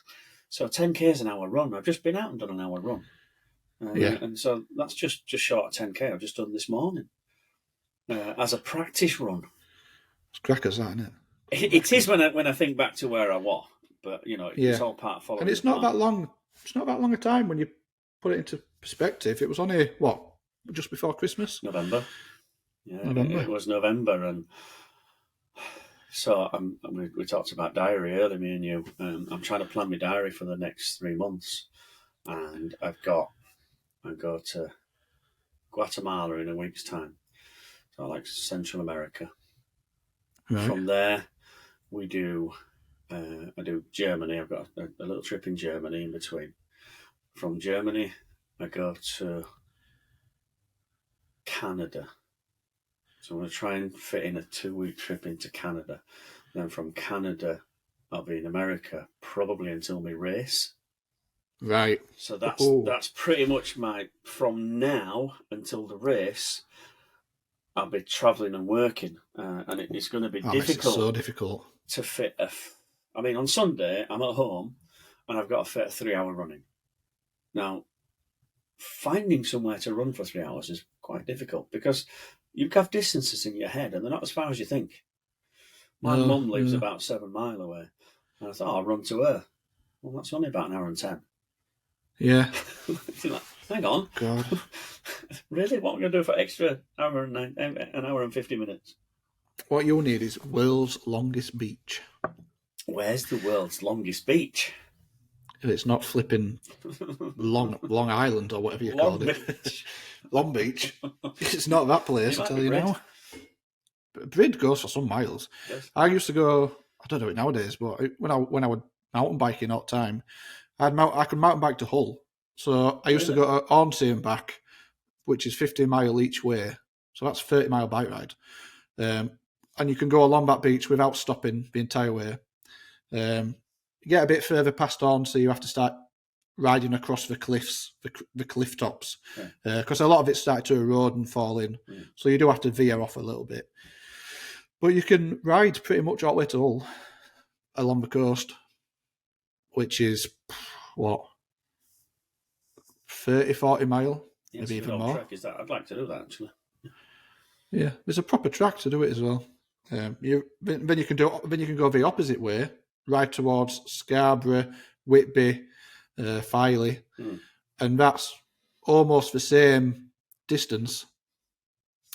So 10K's an hour run. I've just been out and done an hour run. And so that's just short of 10K I've just done this morning as a practice run. It's crackers, that, isn't it? It is when I think back to where I was, but it's all part of following. And it's not that long. It's not that long a time when you put it into perspective. It was only just before Christmas, November. Yeah, November. It was November, and so we talked about diary earlier, me and you. I'm trying to plan my diary for the next 3 months, and I go to Guatemala in a week's time. So I like Central America. Right. From there, I do Germany. I've got a little trip in Germany in between. From Germany, I go to Canada. So I'm going to try and fit in a 2-week trip into Canada. Then from Canada, I'll be in America probably until my race. Right. So that's pretty much from now until the race, I'll be travelling and working. And it's going to be difficult. So difficult. To fit on Sunday, I'm at home and I've got to fit a 3-hour running. Now, finding somewhere to run for 3 hours is quite difficult because you have distances in your head and they're not as far as you think. My mum lives about 7 miles away. And I thought, I'll run to her. Well, that's only about 1 hour and 10. Yeah. Like, hang on. God. Really? What am I going to do for extra an hour and 50 minutes? What you'll need is world's longest beach. Where's the world's longest beach? If it's not flipping Long Island or whatever you call it. Long Beach. It's not that place, I tell you now. But Brid goes for some miles. Yes. I used to go, I don't do it nowadays, but when I was mountain biking all the time, I could mountain bike to Hull. So I used to go to Hornsey and back, which is 50 mile each way. So that's a 30-mile bike ride. And you can go along that beach without stopping the entire way. You get a bit further past on, so you have to start riding across the cliffs, the cliff tops, because a lot of it started to erode and fall in. So you do have to veer off a little bit. But you can ride pretty much all the way to Hull along the coast, which is, 30, 40 mile, maybe even more. Track is that? I'd like to do that, actually. Yeah, there's a proper track to do it as well. Then you can go the opposite way, right towards Scarborough, Whitby, Filey, and that's almost the same distance.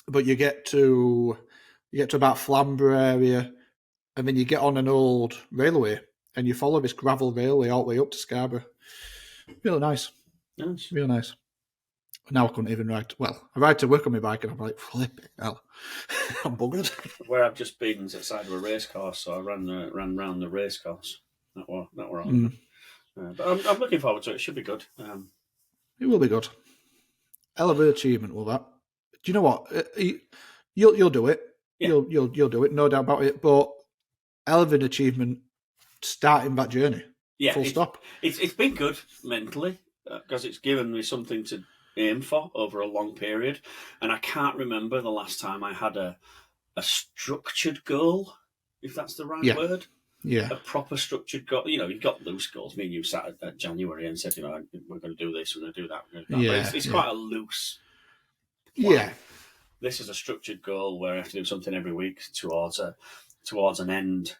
But you get to about Flamborough area, and then you get on an old railway, and you follow this gravel railway all the way up to Scarborough. Really nice. Nice. Real nice. Now I couldn't even ride. Well, I ride to work on my bike, and I'm like, flip it, hell, I'm buggered. Where I've just been is at the side of a race course, so I ran round the race course. That were on. But I'm looking forward to it. It should be good. It will be good. Hell of an achievement, will that? Do you know what? You'll do it. Yeah. You'll do it, no doubt about it. But hell of an achievement starting that journey. Yeah, full stop. It's been good mentally because it's given me something to aim for over a long period, and I can't remember the last time I had a structured goal, if that's the right word. Yeah, a proper structured goal. You know, you've got loose goals. Me and you sat at January and said, you know, we're going to do this, we're going to do that, we're going to do that. But it's quite a loose plan. Yeah. This is a structured goal where I have to do something every week towards an end.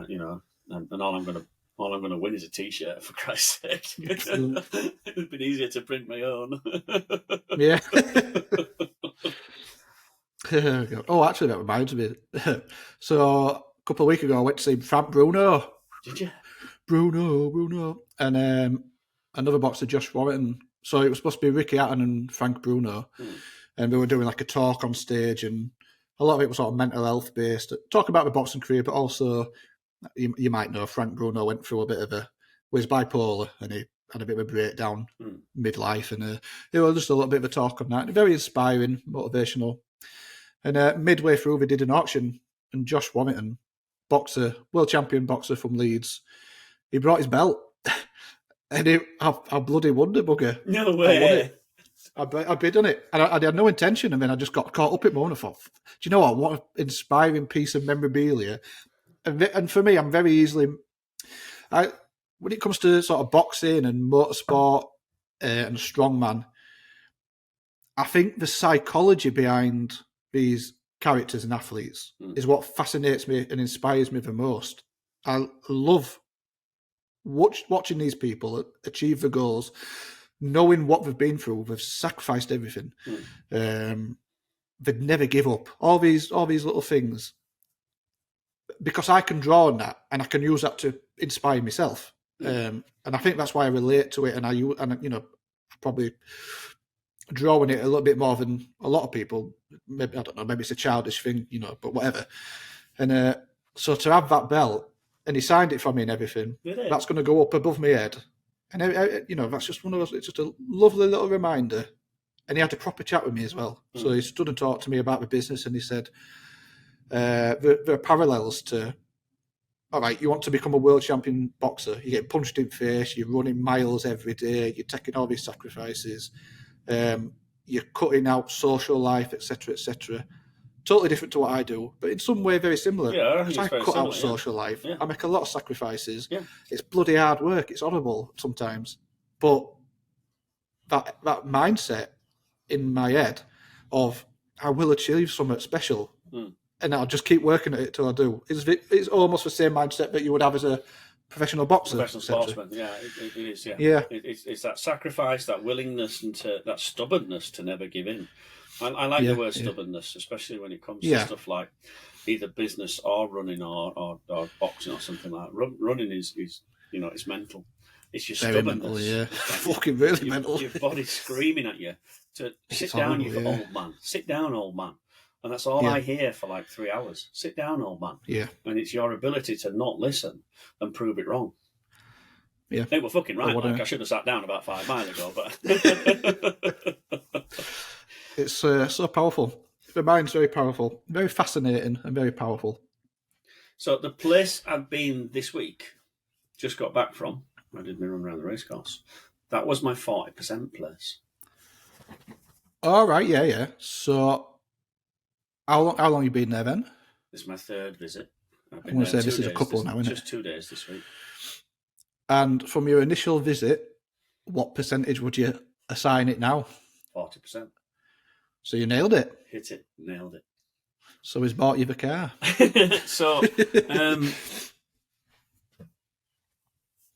You know, and all I'm going to win is a T-shirt, for Christ's sake. It'd been easier to print my own. Yeah. Oh, actually, that reminds me. So a couple of weeks ago, I went to see Frank Bruno. Did you? Bruno. And another boxer, Josh Warrington. So it was supposed to be Ricky Hatton and Frank Bruno. And we were doing like a talk on stage, and a lot of it was sort of mental health based. Talk about the boxing career, but also, you might know, Frank Bruno went through a bit of was bipolar, and he had a bit of a breakdown midlife, and it was just a little bit of a talk on that. Very inspiring, motivational. And midway through, we did an auction, and Josh Warrington, boxer, world champion boxer from Leeds, he brought his belt, and I bloody won the bugger. No way. I won it. I bid on it, and I had no intention, and then I just got caught up in my own. I thought, do you know what an inspiring piece of memorabilia. And for me, I'm very easily, when it comes to sort of boxing and motorsport and strongman, I think the psychology behind these characters and athletes is what fascinates me and inspires me the most. I love watching these people achieve the goals, knowing what they've been through. They've sacrificed everything. They'd never give up. All these little things. Because I can draw on that, and I can use that to inspire myself, and I think that's why I relate to it. And I probably draw on it a little bit more than a lot of people. Maybe I don't know. Maybe it's a childish thing, but whatever. And so to have that belt, and he signed it for me and everything, that's going to go up above my head, and that's just one of those. It's just a lovely little reminder. And he had a proper chat with me as well. So he stood and talked to me about the business, and he said, there are parallels to, all right, you want to become a world champion boxer, you get punched in the face, you're running miles every day, you're taking all these sacrifices, you're cutting out social life, etc., etc. Totally different to what I do, but in some way very similar. Yeah, I cut out social life. I make a lot of sacrifices. It's bloody hard work. It's horrible sometimes, but that mindset in my head of I will achieve something special. And I'll just keep working at it till I do. It's almost the same mindset that you would have as a professional boxer. Professional sportsman, it is, yeah. It's that sacrifice, that willingness, and that stubbornness to never give in. I like the word stubbornness, especially when it comes to stuff like either business or running or boxing or something like that. Running is it's mental. It's your very stubbornness. Mental, fucking really mental. Your body's screaming at you to sit down, you old man. Sit down, old man. And that's all I hear for like 3 hours. Sit down, old man. Yeah. And it's your ability to not listen and prove it wrong. Yeah. They were fucking right. I should have sat down about 5 miles ago, but it's so powerful. The mind's very powerful, very fascinating, and very powerful. So the place I've been this week, just got back from, I did my run around the racecourse. That was my 40% place. All right, yeah. So. How long have you been there then? This is my third visit. I'm going to say this is a couple now, isn't it? Just 2 days this week. And from your initial visit, what percentage would you assign it now? 40%. So you nailed it. Hit it, nailed it. So he's bought you the car. So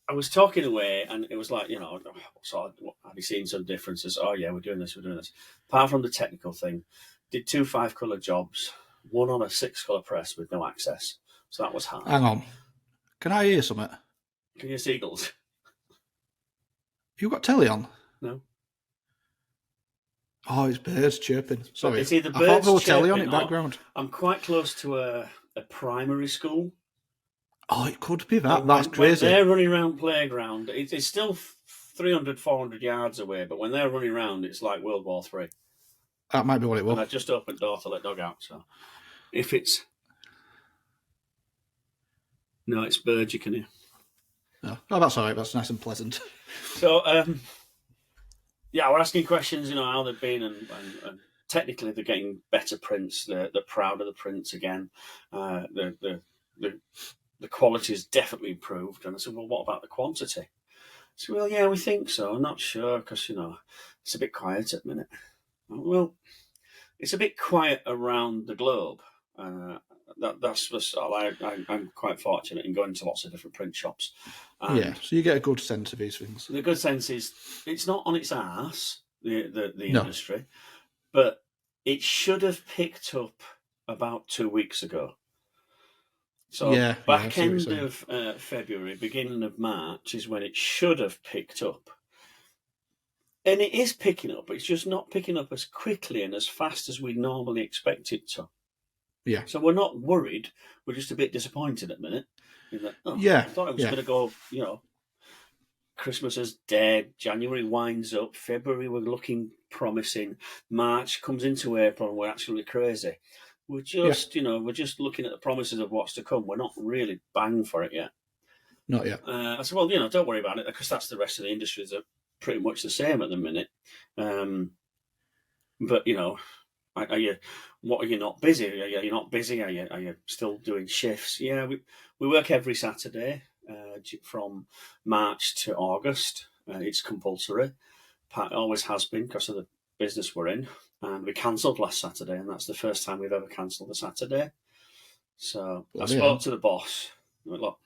I was talking away, and it was like, so have you seen some differences? Oh yeah, we're doing this. Apart from the technical thing, did 2 5-colour jobs, one on a 6-colour press with no access. So that was hard. Hang on. Can I hear something? Can you hear seagulls? You got telly on? No. Oh, it's birds chirping. Sorry. It's either I thought birds there was telly on chirping in background. I'm quite close to a primary school. Oh, it could be that. That's crazy. When they're running around playground, it's still 300, 400 yards away, but when they're running around, it's like World War III. That might be what it was. And I just opened the door to let dog out, so if it's... No, it's birds you can hear. Oh, that's all right. That's nice and pleasant. So, we're asking questions, how they've been, and technically they're getting better prints. They're proud of the prints again. The quality has definitely improved. And I said, well, what about the quantity? I said, well, yeah, we think so. I'm not sure because, it's a bit quiet at the minute. Well, it's a bit quiet around the globe. That's I'm quite fortunate in going to lots of different print shops. So you get a good sense of these things. The good sense is it's not on its arse, the industry, but it should have picked up about 2 weeks ago. So back end of February, beginning of March is when it should have picked up. And it is picking up, it's just not picking up as quickly and as fast as we normally expect it to. Yeah. So we're not worried. We're just a bit disappointed at the minute. I thought it was going to go, Christmas is dead. January winds up. February we're looking promising. March comes into April and we're absolutely crazy. We're just, we're just looking at the promises of what's to come. We're not really bang for it yet. Not yet. I said, well, don't worry about it because that's the rest of the industries are pretty much the same at the minute. But, are you not busy? Are you not busy? Are you still doing shifts? Yeah, we work every Saturday from March to August. It's compulsory. It always has been because of the business we're in. And we cancelled last Saturday, and that's the first time we've ever cancelled a Saturday. So I spoke to the boss. I went, look,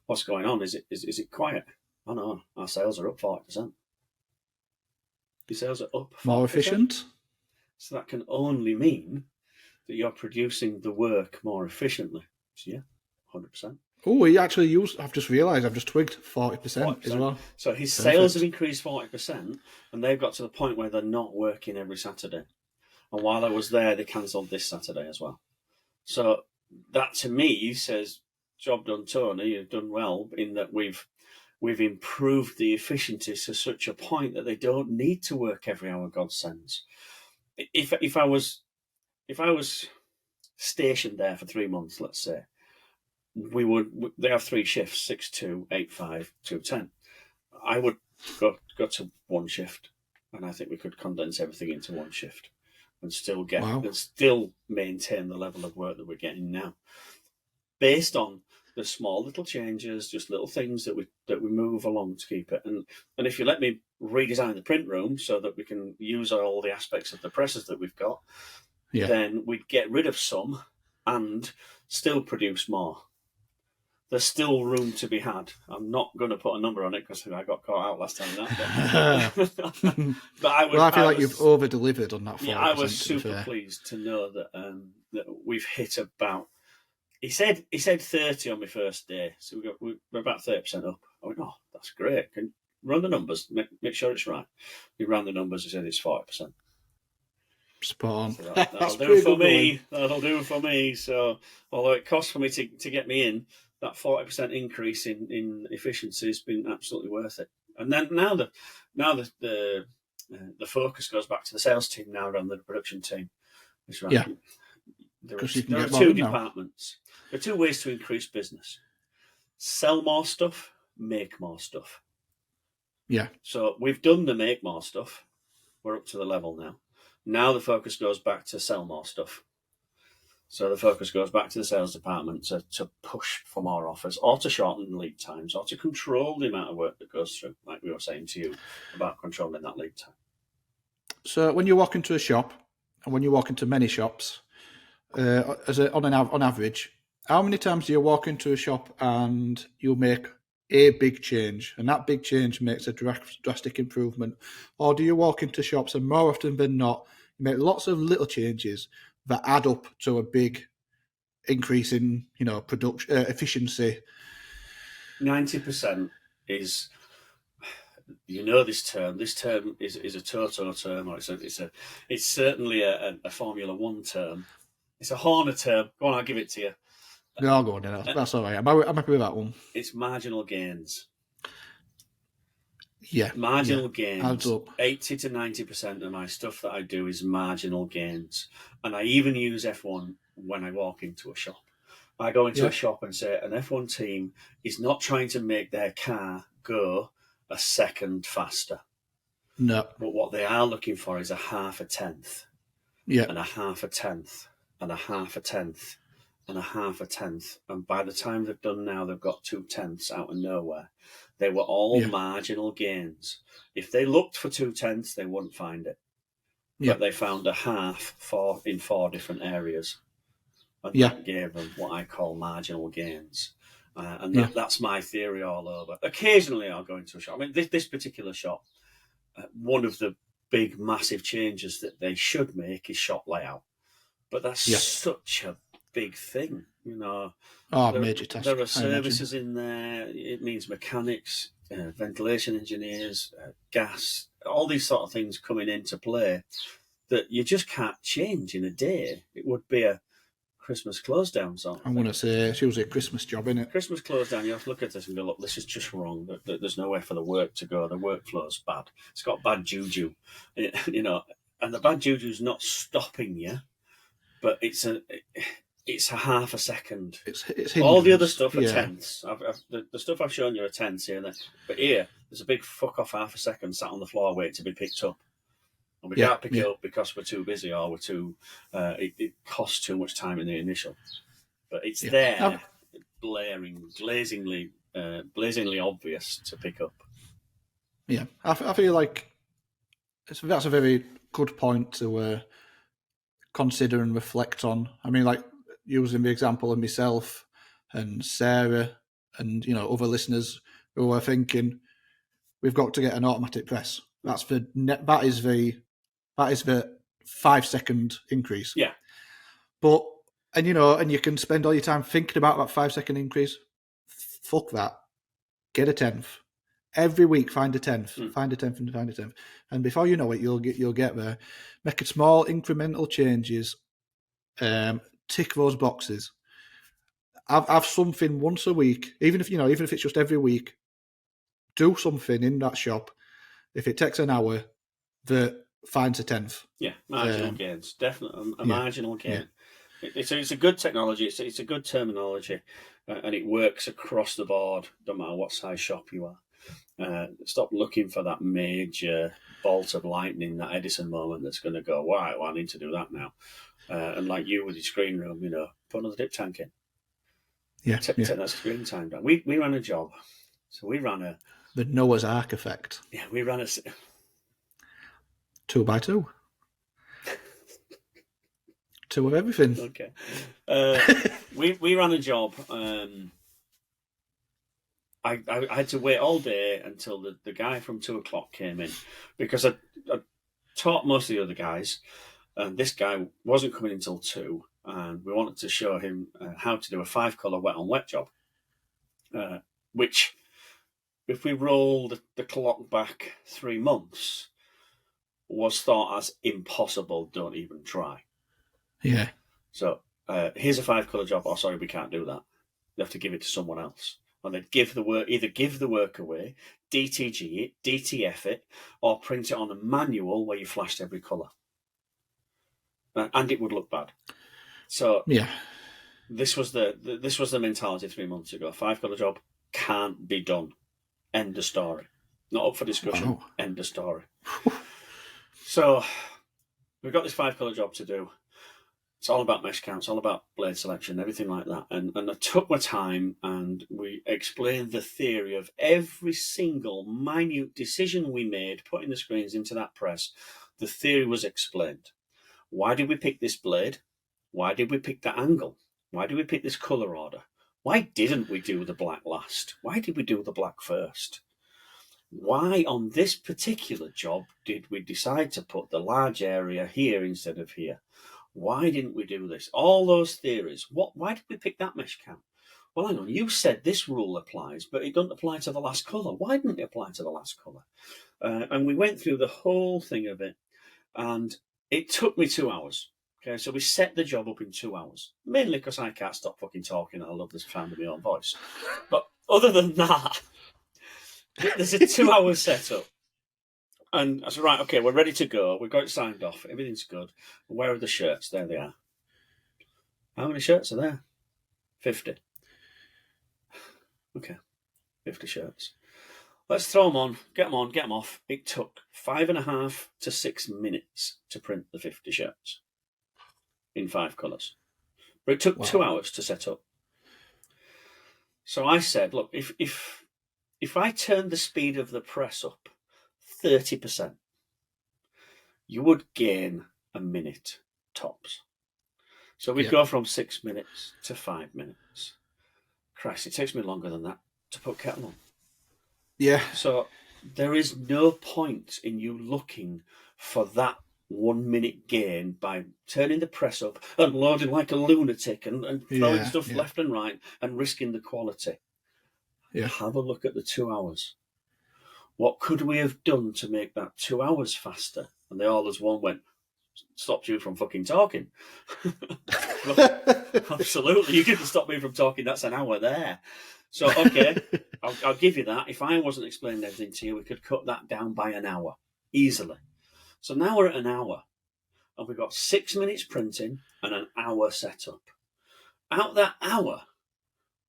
what's going on? Is it quiet? Oh no, our sales are up 40%. Your sales are up 40%. More efficient? So that can only mean that you're producing the work more efficiently. So yeah, 100%. Oh, he actually used, I've just realised, I've just twigged 40% as well. So his sales have increased 40%, and they've got to the point where they're not working every Saturday. And while I was there, they cancelled this Saturday as well. So that to me says, job done, Tony, you've done well in that we've improved the efficiency to such a point that they don't need to work every hour God sends. If I was stationed there for 3 months, let's say, they have 3 shifts, 6-2, 8-5, 2-10. I would go to one shift, and I think we could condense everything into one shift and still still maintain the level of work that we're getting now, based on the small little changes, just little things that we move along to keep it. And if you let me redesign the print room so that we can use all the aspects of the presses that we've got, then we'd get rid of some and still produce more. There's still room to be had. I'm not going to put a number on it because I got caught out last time. But I feel like you've over-delivered on that 40%. Yeah, I was super pleased to know that that we've hit about. He said 30 on my first day, so we're about 30% up. I went, oh, that's great. Can run the numbers, make sure it's right. We ran the numbers. He said it's 40%. Spot on. So that'll do for me. That'll do for me. So although it costs for me to get me in, that 40% increase in efficiency has been absolutely worth it. And then now the focus goes back to the sales team now rather than the production team. That's right. Yeah. There are 2 departments. There are 2 ways to increase business: sell more stuff, make more stuff. Yeah. So we've done the make more stuff. We're up to the level now. Now the focus goes back to sell more stuff. So the focus goes back to the sales department to push for more offers, or to shorten lead times, or to control the amount of work that goes through, like we were saying to you about controlling that lead time. So when you walk into a shop, and when you walk into many shops, on average, how many times do you walk into a shop and you'll make a big change, and that big change makes a drastic improvement? Or do you walk into shops and more often than not, you make lots of little changes that add up to a big increase in, production efficiency? 90% is, this term. This term is a Toto term, or it's certainly a Formula One term. It's a Horner term. Go on, I'll give it to you. No, I'll go on then. That's all right. I'm happy with that one. It's marginal gains. Yeah. Marginal gains. Adds up. 80 to 90% of my stuff that I do is marginal gains. And I even use F1 when I walk into a shop. I go into a shop and say an F1 team is not trying to make their car go a second faster. No. But what they are looking for is a half a tenth. Yeah. And a half a tenth. And a half a tenth. And a half a tenth. And by the time they've done now, they've got 2/10 out of nowhere. They were all marginal gains. If they looked for 2/10, they wouldn't find it. Yeah. But they found a half in 4 different areas. And that gave them what I call marginal gains. And that's my theory all over. Occasionally I'll go into a shop. I mean, this particular shop, one of the big, massive changes that they should make is shop layout. But that's such a big thing, major task. There are services in there. It means mechanics, ventilation engineers, gas, all these sort of things coming into play that you just can't change in a day. It would be a Christmas close down sort of I'm going to say it's usually a Christmas job, isn't it? Christmas close down, you have to look at this and go, look, this is just wrong. There's nowhere for the work to go. The workflow's bad. It's got bad juju, and the bad juju's not stopping you, but it's a half a second. It's all the other stuff are tenths. The stuff I've shown you are tenths here and there. But here, there's a big fuck off half a second sat on the floor waiting to be picked up. And we can't pick it up because we're too busy or we're too... it costs too much time in the initial. But it's there, blazingly obvious to pick up. Yeah, I feel like that's a very good point to consider and reflect on. I mean, like, using the example of myself and Sarah and other listeners who are thinking we've got to get an automatic press. That is the 5-second increase. Yeah. But and you can spend all your time thinking about that 5-second increase. Fuck that. Get a tenth. Every week find a tenth. Find a tenth and find a tenth. And before you know it, you'll get there. Make small incremental changes. Tick those boxes. Have something once a week, even if it's just every week. Do something in that shop. If it takes an hour, that finds a tenth. Yeah, marginal gains, definitely a marginal gain. Yeah. It's a good technology. It's a good terminology, and it works across the board. No matter what size shop you are. Stop looking for that major bolt of lightning, that Edison moment that's going to go, wow, I need to do that now. And like you with your screen room, put another dip tank in. Take that screen time down. We ran a job. So we ran the Noah's Ark effect. Yeah, we ran a 2x2. 2 of everything. Okay. We ran a job. I had to wait all day until the guy from 2:00 came in, because I taught most of the other guys, and this guy wasn't coming until 2, and we wanted to show him how to do a 5-colour wet on wet job, which, if we roll the clock back 3 months, was thought as impossible. Don't even try. Yeah. So here's a 5-colour job. Oh, sorry, we can't do that. You have to give it to someone else. And they'd either give the work away, DTG it, DTF it, or print it on a manual where you flashed every colour. And it would look bad. So this was the mentality 3 months ago. 5-colour job can't be done. End of story. Not up for discussion. Wow. End of story. So we've got this 5-colour job to do. It's all about mesh counts, all about blade selection, everything like that. And I took my time and we explained the theory of every single minute decision we made, putting the screens into that press. The theory was explained. Why did we pick this blade? Why did we pick that angle? Why did we pick this colour order? Why didn't we do the black last? Why did we do the black first? Why on this particular job did we decide to put the large area here instead of here? Why didn't we do this? All those theories. Why did we pick that mesh cam? Well, hang on, you said this rule applies, but it doesn't apply to the last colour. Why didn't it apply to the last colour? And we went through the whole thing of it, and it took me 2 hours. Okay, so we set the job up in 2 hours, mainly because I can't stop fucking talking. I love the sound of my own voice. But other than that, there's a 2 hour setup. And I said, right, okay, we're ready to go. We've got it signed off. Everything's good. Where are the shirts? There they are. How many shirts are there? 50. Okay, 50 shirts. Let's throw them on, get them off. It took 5.5 to 6 minutes to print the 50 shirts in 5 colours. But it took 2 hours to set up. So I said, look, if I turned the speed of the press up 30%, you would gain a minute tops. So we'd go from 6 minutes to 5 minutes. Christ, it takes me longer than that to put kettle on. Yeah. So there is no point in you looking for that 1 minute gain by turning the press up and loading like a lunatic and throwing stuff left and right and risking the quality. Yeah. Have a look at the 2 hours. What could we have done to make that 2 hours faster? And they all as one went, stopped you from fucking talking. Absolutely, you didn't stop me from talking. That's an hour there. So, okay, I'll give you that. If I wasn't explaining everything to you, we could cut that down by an hour, easily. So now we're at an hour, and we've got 6 minutes printing and an hour setup. Out that hour,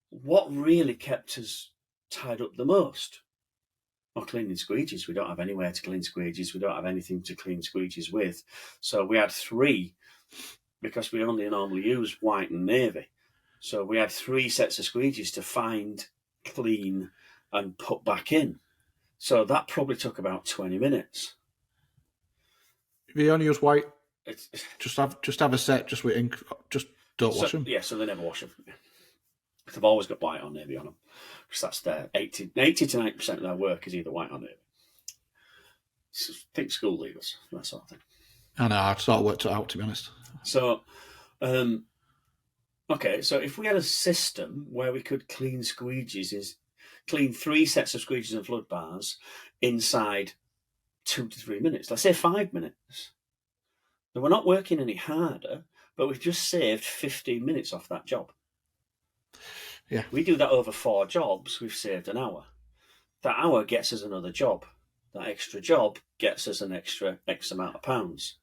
what really kept us tied up the most? Well, cleaning squeegees. We don't have anywhere to clean squeegees. We don't have anything to clean squeegees with. So we had 3, because we only normally use white and navy. So we had 3 sets of squeegees to find, clean, and put back in. So that probably took about 20 minutes. If you only use white, just have a set just with ink. Just don't wash them. Yeah, so they never wash them. They've always got white or navy on them, because that's their 80 to 90% of their work is either white or navy. So think school leavers, that sort of thing. I know, I'd sort of worked it out, to be honest. So, okay, so if we had a system where we could clean squeegees, clean 3 sets of squeegees and flood bars inside 2 to 3 minutes, let's say 5 minutes. Then we're not working any harder, but we've just saved 15 minutes off that job. Yeah. We do that over 4 jobs, we've saved an hour. That hour gets us another job. That extra job gets us an extra X amount of pounds.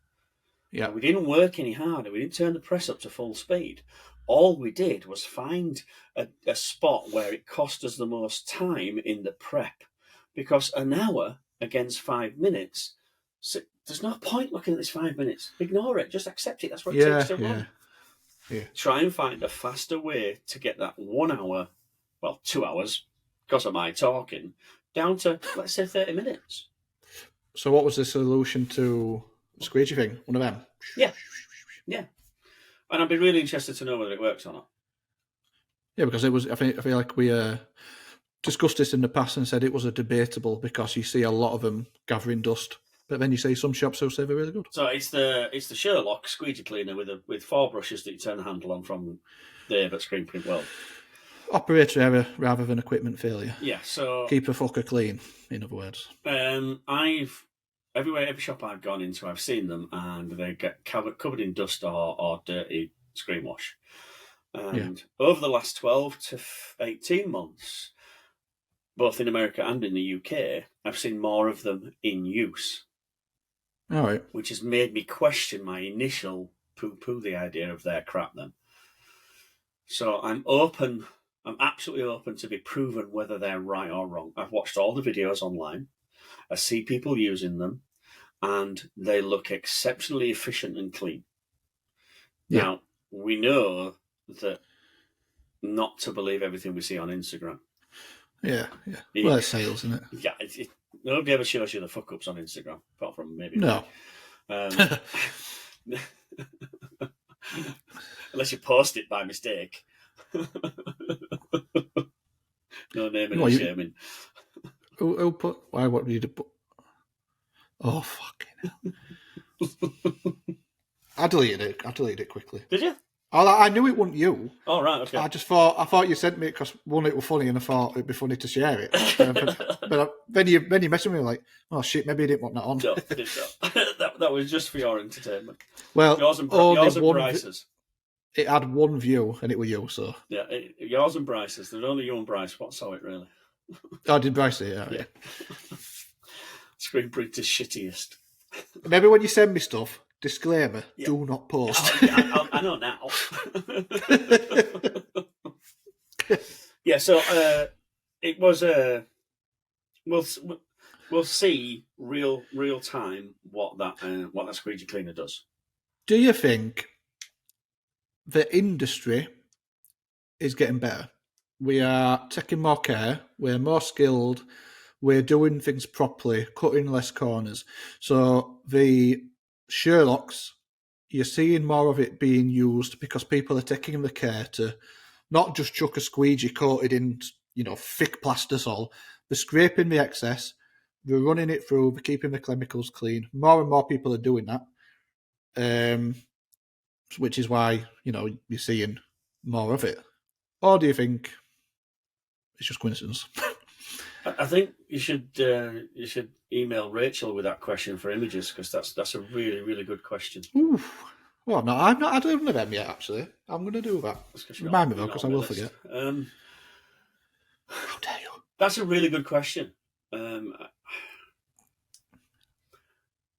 Yeah. We didn't work any harder. We didn't turn the press up to full speed. All we did was find a spot where it cost us the most time in the prep. Because an hour against 5 minutes, so there's no point looking at this 5 minutes. Ignore it. Just accept it. That's what it takes to run. Yeah. Try and find a faster way to get that 1 hour, well, 2 hours, because of my talking, down to, let's say, 30 minutes. So what was the solution to the squeegee thing? One of them? Yeah. And I'd be really interested to know whether it works or not. Yeah, because it was. I feel like we discussed this in the past and said it was a debatable, because you see a lot of them gathering dust, but then you see some shops who say they're really good. So it's the Sherlock squeegee cleaner with 4 brushes that you turn the handle on from Dave at Screen Print World. Operator error rather than equipment failure. Yeah, so keep a fucker clean, in other words. Every shop I've gone into, I've seen them, and they get covered in dust or dirty screen wash. And over the last 12 to 18 months, both in America and in the UK, I've seen more of them in use. All right. Which has made me question my initial poo-poo the idea of their crap then. So I'm absolutely open to be proven whether they're right or wrong. I've watched all the videos online. I see people using them, and they look exceptionally efficient and clean. Yeah. Now, we know that not to believe everything we see on Instagram. Yeah. Well, it's sales, isn't it? Yeah, nobody ever shows you the fuck-ups on Instagram, apart from maybe... No. Unless you post it by mistake. No naming and shaming. Who put? Why? What did you put? Oh fucking hell! I deleted it quickly. Did you? I knew it wasn't you. Oh right, okay. I thought you sent me it because one, it was funny, and I thought it'd be funny to share it. but then you messaged me like, oh shit, maybe you didn't want that on. No, did not. that was just for your entertainment. Well, yours and Bryce's. It had one view, and it was you. So yeah, yours and Bryce's. There's only you and Bryce what saw it really. Oh, did Bryce see it? Yeah. Screen printer's shittiest. Maybe when you send me stuff, disclaimer: do not post. I know now. Yeah, so it was we'll see real time what that squeegee cleaner does. Do you think the industry is getting better? We are taking more care. We're more skilled. We're doing things properly, cutting less corners. So the Sherlocks, you're seeing more of it being used because people are taking the care to not just chuck a squeegee coated in, thick plastisol. They're scraping the excess. They're running it through. They're keeping the chemicals clean. More and more people are doing that, which is why you're seeing more of it. Or do you think it's just coincidence? I think you should email Rachel with that question for images because that's a really, really good question. Ooh. Well, no, I've not had one of them yet. Actually, I'm going to do that. Remind me though, because I will forget. How dare you? That's a really good question.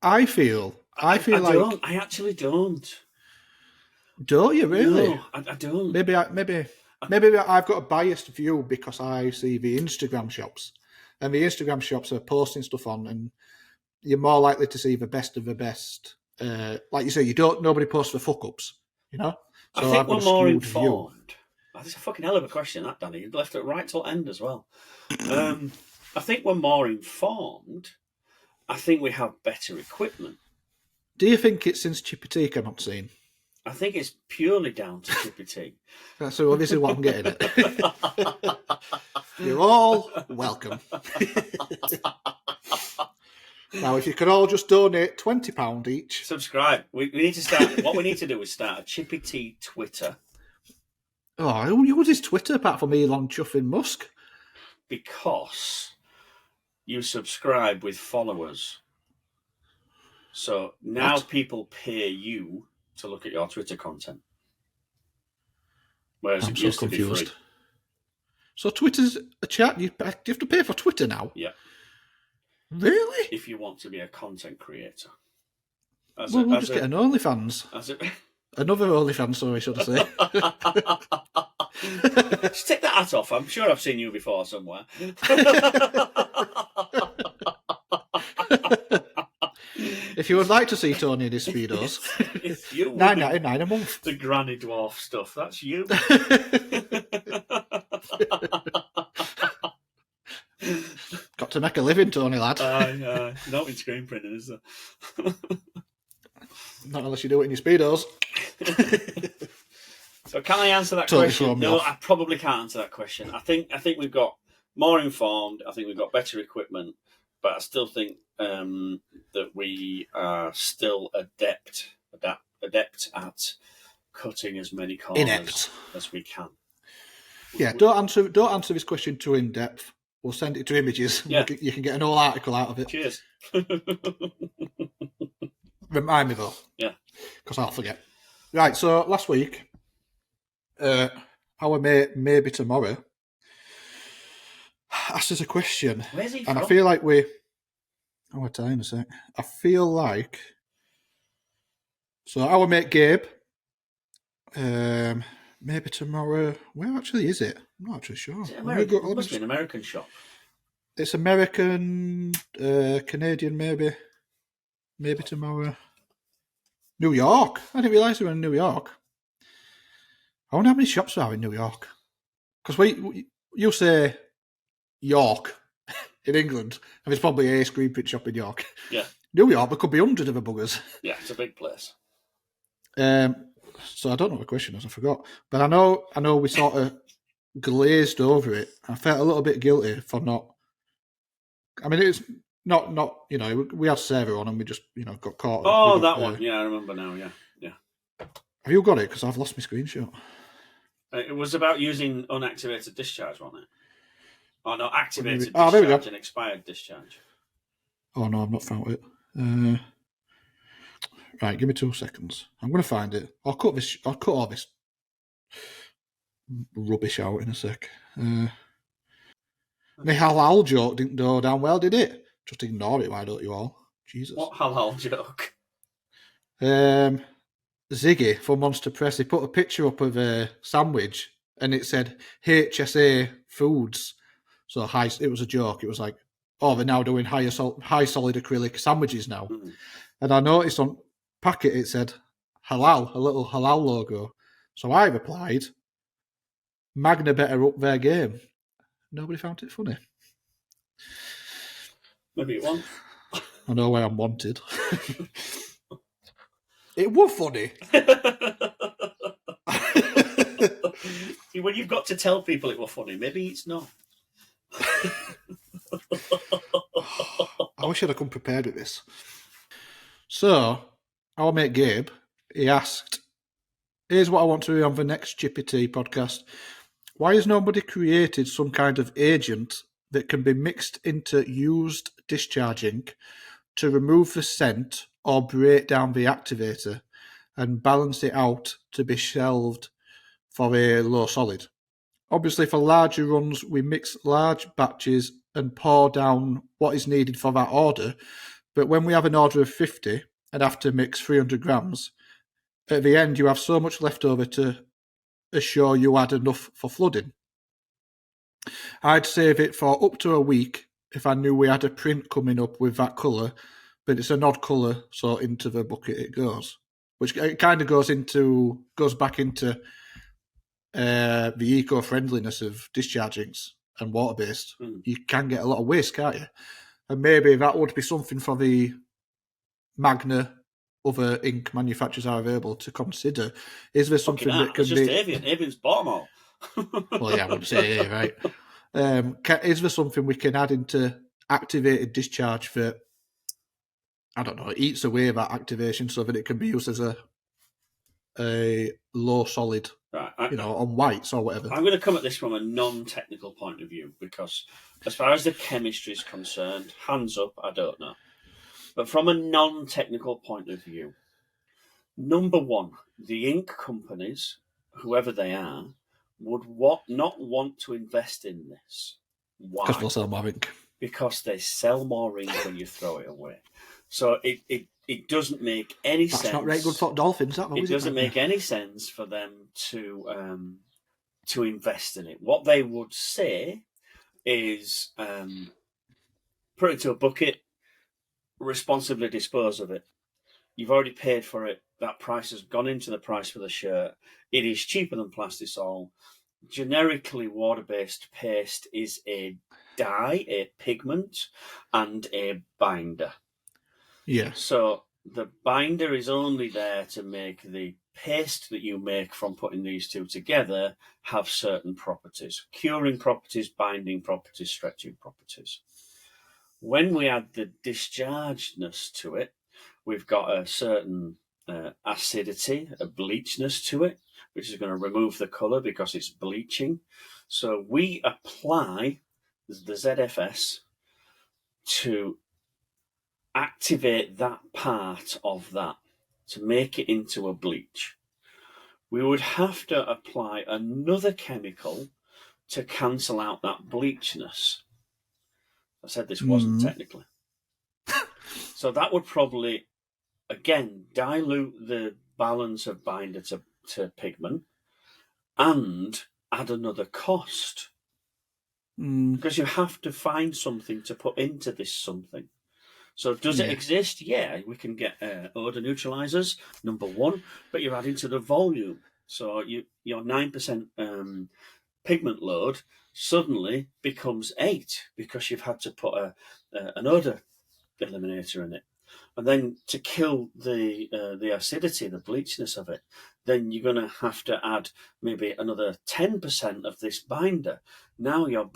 I feel like I actually don't. Don't you really? No, I don't. Maybe I've got a biased view because I see the Instagram shops, and the Instagram shops are posting stuff on, and you're more likely to see the best of the best. Like you say, nobody posts the fuck ups, So I think we're more informed. Oh, that's a fucking hell of a question, that Danny. You left it right till end as well. I think we're more informed. I think we have better equipment. Do you think it's since Chippy Tee came on scene? I think it's purely down to Chippy Tee. So this is what I'm getting at. You're all welcome. Now, if you could all just donate £20 each. Subscribe. We need to start. What we need to do is start a Chippy Tee Twitter. Oh, who uses Twitter apart from Elon chuffing Musk? Because you subscribe with followers. So now people pay you to look at your Twitter content. Whereas it used to be free. So Twitter's a chat. You have to pay for Twitter now? Yeah. Really? If you want to be a content creator. We'll just get an OnlyFans. Another OnlyFans, sorry, should I say. Just take that hat off. I'm sure I've seen you before somewhere. If you would like to see Tony in his speedos, $9.99 a month. The granny dwarf stuff, that's you. Got to make a living, Tony lad. Not in screen printing, is there? Not unless you do it in your speedos. So can I answer that question? No, I probably can't answer that question. I think we've got more informed. I think we've got better equipment, but I still think that we are still adept at cutting as many corners as we can. Yeah, don't answer this question too in depth. We'll send it to images. Yeah. You can get an whole article out of it. Cheers. Remind me though. Yeah. Because I'll forget. Right, so last week, our mate Maybe Tomorrow asked us a question. Where's he from? And I feel like I'll tell you in a sec. I feel like... So our mate Gabe, Maybe Tomorrow... Where actually is it? I'm not actually sure. Is it American? It must be an American shop. It's American, Canadian maybe. Maybe Tomorrow. New York. I didn't realise they were in New York. I wonder how many shops there are in New York. Because you say York in England, and there's probably a screen print shop in York. Yeah. New York, there could be hundreds of the buggers. Yeah, it's a big place. So I don't know what the question is. I forgot. But I know we sort of glazed over it. I felt a little bit guilty for not. I mean, it's not. We had Sarah on and we just got caught. Oh, that one. Yeah, I remember now. Yeah. Have you got it? Because I've lost my screenshot. It was about using unactivated discharge, wasn't it? Oh no, activated discharge and expired discharge. Oh no, I've not found it. Right, give me 2 seconds. I'm going to find it. I'll cut all this rubbish out in a sec. The halal joke didn't go down well, did it? Just ignore it, why don't you all? Jesus. What halal joke? Ziggy from Monster Press, he put a picture up of a sandwich and it said HSA Foods. So it was a joke. It was like, oh, they're now doing high solid acrylic sandwiches now. Mm-hmm. And I noticed on packet it said halal, a little halal logo. So I replied, Magna better up their game. Nobody found it funny. Maybe it won't. I know where I'm wanted. It was funny. See, when you've got to tell people it was funny, maybe it's not. I wish I'd have come prepared with this. So, our mate Gabe, he asked, here's what I want to do on the next Chippy Tee podcast. Why has nobody created some kind of agent that can be mixed into used discharge ink to remove the scent or break down the activator and balance it out to be shelved for a low solid? Obviously, for larger runs, we mix large batches and pour down what is needed for that order. But when we have an order of 50 and have to mix 300 grams, at the end you have so much left over to assure you had enough for flooding. I'd save it for up to a week if I knew we had a print coming up with that colour, but it's an odd colour, so into the bucket it goes. Which it kind of goes back into the eco-friendliness of dischargings and water-based. You can get a lot of waste, can't you? And maybe that would be something for the Magna other ink manufacturers are available to consider. Is there something that can be... Avian's bottom all. Well, yeah, I would say, yeah, right. Is there something we can add into activated discharge that, I don't know, eats away that activation so that it can be used as a low solid, right, on whites or whatever? I'm going to come at this from a non-technical point of view because as far as the chemistry is concerned, hands up, I don't know. But from a non-technical point of view, number one, the ink companies, whoever they are, would not want to invest in this. Why? Because they'll sell more ink. Because they sell more ink when you throw it away. So it doesn't make any sense. That's not very good for dolphins, that though, it doesn't make any sense for them to invest in it. What they would say is put it into a bucket, responsibly dispose of it. You've already paid for it. That price has gone into the price for the shirt. It is cheaper than plastisol. Generically, water-based paste is a dye, a pigment, and a binder. Yeah. So the binder is only there to make the paste that you make from putting these two together have certain properties. Curing properties, binding properties, stretching properties. When we add the dischargedness to it, we've got a certain acidity, a bleachness to it, which is going to remove the colour because it's bleaching. So we apply the ZFS to activate that part of that, to make it into a bleach. We would have to apply another chemical to cancel out that bleachness. I said this wasn't technically. So that would probably, again, dilute the balance of binder to pigment and add another cost. Because you have to find something to put into this something. So does it exist? Yeah, we can get odor neutralizers, number one, but you're adding to the volume. So your 9% pigment load suddenly becomes 8 because you've had to put an odor eliminator in it. And then to kill the acidity, the bleachiness of it, then you're going to have to add maybe another 10% of this binder. Now your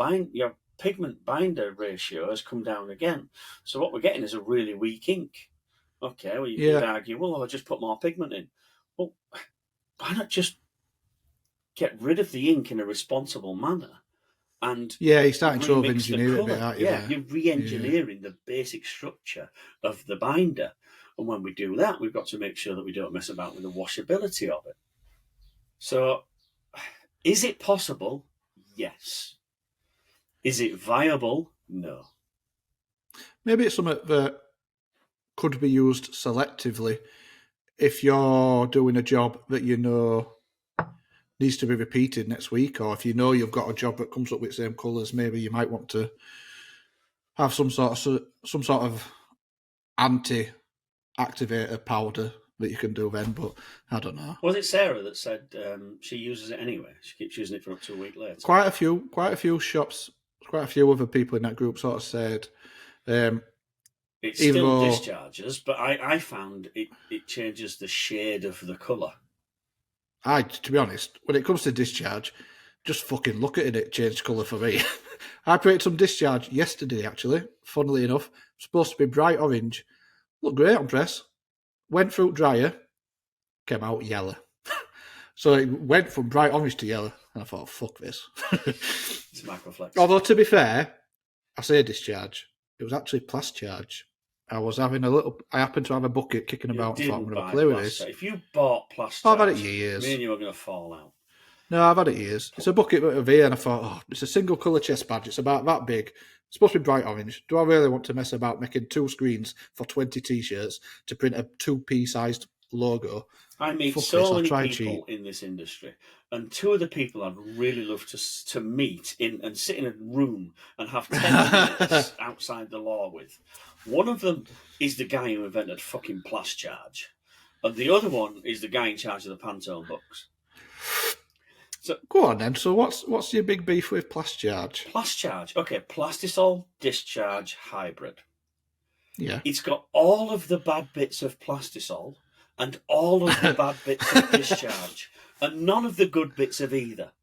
pigment binder ratio has come down again. So what we're getting is a really weak ink. Okay, well, you could argue, well, I'll just put more pigment in. Well, why not just get rid of the ink in a responsible manner? And you're starting to over-engineer it a bit, aren't you? Yeah, you're re-engineering the basic structure of the binder. And when we do that, we've got to make sure that we don't mess about with the washability of it. So, is it possible? Yes. Is it viable? No. Maybe it's something that could be used selectively if you're doing a job that you know needs to be repeated next week, or if you know you've got a job that comes up with the same colours, maybe you might want to have some sort of anti-activator powder that you can do then. But I don't know. Was it Sarah that said she uses it anyway? She keeps using it for up to a week later. Quite a few shops, quite a few other people in that group sort of said. It still discharges, but I found it changes the shade of the colour. To be honest, when it comes to discharge, just fucking look at it. It changed colour for me. I created some discharge yesterday, actually. Funnily enough, supposed to be bright orange. Looked great on press. Went through dryer, came out yellow. So it went from bright orange to yellow, and I thought, fuck this. It's a microflex. Although, to be fair, I say discharge. It was actually plascharge. I happened to have a bucket kicking about and thought, I'm going to play with this. If you bought plastic, I've had it years. Me and you are going to fall out. No, I've had it years. It's a bucket of here, and I thought, it's a single colour chest badge. It's about that big. It's supposed to be bright orange. Do I really want to mess about making 2 screens for 20 T-shirts to print a 2p sized logo? I meet so many people in this industry, and 2 of the people I'd really love to meet and sit in a room and have 10 minutes outside the law with. One of them is the guy who invented fucking plascharge, and the other one is the guy in charge of the Pantone books. So go on then. So what's your big beef with plascharge? Plascharge, okay, plastisol discharge hybrid. Yeah, it's got all of the bad bits of plastisol and all of the bad bits of discharge, and none of the good bits of either.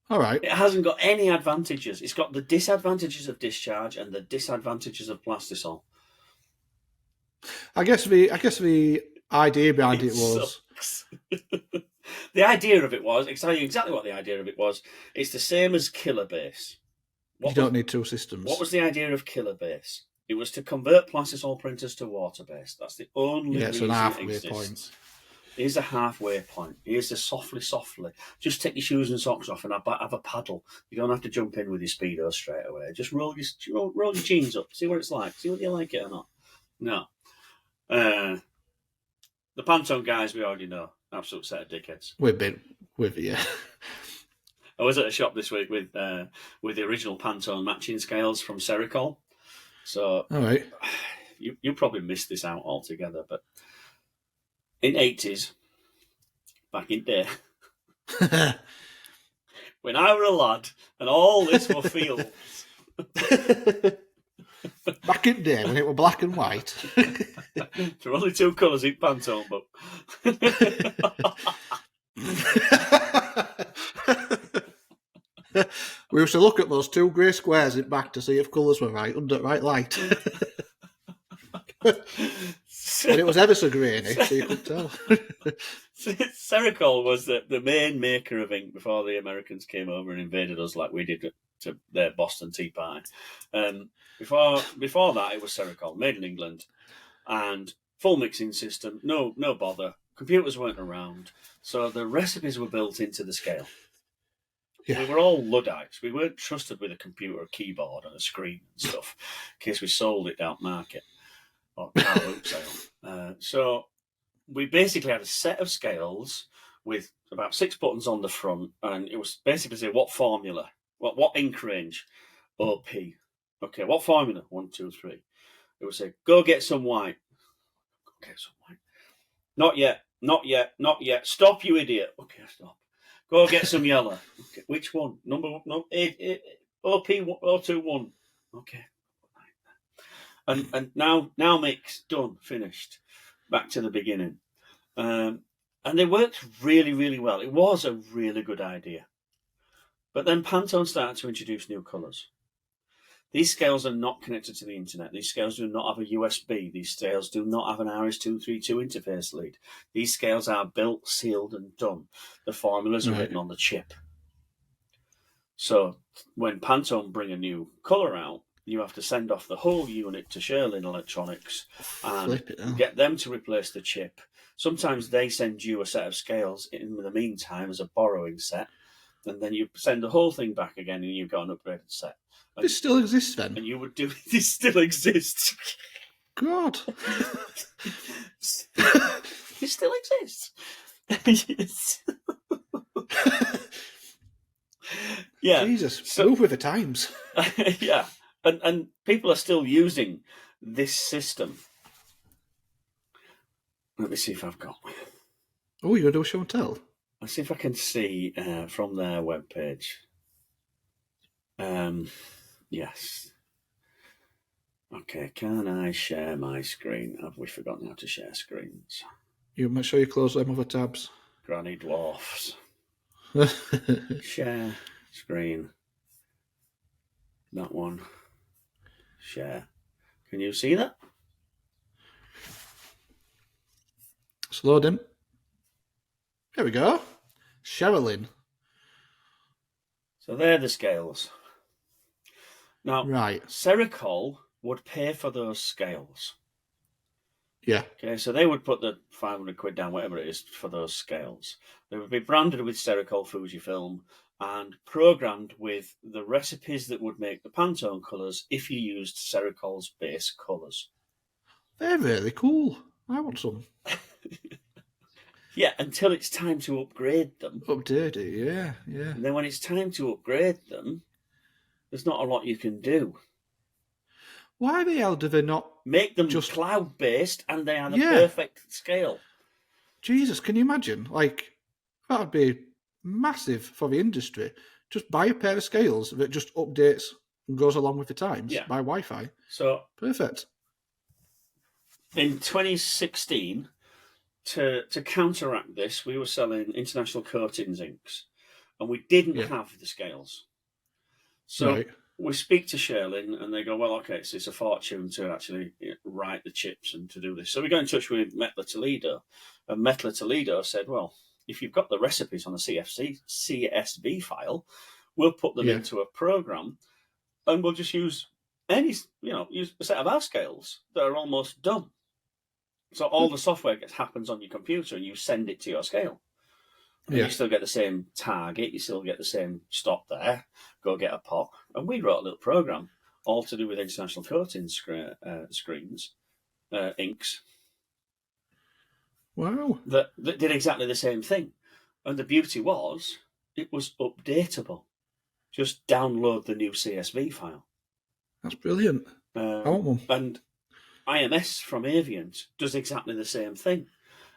All right. It hasn't got any advantages. It's got the disadvantages of discharge and the disadvantages of plastisol. I guess the idea behind it was... The idea of it was, I'll tell you exactly what the idea of it was. It's the same as Killer Base. You don't need 2 systems. What was the idea of Killer Base? It was to convert plastisol printers to water-based. That's the only reason it's an halfway it exists. point. Here's a halfway point. Here's the softly. Just take your shoes and socks off and have a paddle. You don't have to jump in with your Speedo straight away. Just roll your jeans up. See what it's like. See whether you like it or not. No. The Pantone guys, we already know. Absolute set of dickheads. Yeah. I was at a shop this week with the original Pantone matching scales from Sericol. So, all right. You probably missed this out altogether, but in 80s, back in day, when I were a lad and all this were fields. Back in day when it were black and white. There were only 2 colours in Pantone book. We used to look at those 2 grey squares in back to see if colours were right under right light. And it was ever so grainy, so you could tell. Sericol was the main maker of ink before the Americans came over and invaded us like we did to their Boston Tea Party. Before that, it was Sericol, made in England, and full mixing system, no bother. Computers weren't around, so the recipes were built into the scale. Yeah. We were all Luddites. We weren't trusted with a computer, a keyboard, and a screen and stuff, in case we sold it down market or car boot sale. So we basically had a set of scales with about 6 buttons on the front, and it was basically say what formula, what ink range, OP. Okay, what formula? 1, 2, 3. It would say, go get some white. Go get some white. Not yet. Stop, you idiot. Okay, stop. Go get some yellow. Okay, which one? Number 1, no, OP 021. Okay. And now mix, done, finished. Back to the beginning. And they worked really, really well. It was a really good idea. But then Pantone started to introduce new colours. These scales are not connected to the internet. These scales do not have a USB. These scales do not have an RS-232 interface lead. These scales are built, sealed, and done. The formulas are written on the chip. So when Pantone bring a new colour out, you have to send off the whole unit to Sherlin Electronics and get them to replace the chip. Sometimes they send you a set of scales in the meantime as a borrowing set, and then you send the whole thing back again and you've got an upgraded set. And, this still exists then? And you would do this still exists. God. It still exists. Yes. Yeah. Jesus, move with the times. Yeah. And people are still using this system. Let me see if I've got... Oh, you're going to do a show and tell? Let's see if I can see from their webpage. Yes. Okay, can I share my screen? Have we forgotten how to share screens? You make sure you close them other tabs. Granny dwarfs. Share screen. That one. Share. Can you see that? It's loading. There we go. Sherilyn. So they're the scales. Now, right. Sericol would pay for those scales. Yeah. Okay, so they would put the 500 quid down, whatever it is, for those scales. They would be branded with Sericol Fujifilm and programmed with the recipes that would make the Pantone colours if you used Sericol's base colours. They're really cool. I want some. Yeah, until it's time to upgrade them. Update it, yeah. And then when it's time to upgrade them, there's not a lot you can do. Why the hell do they not make them just cloud-based and they are the perfect scale? Jesus, can you imagine? Like, that would be massive for the industry. Just buy a pair of scales that just updates and goes along with the times by Wi-Fi. So perfect. In 2016, to counteract this, we were selling international coatings inks, and we didn't have the scales. So we speak to Sherlin, and they go, well, okay, so it's a fortune to actually write the chips and to do this. So we got in touch with Metler Toledo, and Metler Toledo said, well, if you've got the recipes on a CSV file, we'll put them into a program, and we'll just use use a set of our scales that are almost done. So all the software happens on your computer, and you send it to your scale. And you still get the same target, you still get the same stop there, go get a pop. And we wrote a little program, all to do with international coating screens, inks. Wow. That did exactly the same thing. And the beauty was, it was updatable. Just download the new CSV file. That's brilliant. I want one. And IMS from Avient does exactly the same thing.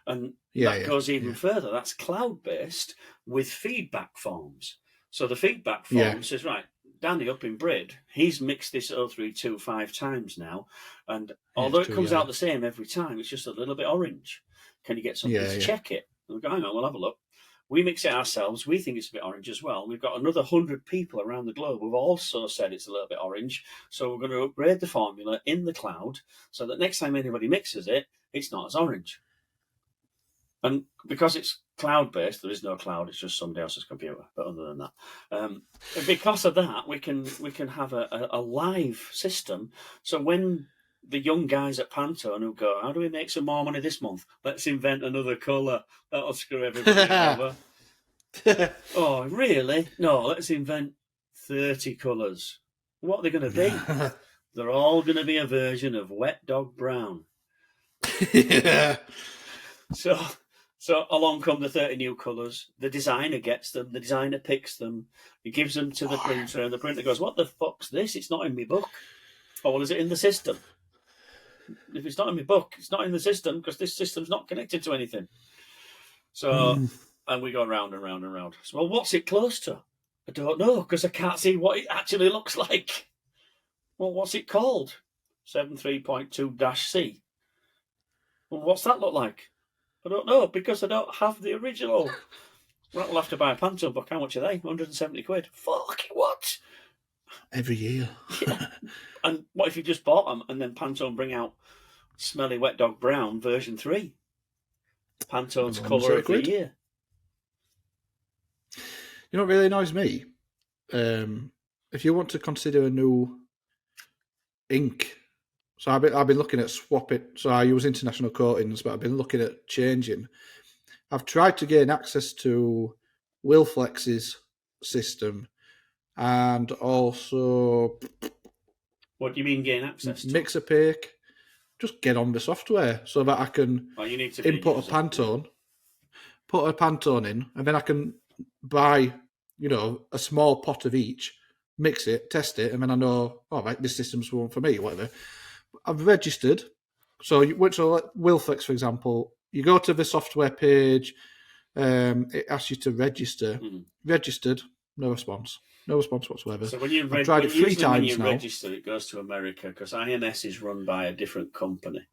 And that goes even further. That's cloud-based with feedback forms. So the feedback form says, right, Danny up in Brid, he's mixed this 032 5 times now. And although it comes out the same every time, it's just a little bit orange. Can you get somebody to check it? And we go, hang on, we'll have a look. We mix it ourselves. We think it's a bit orange as well. We've got another 100 people around the globe who've also said it's a little bit orange. So we're going to upgrade the formula in the cloud so that next time anybody mixes it, it's not as orange. And because it's cloud-based, there is no cloud. It's just somebody else's computer. But other than that, because of that, we can have a live system. So when the young guys at Pantone who go, how do we make some more money this month? Let's invent another colour. That'll screw everybody over. Oh, really? No, let's invent 30 colours. What are they going to be? They're all going to be a version of Wet Dog Brown. So along come the 30 new colours. The designer gets them. The designer picks them. He gives them to the printer, and the printer goes, what the fuck's this? It's not in my book. Oh, well, is it in the system? If it's not in my book, it's not in the system because this system's not connected to anything. So, and we go round and round and round. So, well, what's it close to? I don't know because I can't see what it actually looks like. Well, what's it called? 73.2-C. Well, what's that look like? I don't know, because I don't have the original. Right, we'll have to buy a Pantone book. How much are they? 170 quid. Fuck, what? Every year. Yeah. And what if you just bought them and then Pantone bring out Smelly Wet Dog Brown version 3? Pantone's colour of the year. You know what really annoys me? If you want to consider a new ink, so I've been looking at swapping. So I use international coatings, but I've been looking at changing. I've tried to gain access to Wilflex's system, and also. What do you mean gain access to? Mixopaque. Just get on the software so that I can you need to input a Pantone, put a Pantone in, and then I can buy, a small pot of each, mix it, test it, and then I know, right, this system's one for me, whatever. I've registered. So Wilflex, for example, you go to the software page, it asks you to register. Registered, no response. No response whatsoever. So when I've tried it 3 times when you now. register, it goes to America because INS is run by a different company.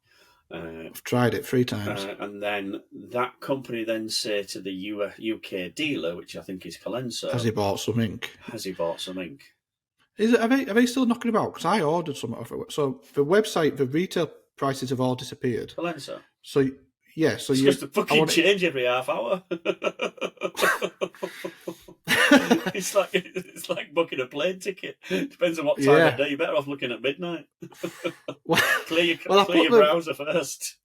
I've tried it 3 times. And then that company then say to the UK dealer, which I think is Colenso, has he bought some ink? Are they still knocking about? Because I ordered some of it. So the website, the retail prices have all disappeared. Colenso? So, yeah. So it's just a fucking change every half hour. It's like booking a plane ticket. Depends on what time of day. You're better off looking at midnight. Clear your browser first.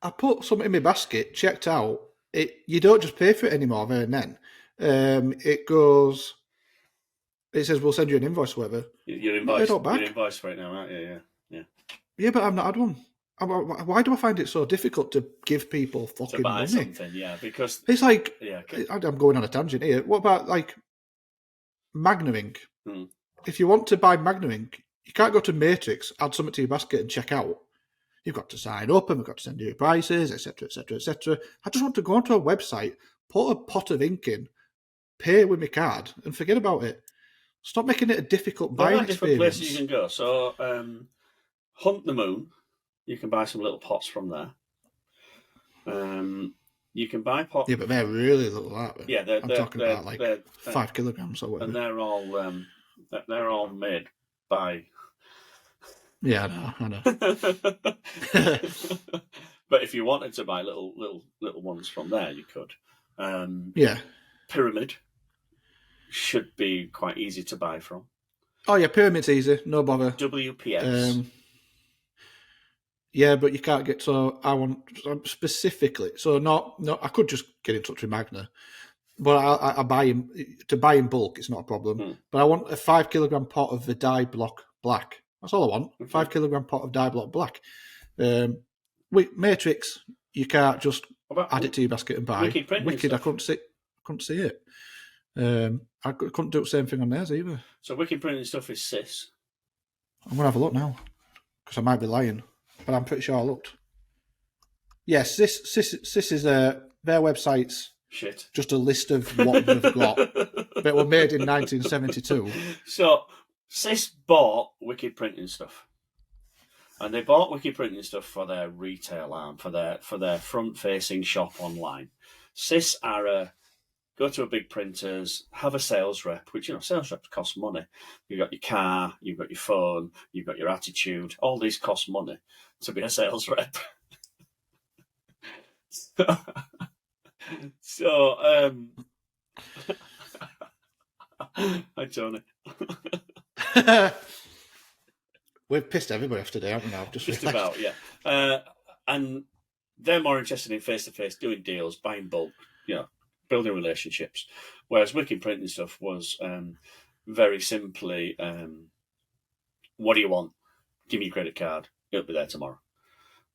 I put something in my basket, checked out. You don't just pay for it anymore there and then. It says we'll send you an invoice, whatever. You're invoiced for it now, right? Yeah. Yeah, but I've not had one. Why do I find it so difficult to give people fucking money? Something, yeah, because it's like I'm going on a tangent here. What about like Magnum ink? If you want to buy Magnum ink, you can't go to Matrix, add something to your basket, and check out. You've got to sign up, and we've got to send you your prices, etc., etc., etc. I just want to go onto a website, put a pot of ink in, pay with my card, and forget about it. Stop making it a difficult buying experience. There are different places you can go. So, Hunt the Moon. You can buy some little pots from there. You can buy pots. Yeah, but they're really little, aren't they? Yeah, I'm talking about like 5 kilograms or whatever. And they're all made by. Yeah, I know. But if you wanted to buy little ones from there, you could. Pyramid should be quite easy to buy from. Oh yeah, Pyramid's easy, no bother. WPS. Yeah, but you can't get. So I want specifically. So not. I could just get in touch with Magna, but I buy in to buy in bulk. It's not a problem. But I want a 5 kilogram pot of the dye block black. That's all I want. 5 kilogram pot of dye block black. With Matrix, you can't just add it to your basket and buy. Wicked, I couldn't see it. I couldn't do the same thing on theirs either. So Wicked printing stuff is Cis. I'm gonna have a look now because I might be lying. But I'm pretty sure I looked. Yes, Cis is their website's shit. Just a list of what they've got that were made in 1972. So Cis bought Wicked Printing Stuff, and they bought Wicked Printing Stuff for their retail arm, for their front-facing shop online. Cis are go to a big printers, have a sales rep, which, sales reps cost money. You've got your car, you've got your phone, you've got your attitude. All these cost money to be a sales rep. So hi, Tony. We've pissed everybody off today, haven't we? Now, just about, yeah. And they're more interested in face-to-face, doing deals, buying bulk, building relationships. Whereas Wicked Printing Stuff was very simply, what do you want? Give me your credit card. It'll be there tomorrow.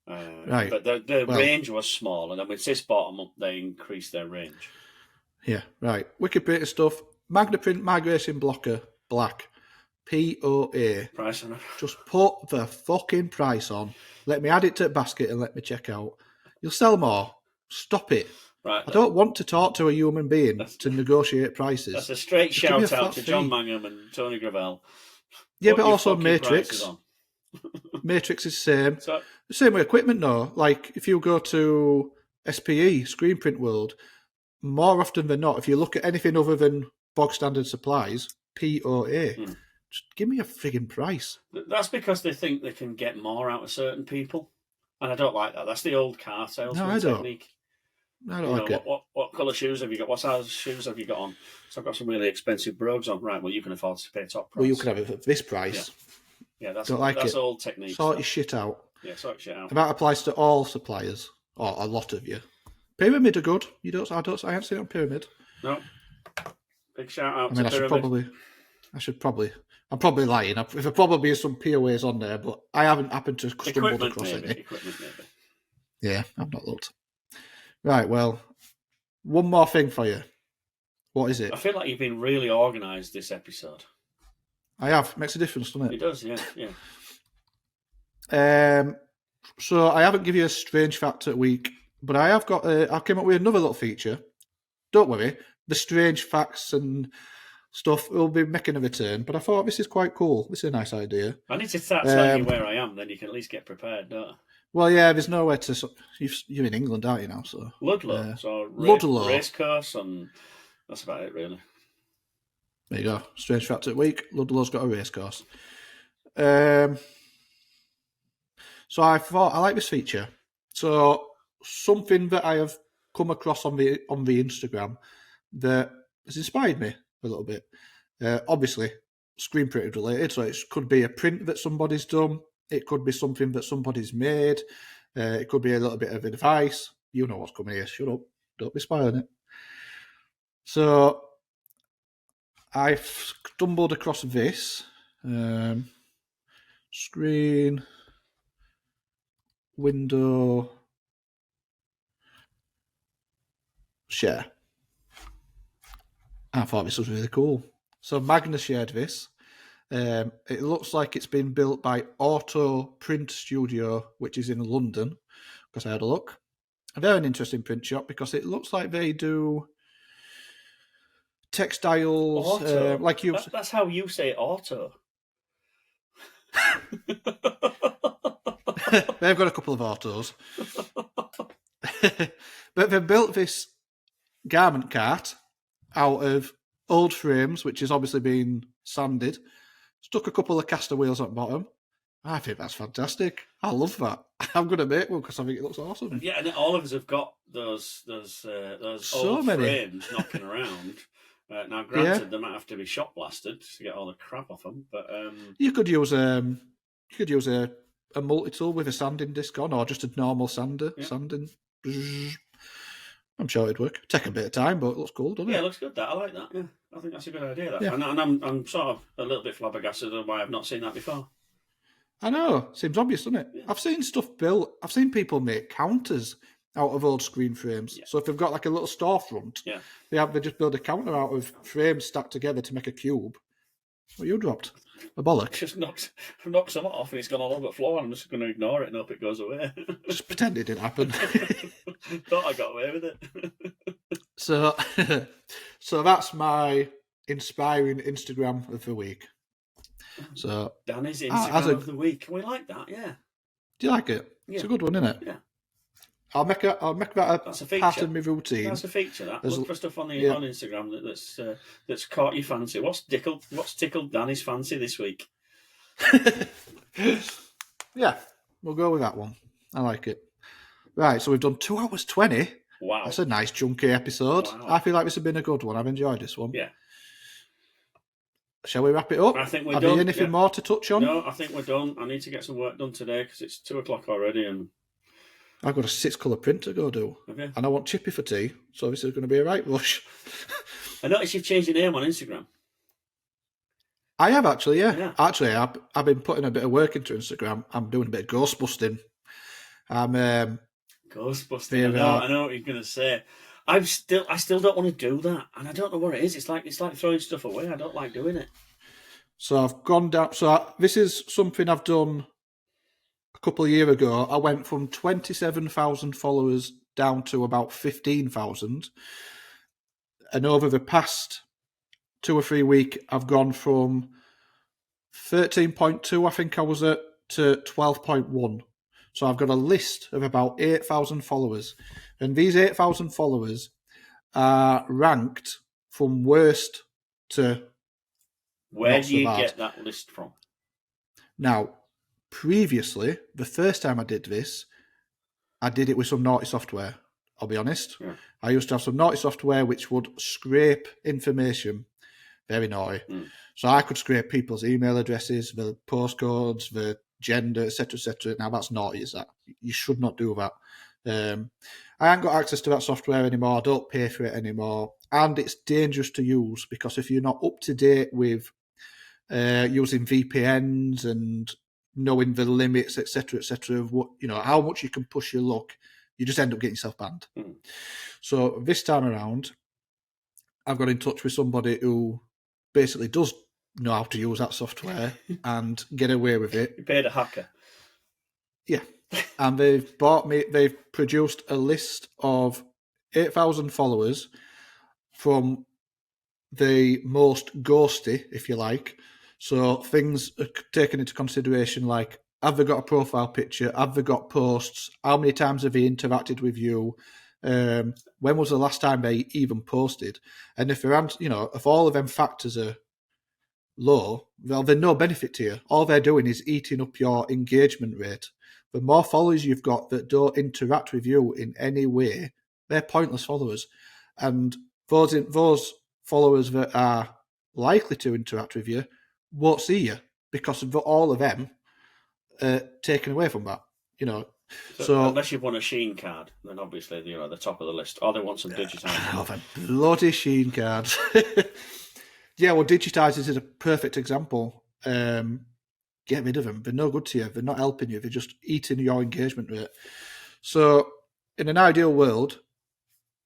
Right. But the range was small, and then when Cis bought them up, they increased their range. Yeah, right. Wicked Printing Stuff, Magna Print Migration Blocker, black, POA. Price on it. Just put the fucking price on. Let me add it to the basket and let me check out. You'll sell more. Stop it. Right. I don't want to talk to a human being to negotiate prices. That's a straight shout out to John Mangum and Tony Gravel. Yeah, but also Matrix. Matrix is same. So, Same with equipment, though. Like, if you go to SPE, Screen Print World, more often than not, if you look at anything other than bog standard supplies, POA, just give me a frigging price. that's because they think they can get more out of certain people. And I don't like that. That's the old car salesman technique. I don't like it. What colour shoes have you got? What size shoes have you got on? So I've got some really expensive brogues on. Right, well, you can afford to pay top price. Well, you can have it at this price. Yeah, that's old technique. Sort your shit out. Yeah, sort your shit out. And that applies to all suppliers, or a lot of you. Pyramid are good. I haven't seen it on Pyramid. No. Big shout out to Pyramid. I'm probably lying. There probably is some POAs on there, but I haven't happened to stumble across any. Equipment, maybe. Yeah, I've not looked. Right, well, one more thing for you. What is it? I feel like you've been really organised this episode. I have. Makes a difference, doesn't It does, yeah. So I haven't given you a strange fact of the week, but I came up with another little feature. Don't worry, the strange facts and stuff will be making a return, but I thought this is quite cool. This is a nice idea. I need to start telling you where I am, then you can at least get prepared, don't I? Well, yeah, there's nowhere to... You're in England, aren't you, now? So Ludlow. Ludlow. Racecourse, and that's about it, really. There you go. Strange fact of the week. Ludlow's got a racecourse. So I thought, I like this feature. So something that I have come across on the Instagram that has inspired me a little bit. Obviously, screen printed related, so it could be a print that somebody's done. It could be something that somebody's made. It could be a little bit of advice. You know what's coming here. Shut up. Don't be spoiling it. So I've stumbled across this. Screen, window, share. I thought this was really cool. So Magna shared this. It looks like it's been built by Auto Print Studio, which is in London, because I had a look. They're an interesting print shop because it looks like they do textiles. Auto. Like you. That's how you say auto. They've got a couple of autos. But they built this garment cart out of old frames, which has obviously been sanded. Stuck a couple of caster wheels at the bottom. I think that's fantastic. I love that. I'm going to make one because I think it looks awesome. Yeah, and all of us have got those old frames knocking around. Now, granted, they might have to be shot blasted to get all the crap off them, but you could use a multi-tool with a sanding disc on, or just a normal sander. Yeah. Sanding. I'm sure it'd work. Take a bit of time, but it looks cool, doesn't it? Yeah, it looks good. I like that. Yeah, I think that's a good idea. That. Yeah. And I'm sort of a little bit flabbergasted on why I've not seen that before. I know. Seems obvious, doesn't it? Yeah. I've seen stuff built. I've seen people make counters out of old screen frames. Yeah. So if they've got like a little storefront, they just build a counter out of frames stacked together to make a cube. What you dropped? A bollock. Just knocked some off and it's gone all over the floor and I'm just going to ignore it and hope it goes away. Just pretend it didn't happen. Thought I got away with it. So that's my inspiring Instagram of the week. So Danny's Instagram of the week. We like that, yeah. Do you like it? Yeah. It's a good one, isn't it? Yeah. I'll make that a part of my routine. That's a feature. That look for stuff on Instagram that's caught your fancy. What's tickled Danny's fancy this week? Yeah, we'll go with that one. I like it. Right, so we've done 2 hours 20. Wow, that's a nice chunky episode. Wow. I feel like this has been a good one. I've enjoyed this one. Yeah. Shall we wrap it up? I think we're done. Have you anything more to touch on? No, I think we're done. I need to get some work done today because it's 2:00 already and. I've got a 6-colour print to go do. Okay. And I want Chippy for tea, so this is going to be a right rush. I noticed you've changed your name on Instagram. I have actually, yeah. Actually, I've been putting a bit of work into Instagram. I'm doing a bit of ghost busting. Ghost busting. I know what you're going to say. I still don't want to do that, and I don't know what it is. It's like throwing stuff away. I don't like doing it. So I've gone down. So this is something I've done. A couple of years ago, I went from 27,000 followers down to about 15,000. And over the past 2 or 3 weeks, I've gone from 13.2, I think I was at, to 12.1. So I've got a list of about 8,000 followers. And these 8,000 followers are ranked from worst to Where not do so you bad. get that list from? Now, previously, the first time I did this, I did it with some naughty software, I'll be honest. Yeah. I used to have some naughty software which would scrape information, very naughty. So I could scrape people's email addresses, the postcodes, the gender, etc., etc. Now that's naughty, is that? You should not do that. I haven't got access to that software anymore. I don't pay for it anymore. And it's dangerous to use because if you're not up to date with using VPNs and knowing the limits, etc., of what, how much you can push your luck, you just end up getting yourself banned. So this time around, I've got in touch with somebody who basically does know how to use that software and get away with it. You paid a hacker. Yeah. And they've produced a list of 8,000 followers from the most ghosty, if you like. So things are taken into consideration like, have they got a profile picture? Have they got posts? How many times have they interacted with you? When was the last time they even posted? And if if all of them factors are low, well, they're no benefit to you. All they're doing is eating up your engagement rate. The more followers you've got that don't interact with you in any way, they're pointless followers. And those followers that are likely to interact with you won't see you because of all of them taken away from that. So unless you've won a Sheen card, then obviously you're at the top of the list. Or they want some digitised. Oh, the bloody Sheen cards. Yeah, well, digitisers is a perfect example. Get rid of them. They're no good to you. They're not helping you. They're just eating your engagement rate. So, in an ideal world,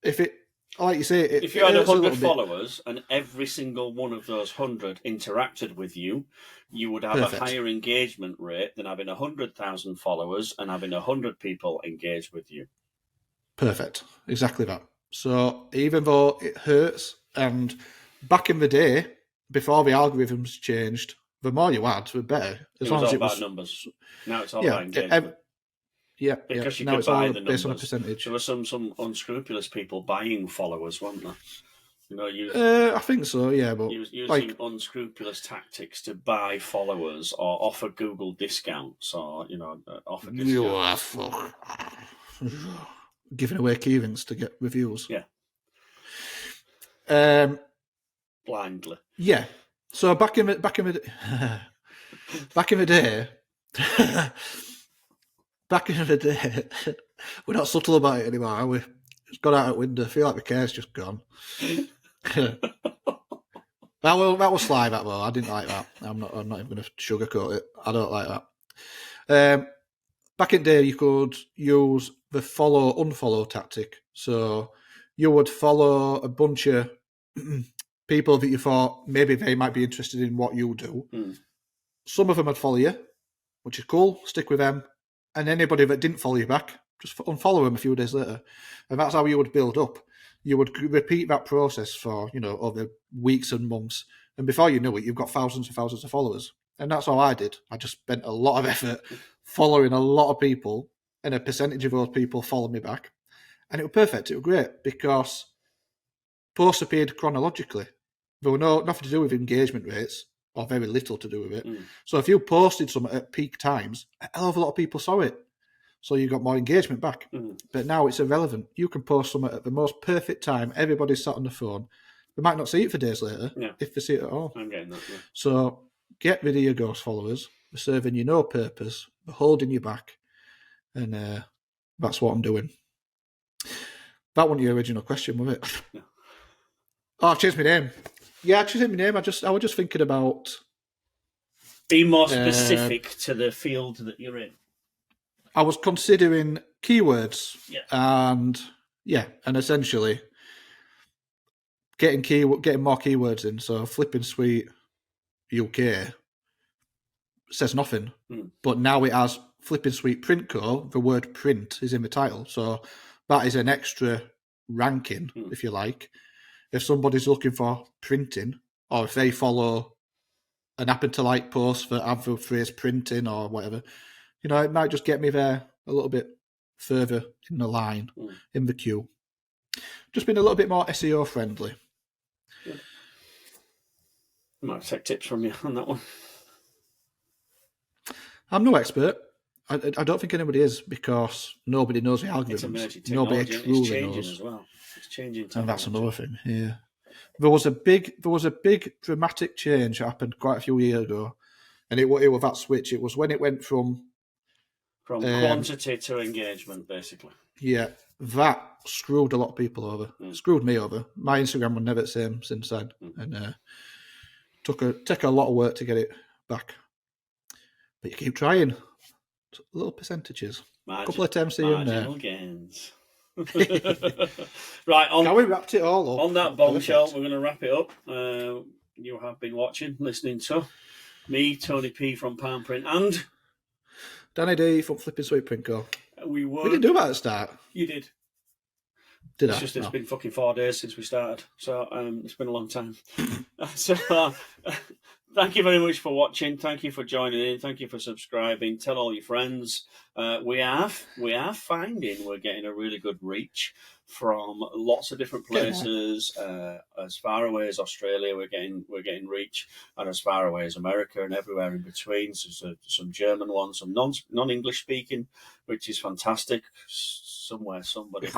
if you had 100 followers and every single one of those 100 interacted with you, you would have Perfect. a higher engagement rate than having 100,000 followers and having 100 people engage with you. Perfect. Exactly that. So even though it hurts, and back in the day, before the algorithms changed, the more you had, the better. It was all about numbers. Now it's all about engagement. Because you could buy the numbers. On a percentage. There were some unscrupulous people buying followers, weren't there? I think so, yeah. But using unscrupulous tactics to buy followers or offer Google discounts or offer discounts. Giving away keylinks to get reviews. Yeah. Blindly. Yeah. So back in the day. Back in the day, we're not subtle about it anymore, are we? It's gone out the window. I feel like the care's just gone. That was sly, that though. I didn't like that. I'm not even going to sugarcoat it. I don't like that. Back in the day, you could use the follow-unfollow tactic. So you would follow a bunch of people that you thought maybe they might be interested in what you do. Some of them would follow you, which is cool. Stick with them. And anybody that didn't follow you back, just unfollow them a few days later. And that's how you would build up. You would repeat that process for, over weeks and months. And before you know it, you've got thousands and thousands of followers. And that's all I did. I just spent a lot of effort following a lot of people, and a percentage of those people followed me back. And it was perfect. It was great because posts appeared chronologically. There were nothing to do with engagement rates, or very little to do with it. So if you posted something at peak times, a hell of a lot of people saw it. So you got more engagement back. But now it's irrelevant. You can post something at the most perfect time. Everybody's sat on the phone. They might not see it for days later, if they see it at all. I'm getting that, yeah. So get rid of your ghost followers. They're serving you no purpose. They're holding you back. And that's what I'm doing. That wasn't your original question, was it? No. Oh, I've changed my name. Yeah, I changed my name. I was just thinking about... Be more specific to the field that you're in. I was considering keywords. Yeah. And essentially getting more keywords in. So Flipping Sweet UK says nothing. But now it has Flipping Sweet Print Co. The word print is in the title. So that is an extra ranking, if you like. If somebody's looking for printing, or if they follow and happen to like post for adverb phrase printing or whatever, it might just get me there a little bit further in the line, in the queue. Just been a little bit more SEO friendly. Good. I might take tips from you on that one. I'm no expert. I don't think anybody is, because nobody knows the algorithms. It's emerging technology. Nobody truly it's changing knows as well. It's changing technology. And that's another thing. Yeah, there was a big dramatic change that happened quite a few years ago, and it was that switch. It was when it went from quantity to engagement, basically. Yeah, that screwed a lot of people over. Screwed me over. My Instagram was never the same since then, and took a lot of work to get it back. But you keep trying. Little percentages. A couple of attempts here and there. Marginal gains. Right, Can we wrap it all up? On that bombshell, we're going to wrap it up. You have been listening to me, Tony P from Palm Print, and Danny D from Flipping Sweet Print Co. We didn't do that at the start. You did. Did it's I? It's been fucking 4 days since we started, so it's been a long time. So thank you very much for watching. Thank you for joining in. Thank you for subscribing. Tell all your friends. We are finding we're getting a really good reach from lots of different places. As far away as Australia, we're getting reach, and as far away as America, and everywhere in between. So some German ones, some non-English speaking, which is fantastic. Somewhere somebody's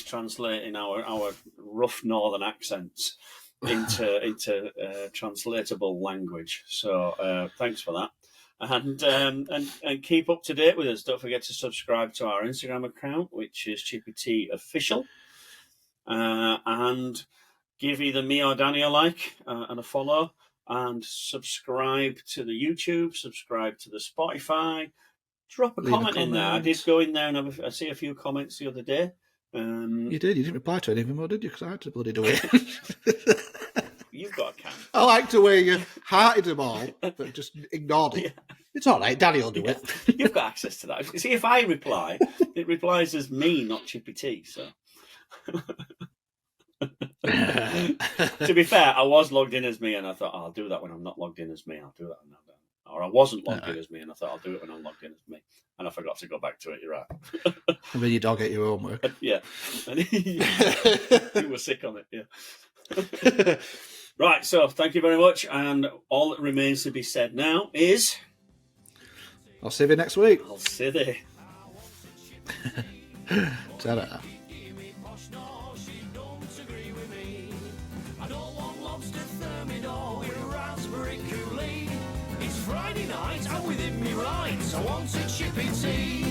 translating our rough northern accents into translatable language. So thanks for that. And keep up to date with us. Don't forget to subscribe to our Instagram account, which is Chippy Tee Official, and give either me or Danny a like and a follow, and subscribe to the YouTube, subscribe to the Spotify. Drop a comment in there. I did go in there and I see a few comments the other day. You did. You didn't reply to any of them, or did you? Because I had to bloody do it. You've got a can. I like the way you hearted them all, but just ignored it. Yeah. It's all right. Danny will do it. You've got access to that. See, if I reply, it replies as me, not Chippy Tee. So, to be fair, I was logged in as me, and I thought I'll do that when I'm not logged in as me. I'll do that now. Or I wasn't logged in as me, and I thought I'll do it when I'm logged in as me, and I forgot to go back to it. You're right. And then your dog ate your homework. Yeah, and he was sick on it. Yeah. Right. So thank you very much, and all that remains to be said now is, I'll see you next week. I'll see you. Ta-da. Friday night, I'm within me rights. I want a Chippy Tee.